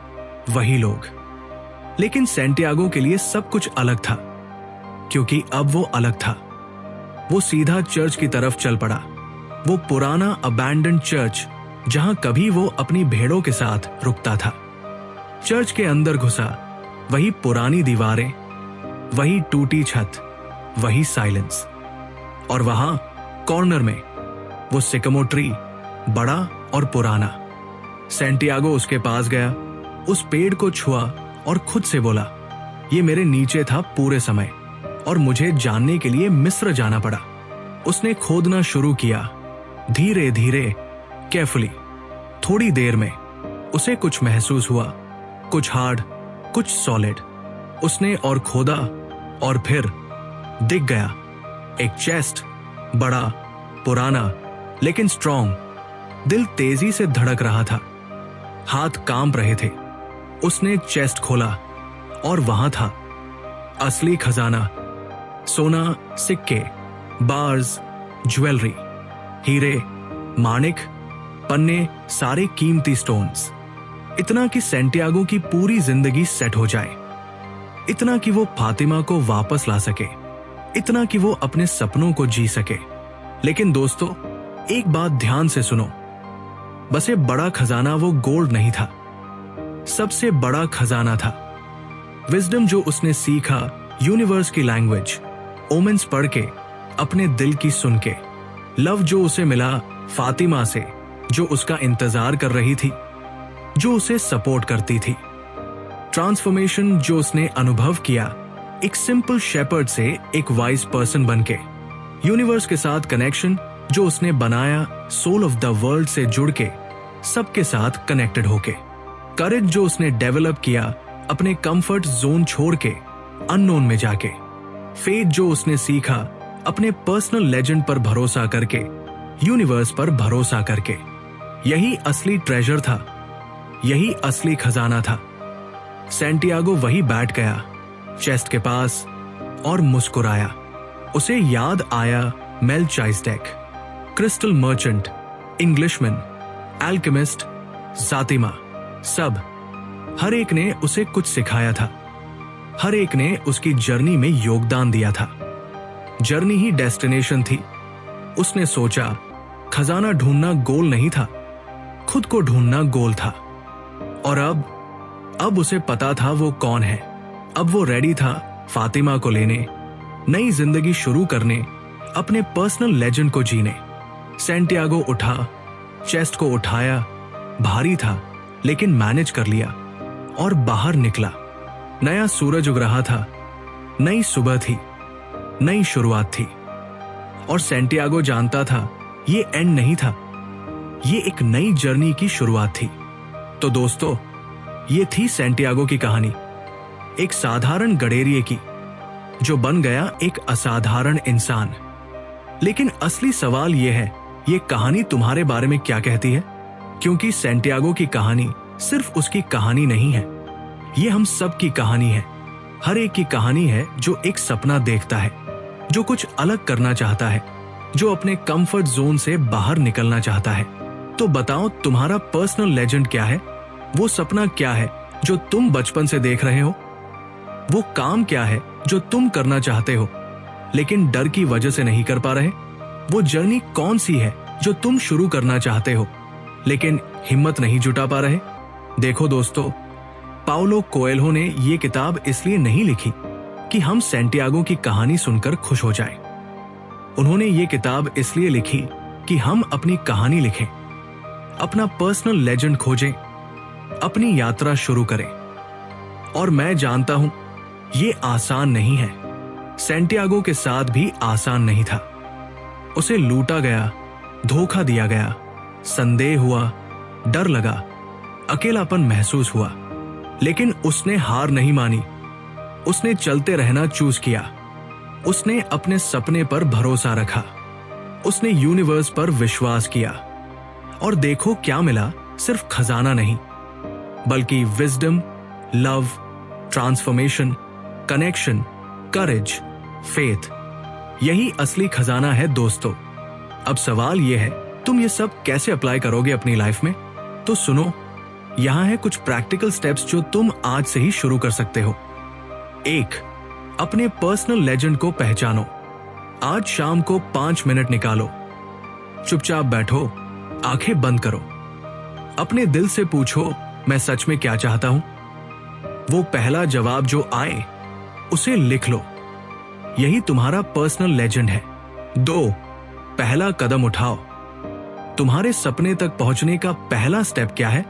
वही लोग। लेकिन सैंटियागो के लिए सब कुछ अलग था, क्योंकि अब वो अलग था। वो सीधा चर्च की तरफ चल पड़ा, वो पुराना अबैंडन्ड चर्च जहां कभी वो अपनी भेड़ों के साथ रुकता था। चर्च के अंदर घुसा, वही पुरानी दीवारें, वही टूटी छत, वही साइलेंस। और वहां कॉर्नर में वो सिकमोर ट्री, बड़ा और पुराना। सैंटियागो उसके पास गया, उस पेड़ को छुआ और खुद से बोला, ये मेरे नीचे था पूरे समय और मुझे जानने के लिए मिस्र जाना पड़ा। उसने खोदना शुरू किया, धीरे धीरे, केयरफुली। थोड़ी देर में उसे कुछ महसूस हुआ, कुछ हार्ड, कुछ सॉलिड। उसने और खोदा और फिर दिख गया एक चेस्ट, बड़ा, पुराना, लेकिन स्ट्रॉन्ग। दिल तेजी से धड़क रहा था, हाथ कांप रहे थे। उसने चेस्ट खोला और वहां था असली खजाना, सोना, सिक्के, बार्स, ज्वेलरी, हीरे, माणिक, पन्ने, सारे कीमती स्टोन्स। इतना कि सैंटियागो की पूरी जिंदगी सेट हो जाए, इतना कि वो फातिमा को वापस ला सके। इतना कि वो अपने सपनों को जी सके। लेकिन दोस्तों, एक बात ध्यान से सुनो, बस ये बड़ा खजाना वो गोल्ड नहीं था, सबसे बड़ा खजाना था विजडम जो उसने सीखा यूनिवर्स की लैंग्वेज, ओमेंस पढ़ के, अपने दिल की सुन के, लव जो उसे मिला फातिमा से, जो उसका इंतजार कर रही थी, जो उसे सपोर्ट करती थी, ट्रांसफॉर्मेशन जो उसने अनुभव किया एक सिंपल शेपर्ड से एक वाइज पर्सन बनके, यूनिवर्स के साथ कनेक्शन जो उसने बनाया सोल ऑफ द वर्ल्ड से जुड़ के, सबके साथ कनेक्टेड होके, करेज जो उसने डेवलप किया अपने कंफर्ट जोन छोड़ के अननोन में जाके, फेथ जो उसने सीखा अपने पर्सनल लेजेंड पर भरोसा करके, यूनिवर्स पर भरोसा करके। यही असली ट्रेजर था, यही असली खजाना था। सैंटियागो वही बैठ गया चेस्ट के पास और मुस्कुराया। उसे याद आया मेल्चाइसडेक, क्रिस्टल मर्चेंट, इंग्लिशमैन, एल्केमिस्ट, जातिमा, सब हर एक ने उसे कुछ सिखाया था, हर एक ने उसकी जर्नी में योगदान दिया था। जर्नी ही डेस्टिनेशन थी। उसने सोचा खजाना ढूंढना गोल नहीं था, खुद को ढूंढना गोल था। और अब उसे पता था वो कौन है। अब वो रेडी था फातिमा को लेने, नई जिंदगी शुरू करने, अपने पर्सनल लेजेंड को जीने। सैंटियागो उठा, चेस्ट को उठाया, भारी था लेकिन मैनेज कर लिया और बाहर निकला। नया सूरज उग रहा था, नई सुबह थी, नई शुरुआत थी। और सैंटियागो जानता था ये एंड नहीं था, ये एक नई जर्नी की शुरुआत थी। तो दोस्तों, ये थी सैंटियागो की कहानी, एक साधारण गडेरिये की जो बन गया एक असाधारण इंसान। लेकिन असली सवाल यह है, ये कहानी तुम्हारे बारे में क्या कहती है? क्योंकि सैंटियागो की कहानी सिर्फ उसकी कहानी नहीं है, ये हम सब की कहानी है। हर एक की कहानी है जो एक सपना देखता है, जो कुछ अलग करना चाहता है, जो अपने कंफर्ट जोन से बाहर निकलना चाहता है। तो बताओ, तुम्हारा पर्सनल लेजेंड क्या है? वो सपना क्या है जो तुम बचपन से देख रहे हो? वो काम क्या है जो तुम करना चाहते हो लेकिन डर की वजह से नहीं कर पा रहे? वो जर्नी कौन सी है जो तुम शुरू करना चाहते हो लेकिन हिम्मत नहीं जुटा पा रहे? देखो दोस्तों, पाउलो कोएल्हो ने ये किताब इसलिए नहीं लिखी कि हम सैंटियागो की कहानी सुनकर खुश हो जाएं। उन्होंने ये किताब इसलिए लिखी कि हम अपनी कहानी लिखें, अपना पर्सनल लेजेंड खोजें, अपनी यात्रा शुरू करें। और मैं जानता हूं ये आसान नहीं है। सैंटियागो के साथ भी आसान नहीं था। उसे लूटा गया, धोखा दिया गया, संदेह हुआ, डर लगा, अकेलापन महसूस हुआ। लेकिन उसने हार नहीं मानी। उसने चलते रहना चूज किया। उसने अपने सपने पर भरोसा रखा। उसने यूनिवर्स पर विश्वास किया। और देखो क्या मिला, सिर्फ खजाना नहीं बल्कि विजडम, लव, ट्रांसफॉर्मेशन, कनेक्शन, करेज, फेथ। यही असली खजाना है दोस्तों। अब सवाल यह है, तुम ये सब कैसे अप्लाई करोगे अपनी लाइफ में? तो सुनो, यहां है कुछ प्रैक्टिकल स्टेप्स जो तुम आज से ही शुरू कर सकते हो। 1. अपने पर्सनल लेजेंड को पहचानो। आज शाम को 5 मिनट निकालो, चुपचाप बैठो, आंखें बंद करो, अपने दिल से पूछो, मैं सच में क्या चाहता हूं? वो पहला जवाब जो आए उसे लिख लो। यही तुम्हारा पर्सनल लेजेंड है। 2. पहला कदम उठाओ। तुम्हारे सपने तक पहुंचने का पहला स्टेप क्या है?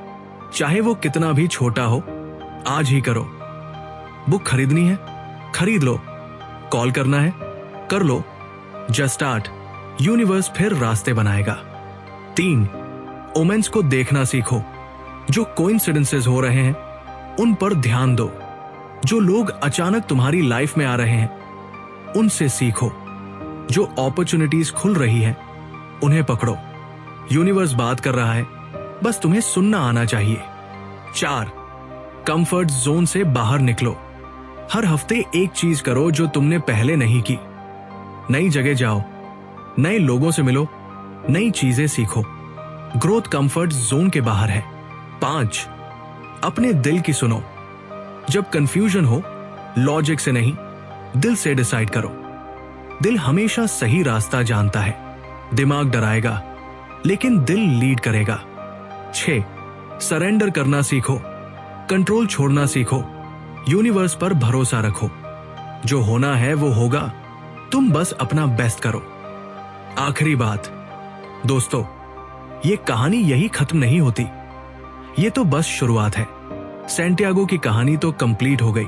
चाहे वो कितना भी छोटा हो, आज ही करो। बुक खरीदनी है, खरीद लो। कॉल करना है, कर लो। जस्ट स्टार्ट, यूनिवर्स फिर रास्ते बनाएगा। 3. ओमेंस को देखना सीखो। जो कोइंसिडेंसेस हो रहे हैं उन पर ध्यान दो। जो लोग अचानक तुम्हारी लाइफ में आ रहे हैं उनसे सीखो। जो अपॉर्चुनिटीज खुल रही है उन्हें पकड़ो। यूनिवर्स बात कर रहा है, बस तुम्हें सुनना आना चाहिए। 4. कंफर्ट जोन से बाहर निकलो। हर हफ्ते एक चीज करो जो तुमने पहले नहीं की। नई जगह जाओ, नए लोगों से मिलो, नई चीजें सीखो। ग्रोथ कंफर्ट जोन के बाहर है। 5. अपने दिल की सुनो। जब कंफ्यूजन हो, लॉजिक से नहीं, दिल से डिसाइड करो। दिल हमेशा सही रास्ता जानता है। दिमाग डराएगा लेकिन दिल लीड करेगा। 6. सरेंडर करना सीखो, कंट्रोल छोड़ना सीखो, यूनिवर्स पर भरोसा रखो। जो होना है वो होगा, तुम बस अपना बेस्ट करो। आखिरी बात दोस्तों, ये कहानी यही खत्म नहीं होती, ये तो बस शुरुआत है। सैंटियागो की कहानी तो कंप्लीट हो गई,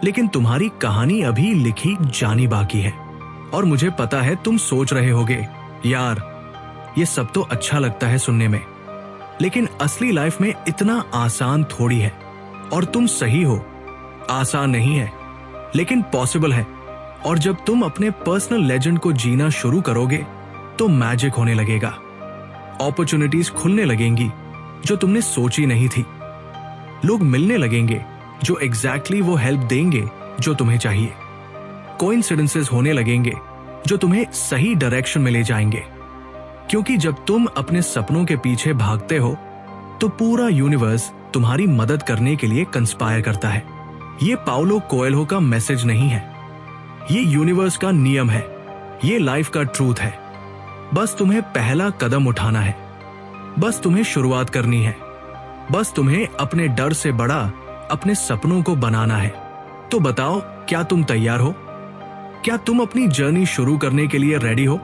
लेकिन तुम्हारी कहानी अभी लिखी जानी बाकी है। और मुझे पता है तुम सोच रहे होगे, यार ये सब तो अच्छा लगता है सुनने में, लेकिन असली लाइफ में इतना आसान थोड़ी है। और तुम सही हो, आसान नहीं है लेकिन पॉसिबल है। और जब तुम अपने पर्सनल लेजेंड को जीना शुरू करोगे तो मैजिक होने लगेगा। अपॉर्चुनिटीज खुलने लगेंगी जो तुमने सोची नहीं थी। लोग मिलने लगेंगे जो एग्जैक्टली वो हेल्प देंगे जो तुम्हें चाहिए। कोइंसिडेंसेस होने लगेंगे जो तुम्हें सही डायरेक्शन में ले जाएंगे। क्योंकि जब तुम अपने सपनों के पीछे भागते हो तो पूरा यूनिवर्स तुम्हारी मदद करने के लिए कंस्पायर करता है। ये पाउलो कोएल्हो का मैसेज नहीं है, ये यूनिवर्स का नियम है, ये लाइफ का ट्रूथ है। बस तुम्हें पहला कदम उठाना है, बस तुम्हें शुरुआत करनी है, बस तुम्हें अपने डर से बड़ा अपने सपनों को बनाना है। तो बताओ, क्या तुम तैयार हो? क्या तुम अपनी जर्नी शुरू करने के लिए रेडी हो?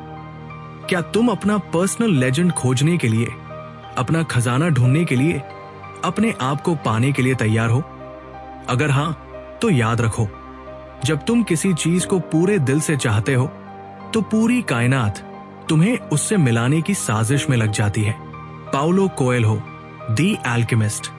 क्या तुम अपना पर्सनल लेजेंड खोजने के लिए, अपना खजाना ढूंढने के लिए, अपने आप को पाने के लिए तैयार हो? अगर हां, तो याद रखो, जब तुम किसी चीज को पूरे दिल से चाहते हो तो पूरी कायनात तुम्हें उससे मिलाने की साजिश में लग जाती है। Paulo Coelho, the alchemist.